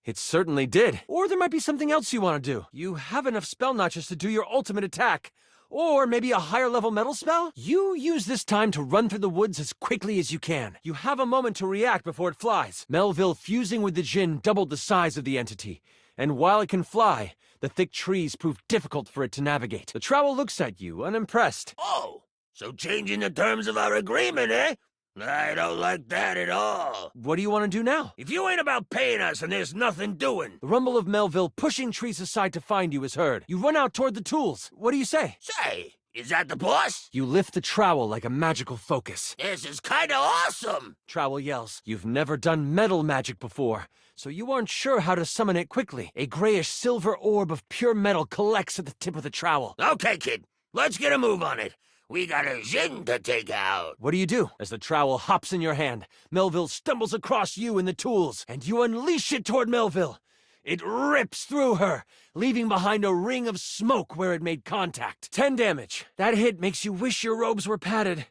It certainly did. Or there might be something else you want to do. You have enough spell notches to do your ultimate attack. Or maybe a higher level metal spell? You use this time to run through the woods as quickly as you can. You have a moment to react before it flies. Melville fusing with the djinn doubled the size of the entity. And while it can fly, the thick trees prove difficult for it to navigate. The trowel looks at you, unimpressed. Oh, so changing the terms of our agreement, eh? I don't like that at all. What do you want to do now? If you ain't about paying us and there's nothing doing. The rumble of Melville pushing trees aside to find you is heard. You run out toward the tools. What do you say? Say, is that the boss? You lift the trowel like a magical focus. This is kinda awesome. Trowel yells. You've never done metal magic before, so you aren't sure how to summon it quickly. A grayish-silver orb of pure metal collects at the tip of the trowel. Okay, kid, let's get a move on it. We got a djinn to take out. What do you do? As the trowel hops in your hand, Melville stumbles across you and the tools, and you unleash it toward Melville. It rips through her, leaving behind a ring of smoke where it made contact. 10 damage. That hit makes you wish your robes were padded.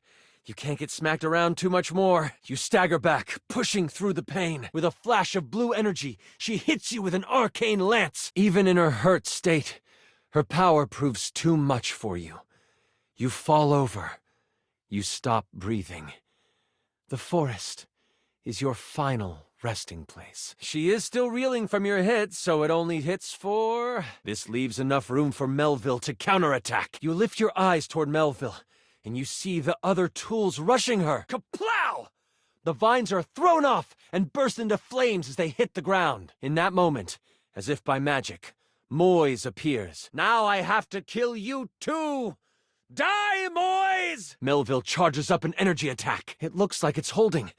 You can't get smacked around too much more. You stagger back, pushing through the pain. With a flash of blue energy, she hits you with an arcane lance. Even in her hurt state, her power proves too much for you. You fall over. You stop breathing. The forest is your final resting place. She is still reeling from your hit, so it only hits for... This leaves enough room for Melville to counterattack. You lift your eyes toward Melville, and you see the other tools rushing her. Kaplow! The vines are thrown off and burst into flames as they hit the ground. In that moment, as if by magic, Moise appears. Now I have to kill you too! Die, Moise! Melville charges up an energy attack. It looks like it's holding.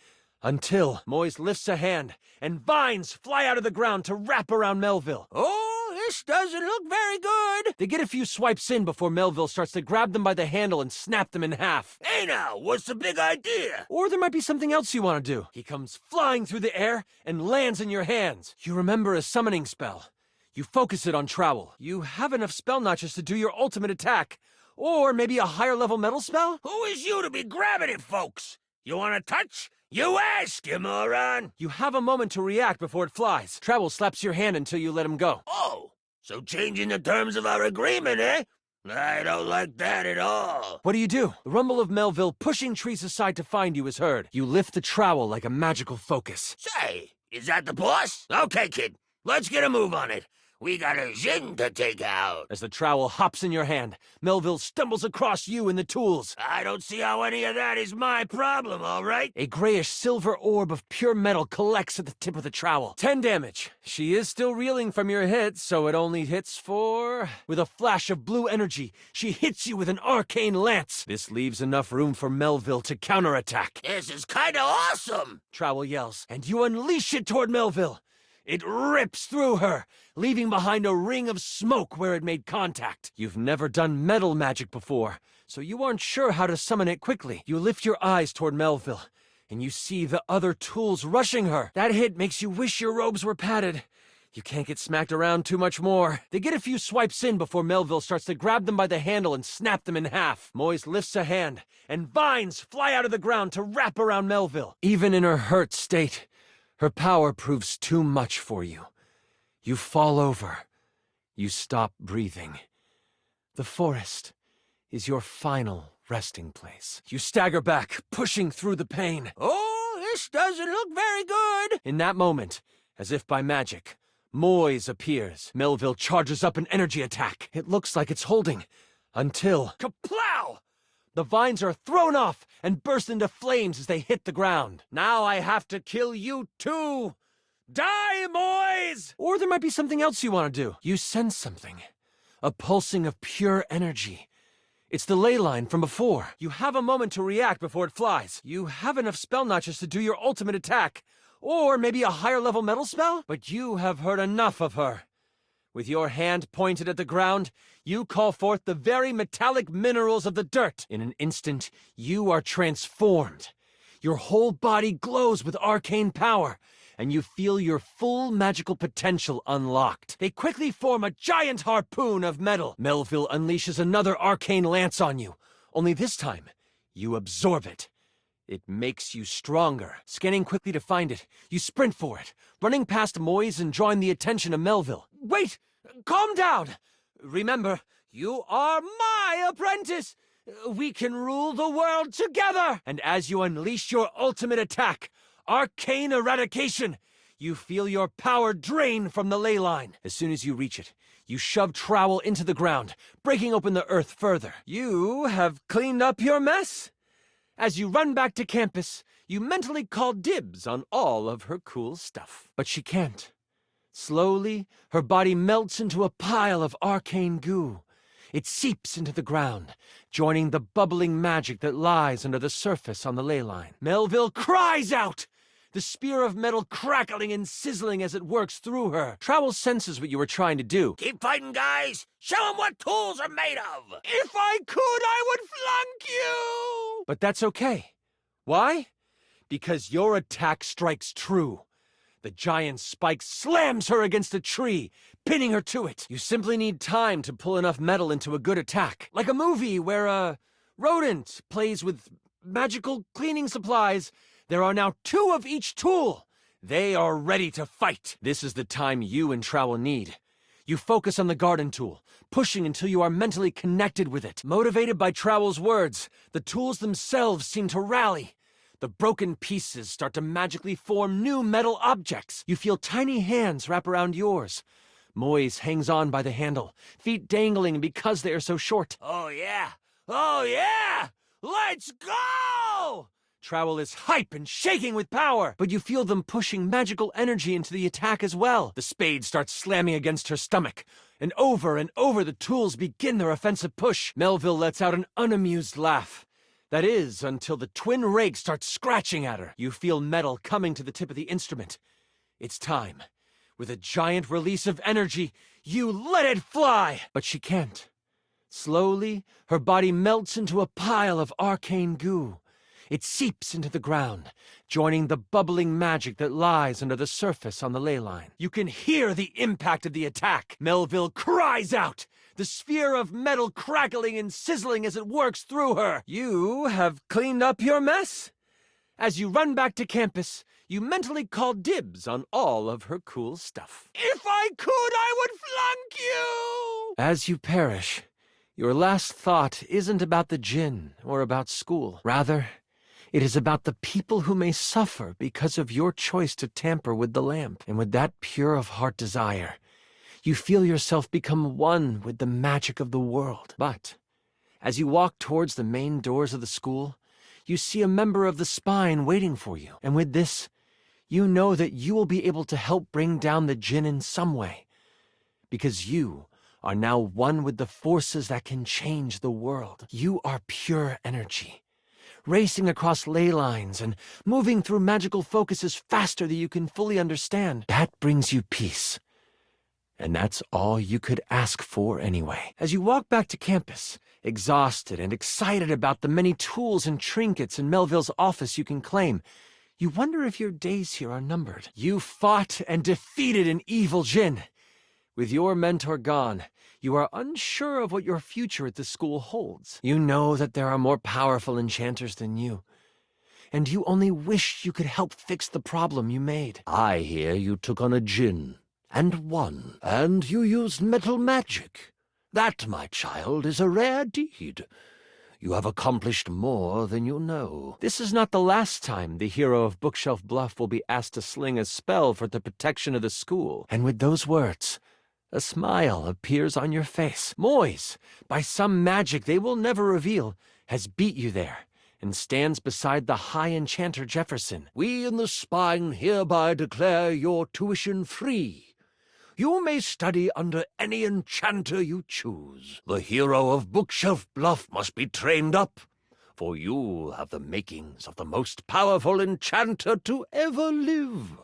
Until Moise lifts a hand, and vines fly out of the ground to wrap around Melville. Oh, this doesn't look very good. They get a few swipes in before Melville starts to grab them by the handle and snap them in half. Hey now, what's the big idea? Or there might be something else you want to do. He comes flying through the air and lands in your hands. You remember a summoning spell. You focus it on Trowel. You have enough spell notches to do your ultimate attack. Or maybe a higher level metal spell? Who is you to be grabbing it, folks? You want to touch? You ask, you moron! You have a moment to react before it flies. Trowel slaps your hand until you let him go. Oh, so changing the terms of our agreement, eh? I don't like that at all. What do? The rumble of Melville pushing trees aside to find you is heard. You lift the trowel like a magical focus. Say, is that the boss? Okay, kid, let's get a move on it. We got a Jin to take out. As the trowel hops in your hand, Melville stumbles across you and the tools. I don't see how any of that is my problem, all right? A grayish silver orb of pure metal collects at the tip of the trowel. 10 damage. She is still reeling from your hit, so it only hits for... With a flash of blue energy, she hits you with an arcane lance. This leaves enough room for Melville to counterattack. This is kinda awesome. Trowel yells, and you unleash it toward Melville. It rips through her, leaving behind a ring of smoke where it made contact. You've never done metal magic before, so you aren't sure how to summon it quickly. You lift your eyes toward Melville, and you see the other tools rushing her. That hit makes you wish your robes were padded. You can't get smacked around too much more. They get a few swipes in before Melville starts to grab them by the handle and snap them in half. Moise lifts a hand, and vines fly out of the ground to wrap around Melville. Even in her hurt state, her power proves too much for you. You fall over. You stop breathing. The forest is your final resting place. You stagger back, pushing through the pain. Oh, this doesn't look very good. In that moment, as if by magic, Moise appears. Melville charges up an energy attack. It looks like it's holding. Until... Kaplow! The vines are thrown off and burst into flames as they hit the ground. Now I have to kill you too! Die, Moise! Or there might be something else you want to do. You sense something. A pulsing of pure energy. It's the ley line from before. You have a moment to react before it flies. You have enough spell notches to do your ultimate attack. Or maybe a higher level metal spell? But you have heard enough of her. With your hand pointed at the ground, you call forth the very metallic minerals of the dirt. In an instant, you are transformed. Your whole body glows with arcane power, and you feel your full magical potential unlocked. They quickly form a giant harpoon of metal. Melville unleashes another arcane lance on you, only this time, you absorb it. It makes you stronger. Scanning quickly to find it, you sprint for it, running past Moise and drawing the attention of Melville. Wait! Calm down! Remember, you are my apprentice! We can rule the world together! And as you unleash your ultimate attack, Arcane Eradication, you feel your power drain from the ley line. As soon as you reach it, you shove Trowel into the ground, breaking open the earth further. You have cleaned up your mess. As you run back to campus, you mentally call dibs on all of her cool stuff. But she can't. Slowly, her body melts into a pile of arcane goo. It seeps into the ground, joining the bubbling magic that lies under the surface on the ley line. Melville cries out, the spear of metal crackling and sizzling as it works through her. Trowel senses what you were trying to do. Keep fighting, guys. Show them what tools are made of. If I could, I would flunk you! But that's okay. Why? Because your attack strikes true. The giant spike slams her against a tree, pinning her to it. You simply need time to pull enough metal into a good attack. Like a movie where a rodent plays with magical cleaning supplies. There are now 2 of each tool. They are ready to fight. This is the time you and Trowel need. You focus on the garden tool, pushing until you are mentally connected with it. Motivated by Trowel's words, the tools themselves seem to rally. The broken pieces start to magically form new metal objects. You feel tiny hands wrap around yours. Moise hangs on by the handle, feet dangling because they are so short. Oh yeah! Oh yeah! Let's go! Trowel is hype and shaking with power, but you feel them pushing magical energy into the attack as well. The spade starts slamming against her stomach, and over the tools begin their offensive push. Melville lets out an unamused laugh. That is, until the twin rake starts scratching at her. You feel metal coming to the tip of the instrument. It's time. With a giant release of energy, You let it fly! But she can't. Slowly, her body melts into a pile of arcane goo. It seeps into the ground, joining the bubbling magic that lies under the surface on the ley line. You can hear the impact of the attack. Melville cries out, the sphere of metal crackling and sizzling as it works through her. You have cleaned up your mess. As you run back to campus, you mentally call dibs on all of her cool stuff. If I could, I would flunk you! As you perish, your last thought isn't about the djinn or about school. Rather, it is about the people who may suffer because of your choice to tamper with the lamp. And with that pure-of-heart desire, you feel yourself become one with the magic of the world. But as you walk towards the main doors of the school, you see a member of the spine waiting for you. And with this, you know that you will be able to help bring down the djinn in some way. Because you are now one with the forces that can change the world. You are pure energy, racing across ley lines and moving through magical focuses faster than you can fully understand. That brings you peace. And that's all you could ask for anyway. As you walk back to campus, exhausted and excited about the many tools and trinkets in Melville's office you can claim, you wonder if your days here are numbered. You fought and defeated an evil djinn. With your mentor gone, you are unsure of what your future at the school holds. You know that there are more powerful enchanters than you, and you only wish you could help fix the problem you made. I hear you took on a djinn, and won, and you used metal magic. That, my child, is a rare deed. You have accomplished more than you know. This is not the last time the hero of Bookshelf Bluff will be asked to sling a spell for the protection of the school. And with those words, a smile appears on your face. Moise, by some magic they will never reveal, has beat you there and stands beside the High Enchanter Jefferson. We in the Spine hereby declare your tuition free. You may study under any enchanter you choose. The hero of Bookshelf Bluff must be trained up, for you have the makings of the most powerful enchanter to ever live.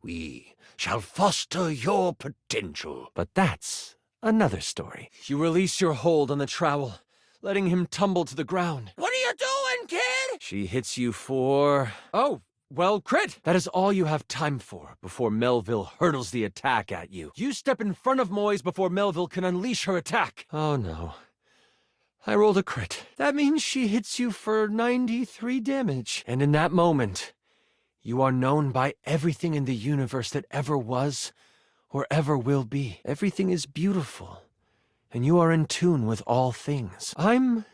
We shall foster your potential. But that's another story. You release your hold on the trowel, letting him tumble to the ground. What are you doing, kid? She hits you for... Oh, well, crit! That is all you have time for before Melville hurtles the attack at you. You step in front of Moise before Melville can unleash her attack. Oh no. I rolled a crit. That means she hits you for 93 damage. And in that moment, you are known by everything in the universe that ever was or ever will be. Everything is beautiful, and you are in tune with all things. I'm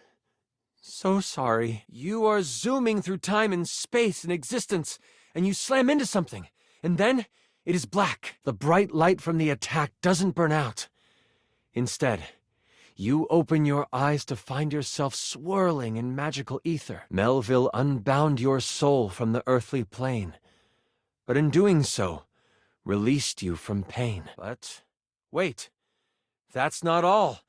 so sorry. You are zooming through time and space and existence, and you slam into something, and then it is black. The bright light from the attack doesn't burn out. Instead, you open your eyes to find yourself swirling in magical ether. Melville unbound your soul from the earthly plane, but in doing so, released you from pain. But wait, that's not all.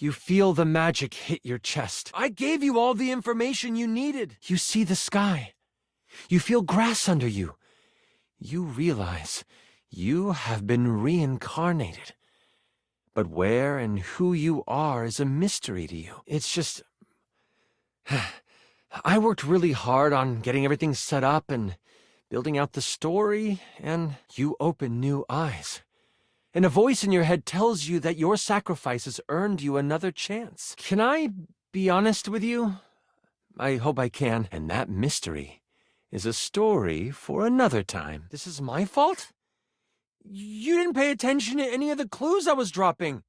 You feel the magic hit your chest. I gave you all the information you needed. You see the sky. You feel grass under you. You realize you have been reincarnated. But where and who you are is a mystery to you. It's just... I worked really hard on getting everything set up and building out the story, and you open new eyes. And a voice in your head tells you that your sacrifices earned you another chance. Can I be honest with you? I hope I can. And that mystery is a story for another time. This is my fault? You didn't pay attention to any of the clues I was dropping.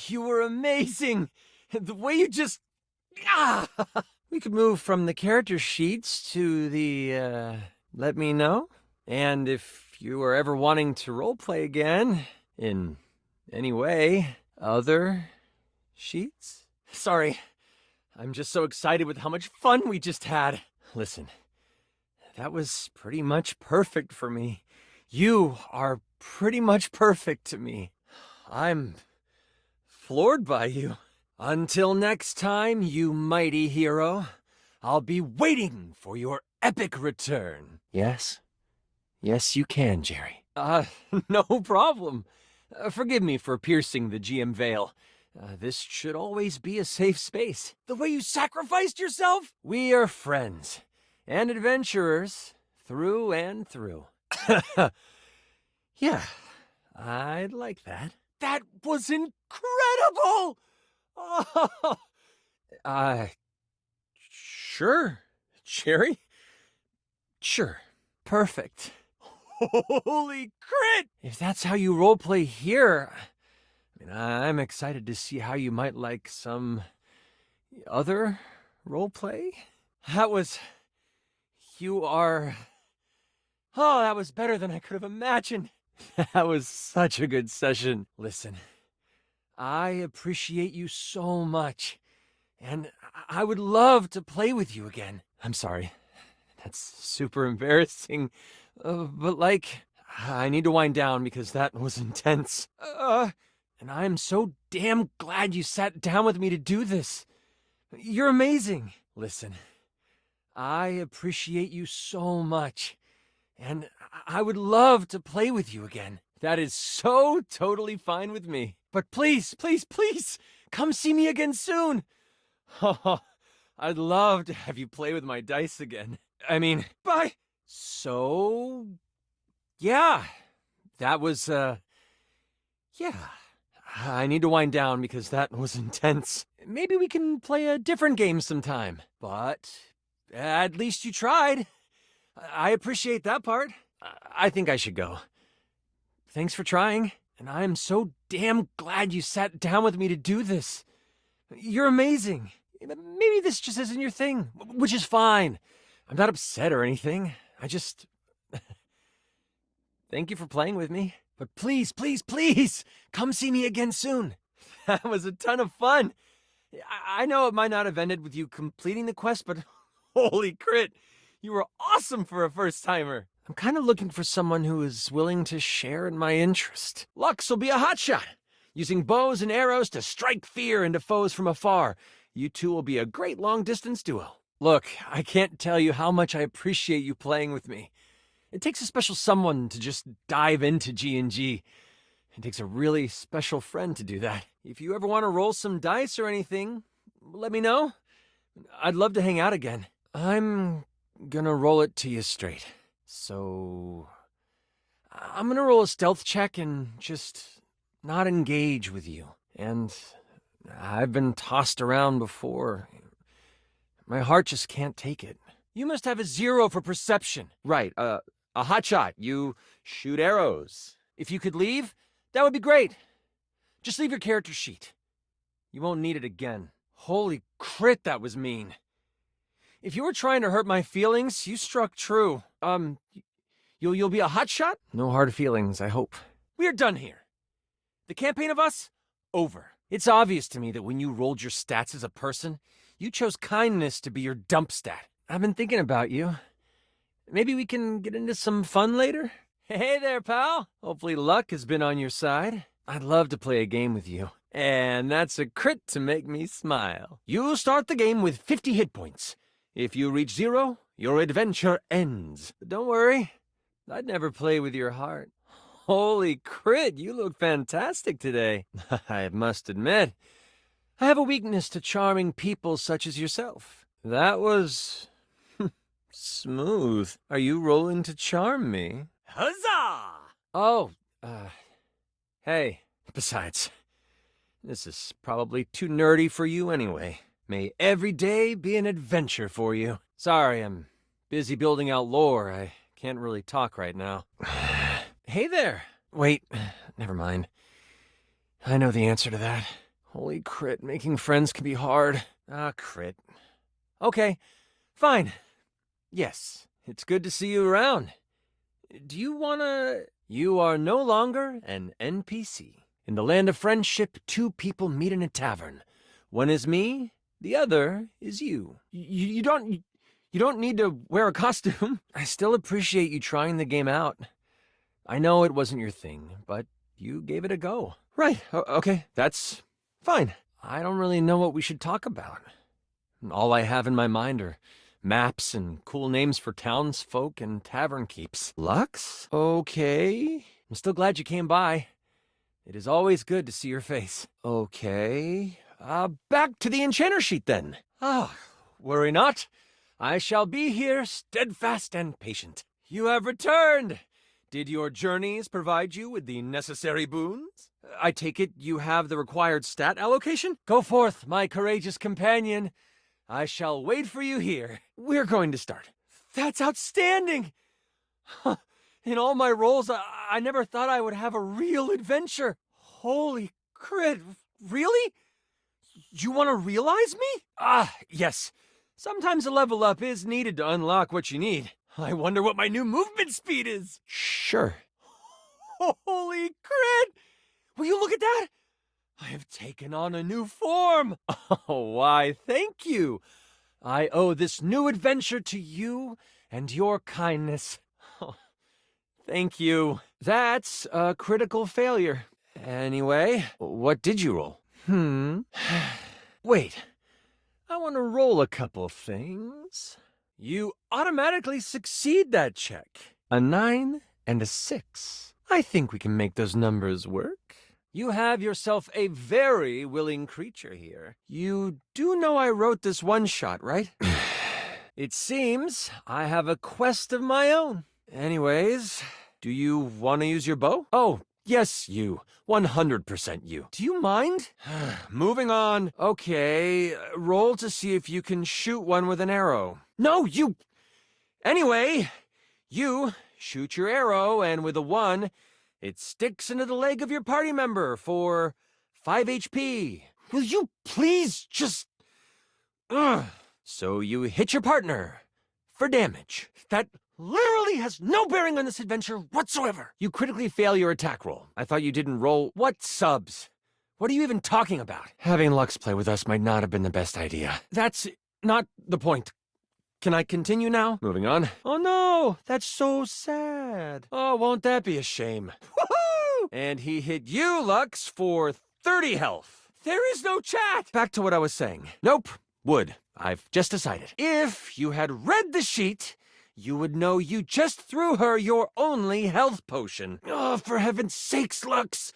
You were amazing. The way you just... We could move from the character sheets to the, let me know. And if you were ever wanting to roleplay again... in any way, other sheets? Sorry, I'm just so excited with how much fun we just had. Listen, that was pretty much perfect for me. You are pretty much perfect to me. I'm floored by you. Until next time, you mighty hero, I'll be waiting for your epic return. Yes, you can, Jerry. No problem. Forgive me for piercing the GM veil. This should always be a safe space. The way you sacrificed yourself? We are friends and adventurers through and through. Yeah, I'd like that. That was incredible! Oh, sure, Cherry? Sure. Perfect. Holy crit! If that's how you roleplay here, I'm excited to see how you might like some other roleplay. You are... Oh, that was better than I could have imagined. That was such a good session. Listen, I appreciate you so much, and I would love to play with you again. I'm sorry. That's super embarrassing. But I need to wind down because that was intense. And I'm so damn glad you sat down with me to do this. You're amazing. Listen, I appreciate you so much, and I would love to play with you again. That is so totally fine with me. But please, please, please, come see me again soon. I'd love to have you play with my dice again. Bye. So, yeah, that was, yeah. I need to wind down because that was intense. Maybe we can play a different game sometime. But at least you tried. I appreciate that part. I think I should go. Thanks for trying, and I'm so damn glad you sat down with me to do this. You're amazing. Maybe this just isn't your thing, which is fine. I'm not upset or anything. I just... Thank you for playing with me. But please, please, please, come see me again soon. That was a ton of fun. I know it might not have ended with you completing the quest, but holy crit, you were awesome for a first-timer. I'm kind of looking for someone who is willing to share in my interest. Lux will be a hotshot, using bows and arrows to strike fear into foes from afar. You two will be a great long-distance duo. Look, I can't tell you how much I appreciate you playing with me. It takes a special someone to just dive into G&G. It takes a really special friend to do that. If you ever want to roll some dice or anything, let me know. I'd love to hang out again. I'm gonna roll it to you straight. So... I'm gonna roll a stealth check and just not engage with you. And I've been tossed around before. My heart just can't take it. You must have a 0 for perception. Right, a hotshot. You shoot arrows. If you could leave, that would be great. Just leave your character sheet. You won't need it again. Holy crit, that was mean. If you were trying to hurt my feelings, you struck true. You'll be a hotshot? No hard feelings, I hope. We're done here. The campaign of us, over. It's obvious to me that when you rolled your stats as a person, you chose kindness to be your dump stat. I've been thinking about you. Maybe we can get into some fun later? Hey there, pal. Hopefully luck has been on your side. I'd love to play a game with you. And that's a crit to make me smile. You start the game with 50 hit points. If you reach 0, your adventure ends. But don't worry, I'd never play with your heart. Holy crit, you look fantastic today. I must admit, I have a weakness to charming people such as yourself. That was... smooth. Are you rolling to charm me? Huzzah! Oh, hey. Besides, this is probably too nerdy for you anyway. May every day be an adventure for you. Sorry, I'm busy building out lore. I can't really talk right now. Hey there. Wait, never mind. I know the answer to that. Holy crit, making friends can be hard. Crit. Okay, fine. Yes, it's good to see you around. Do you wanna... You are no longer an NPC. In the land of friendship, 2 people meet in a tavern. One is me, the other is you. You don't need to wear a costume. I still appreciate you trying the game out. I know it wasn't your thing, but you gave it a go. Right, okay, that's fine. I don't really know what we should talk about. All I have in my mind are Maps and cool names for townsfolk and tavern keeps. Lux? Okay. I'm still glad you came by. It is always good to see your face. Okay. Back to the enchanter sheet then. Worry not. I shall be here, steadfast and patient. You have returned. Did your journeys provide you with the necessary boons? I take it you have the required stat allocation? Go forth, my courageous companion. I shall wait for you here. We're going to start. That's outstanding! In all my roles, I never thought I would have a real adventure. Holy crit, really? You want to realize me? Yes. Sometimes a level up is needed to unlock what you need. I wonder what my new movement speed is. Sure. Holy crit! Will you look at that? I have taken on a new form. Oh, why, thank you. I owe this new adventure to you and your kindness. Oh, thank you. That's a critical failure. Anyway, what did you roll? Wait. I want to roll a couple things. You automatically succeed that check. A 9 and a 6. I think we can make those numbers work. You have yourself a very willing creature here. You do know I wrote this one-shot, right? It seems I have a quest of my own. Anyways, do you want to use your bow? Oh, yes, you. 100% you. Do you mind? Moving on. Okay, roll to see if you can shoot one with an arrow. No, you... Anyway, you shoot your arrow, and with a 1... it sticks into the leg of your party member for 5 HP. Will you please just... So you hit your partner for damage. That literally has no bearing on this adventure whatsoever. You critically fail your attack roll. I thought you didn't roll... What subs? What are you even talking about? Having Lux play with us might not have been the best idea. That's not the point. Can I continue now? Moving on. Oh no, that's so sad. Oh, won't that be a shame? Woohoo! And he hit you, Lux, for 30 health. There is no chat! Back to what I was saying. Nope, would. I've just decided. If you had read the sheet, you would know you just threw her your only health potion. Oh, for heaven's sakes, Lux!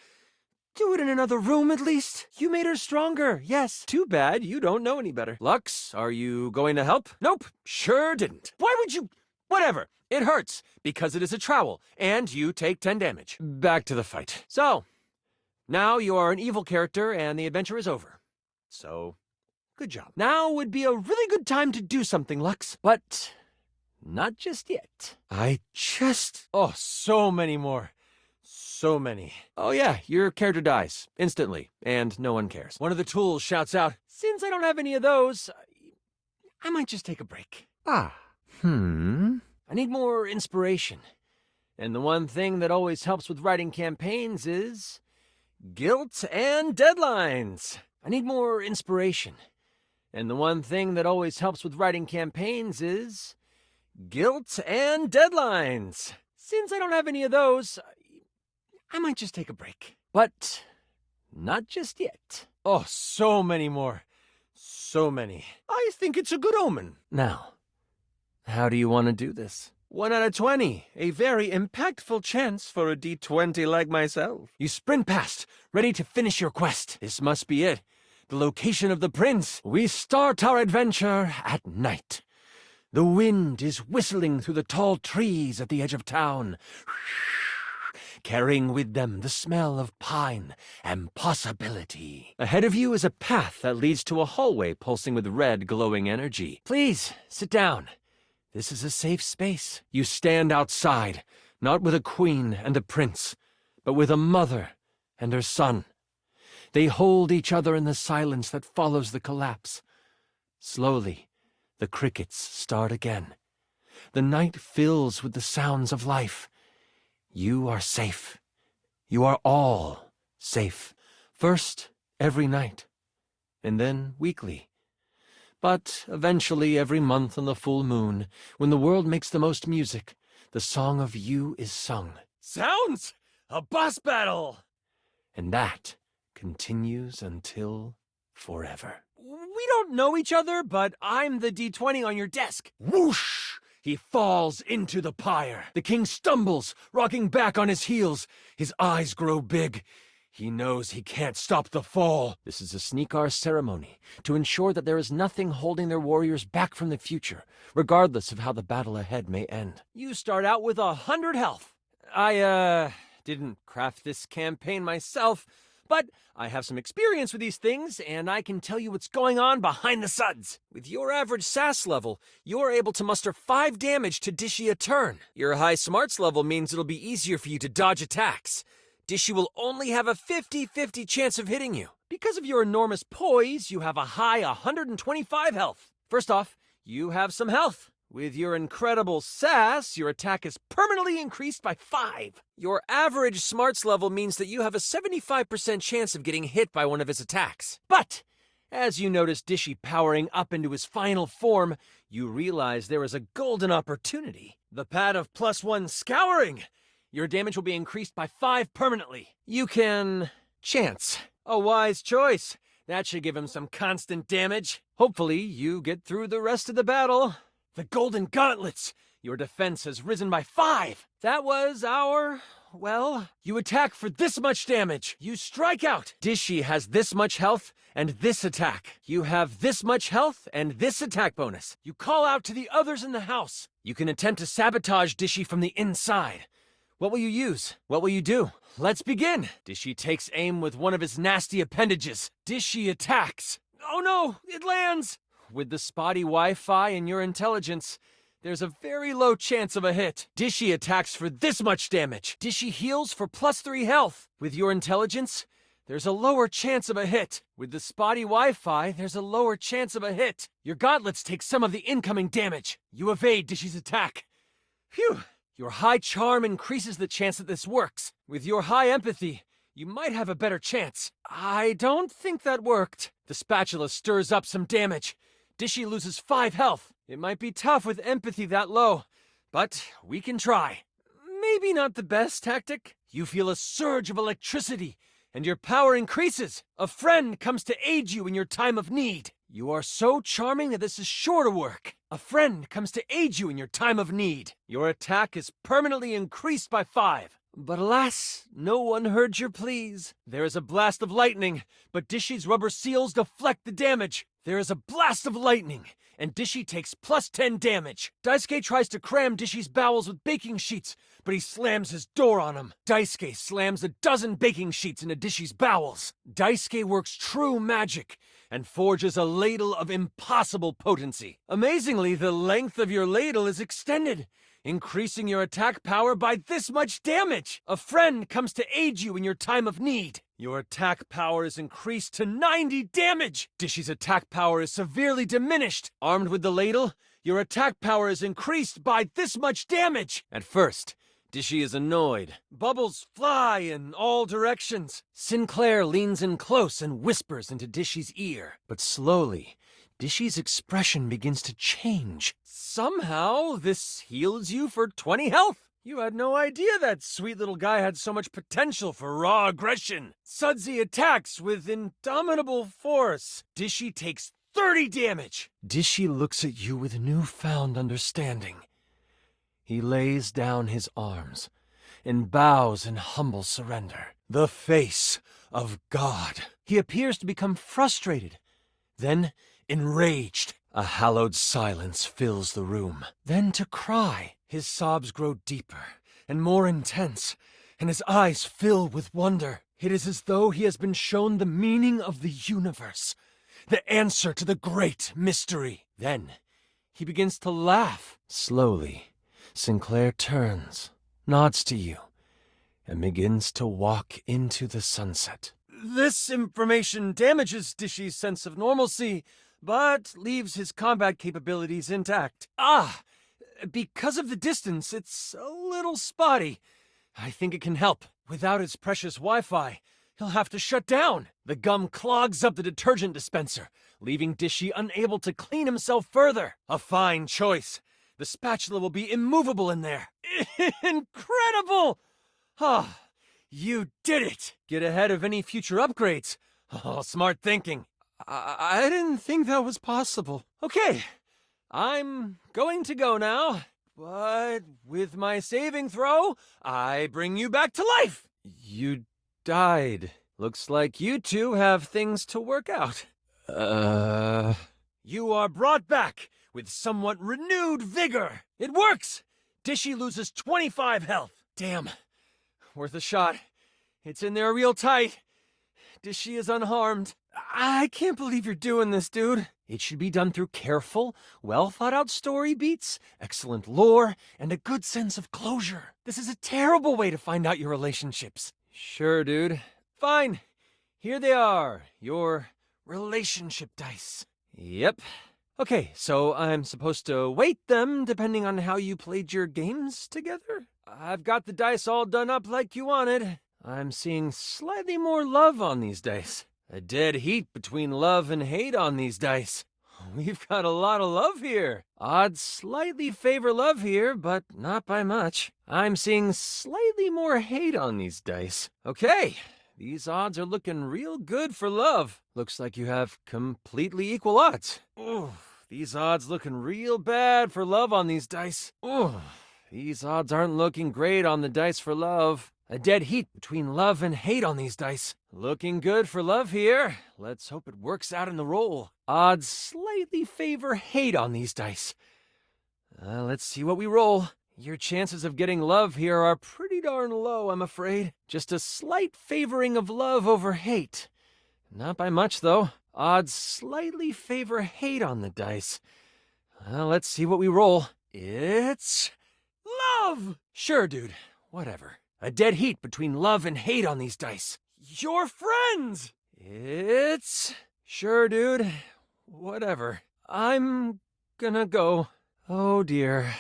Do it in another room, at least. You made her stronger, yes. Too bad you don't know any better. Lux, are you going to help? Nope, sure didn't. Why would you... Whatever. It hurts, because it is a trowel, and you take 10 damage. Back to the fight. So, now you are an evil character, and the adventure is over. So, good job. Now would be a really good time to do something, Lux. But, not just yet. Oh, so many more. So many. Oh yeah, your character dies, instantly, and no one cares. One of the tools shouts out, since I don't have any of those, I might just take a break. I need more inspiration. And the one thing that always helps with writing campaigns is... guilt and deadlines. I need more inspiration. And the one thing that always helps with writing campaigns is... guilt and deadlines. Since I don't have any of those... I might just take a break. But not just yet. Oh, so many more. So many. I think it's a good omen. Now, how do you want to do this? 1 out of 20. A very impactful chance for a D20 like myself. You sprint past, ready to finish your quest. This must be it. The location of the prince. We start our adventure at night. The wind is whistling through the tall trees at the edge of town, carrying with them the smell of pine and possibility. Ahead of you is a path that leads to a hallway pulsing with red, glowing energy. Please, sit down. This is a safe space. You stand outside, not with a queen and a prince, but with a mother and her son. They hold each other in the silence that follows the collapse. Slowly, the crickets start again. The night fills with the sounds of life. You are safe. You are all safe. First, every night, and then weekly. But eventually every month on the full moon, when the world makes the most music, the song of you is sung. Sounds a boss battle! And that continues until forever. We don't know each other, but I'm the D20 on your desk. Whoosh! He falls into the pyre. The king stumbles, rocking back on his heels. His eyes grow big. He knows he can't stop the fall. This is a sneakar ceremony to ensure that there is nothing holding their warriors back from the future, regardless of how the battle ahead may end. You start out with 100 health. I didn't craft this campaign myself, but I have some experience with these things, and I can tell you what's going on behind the suds. With your average SAS level, you're able to muster 5 damage to Dishy a turn. Your high smarts level means it'll be easier for you to dodge attacks. Dishy will only have a 50-50 chance of hitting you. Because of your enormous poise, you have a high 125 health. First off, you have some health. With your incredible sass, your attack is permanently increased by 5. Your average smarts level means that you have a 75% chance of getting hit by one of his attacks. But as you notice Dishy powering up into his final form, you realize there is a golden opportunity. The pad of +1 scouring! Your damage will be increased by 5 permanently. You can chance. A wise choice. That should give him some constant damage. Hopefully, you get through the rest of the battle. The Golden Gauntlets! Your defense has risen by 5. That was you attack for this much damage. You strike out. Dishy has this much health and this attack. You have this much health and this attack bonus. You call out to the others in the house. You can attempt to sabotage Dishy from the inside. What will you use? What will you do? Let's begin! Dishy takes aim with one of his nasty appendages. Dishy attacks. Oh no! It lands! With the spotty Wi-Fi and your intelligence, there's a very low chance of a hit. Dishy attacks for this much damage. Dishy heals for +3 health. With your intelligence, there's a lower chance of a hit. With the spotty Wi-Fi, there's a lower chance of a hit. Your gauntlets take some of the incoming damage. You evade Dishy's attack. Phew! Your high charm increases the chance that this works. With your high empathy, you might have a better chance. I don't think that worked. The spatula stirs up some damage. Dishy loses 5 health. It might be tough with empathy that low, but we can try. Maybe not the best tactic. You feel a surge of electricity, and your power increases. A friend comes to aid you in your time of need. You are so charming that this is sure to work. A friend comes to aid you in your time of need. Your attack is permanently increased by 5. But alas, no one heard your pleas. There is a blast of lightning, but Dishy's rubber seals deflect the damage. There is a blast of lightning, and Dishy takes +10 damage. Daisuke tries to cram Dishy's bowels with baking sheets, but he slams his door on him. Daisuke slams 12 baking sheets into Dishy's bowels. Daisuke works true magic and forges a ladle of impossible potency. Amazingly, the length of your ladle is extended, increasing your attack power by this much damage. A friend comes to aid you in your time of need. Your attack power is increased to 90 damage. Dishy's attack power is severely diminished. Armed with the ladle, your attack power is increased by this much damage. At first, Dishy is annoyed. Bubbles fly in all directions. Sinclair leans in close and whispers into Dishy's ear. But slowly, Dishy's expression begins to change. Somehow, this heals you for 20 health. You had no idea that sweet little guy had so much potential for raw aggression. Sudsy attacks with indomitable force. Dishy takes 30 damage. Dishy looks at you with newfound understanding. He lays down his arms and bows in humble surrender. The face of God. He appears to become frustrated, then enraged. A hallowed silence fills the room. Then to cry. His sobs grow deeper and more intense, and his eyes fill with wonder. It is as though he has been shown the meaning of the universe, the answer to the great mystery. Then he begins to laugh. Slowly, Sinclair turns, nods to you, and begins to walk into the sunset. This information damages Dishy's sense of normalcy, but leaves his combat capabilities intact. Because of the distance, it's a little spotty. I think it can help. Without its precious Wi-Fi, he'll have to shut down. The gum clogs up the detergent dispenser, leaving Dishy unable to clean himself further. A fine choice. The spatula will be immovable in there. Incredible! You did it! Get ahead of any future upgrades. Oh, smart thinking. I didn't think that was possible. Okay, I'm going to go now, but with my saving throw, I bring you back to life. You died. Looks like you two have things to work out. You are brought back with somewhat renewed vigor. It works! Dishy loses 25 health. Damn. Worth a shot. It's in there real tight. Dishy is unharmed. I can't believe you're doing this, dude. It should be done through careful, well-thought-out story beats, excellent lore, and a good sense of closure. This is a terrible way to find out your relationships. Sure, dude. Fine. Here they are. Your relationship dice. Yep. Okay, so I'm supposed to weight them depending on how you played your games together? I've got the dice all done up like you wanted. I'm seeing slightly more love on these dice. A dead heat between love and hate on these dice. We've got a lot of love here. Odds slightly favor love here, but not by much. I'm seeing slightly more hate on these dice. Okay, these odds are looking real good for love. Looks like you have completely equal odds. Ooh, these odds looking real bad for love on these dice. Ooh, these odds aren't looking great on the dice for love. A dead heat between love and hate on these dice. Looking good for love here. Let's hope it works out in the roll. Odds slightly favor hate on these dice. Let's see what we roll. Your chances of getting love here are pretty darn low, I'm afraid. Just a slight favoring of love over hate. Not by much, though. Odds slightly favor hate on the dice. Let's see what we roll. It's love! Sure, dude. Whatever. A dead heat between love and hate on these dice. You're friends! It's... Sure, dude. Whatever. I'm gonna go. Oh, dear.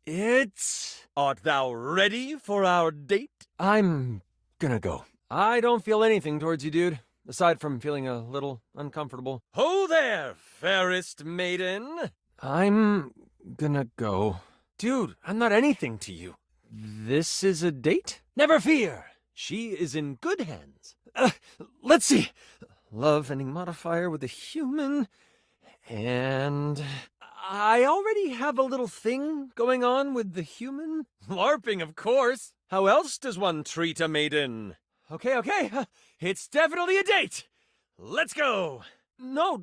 It's... Art thou ready for our date? I'm gonna go. I don't feel anything towards you, dude. Aside from feeling a little uncomfortable. Ho there, fairest maiden. I'm gonna go. Dude, I'm not anything to you. This is a date? Never fear. She is in good hands. Let's see. Love ending modifier with a human. And I already have a little thing going on with the human. LARPing, of course. How else does one treat a maiden? Okay. It's definitely a date. Let's go. No,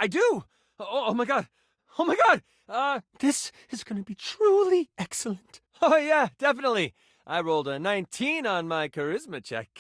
I do. Oh my god. This is gonna be truly excellent. Oh yeah, definitely. I rolled a 19 on my charisma check.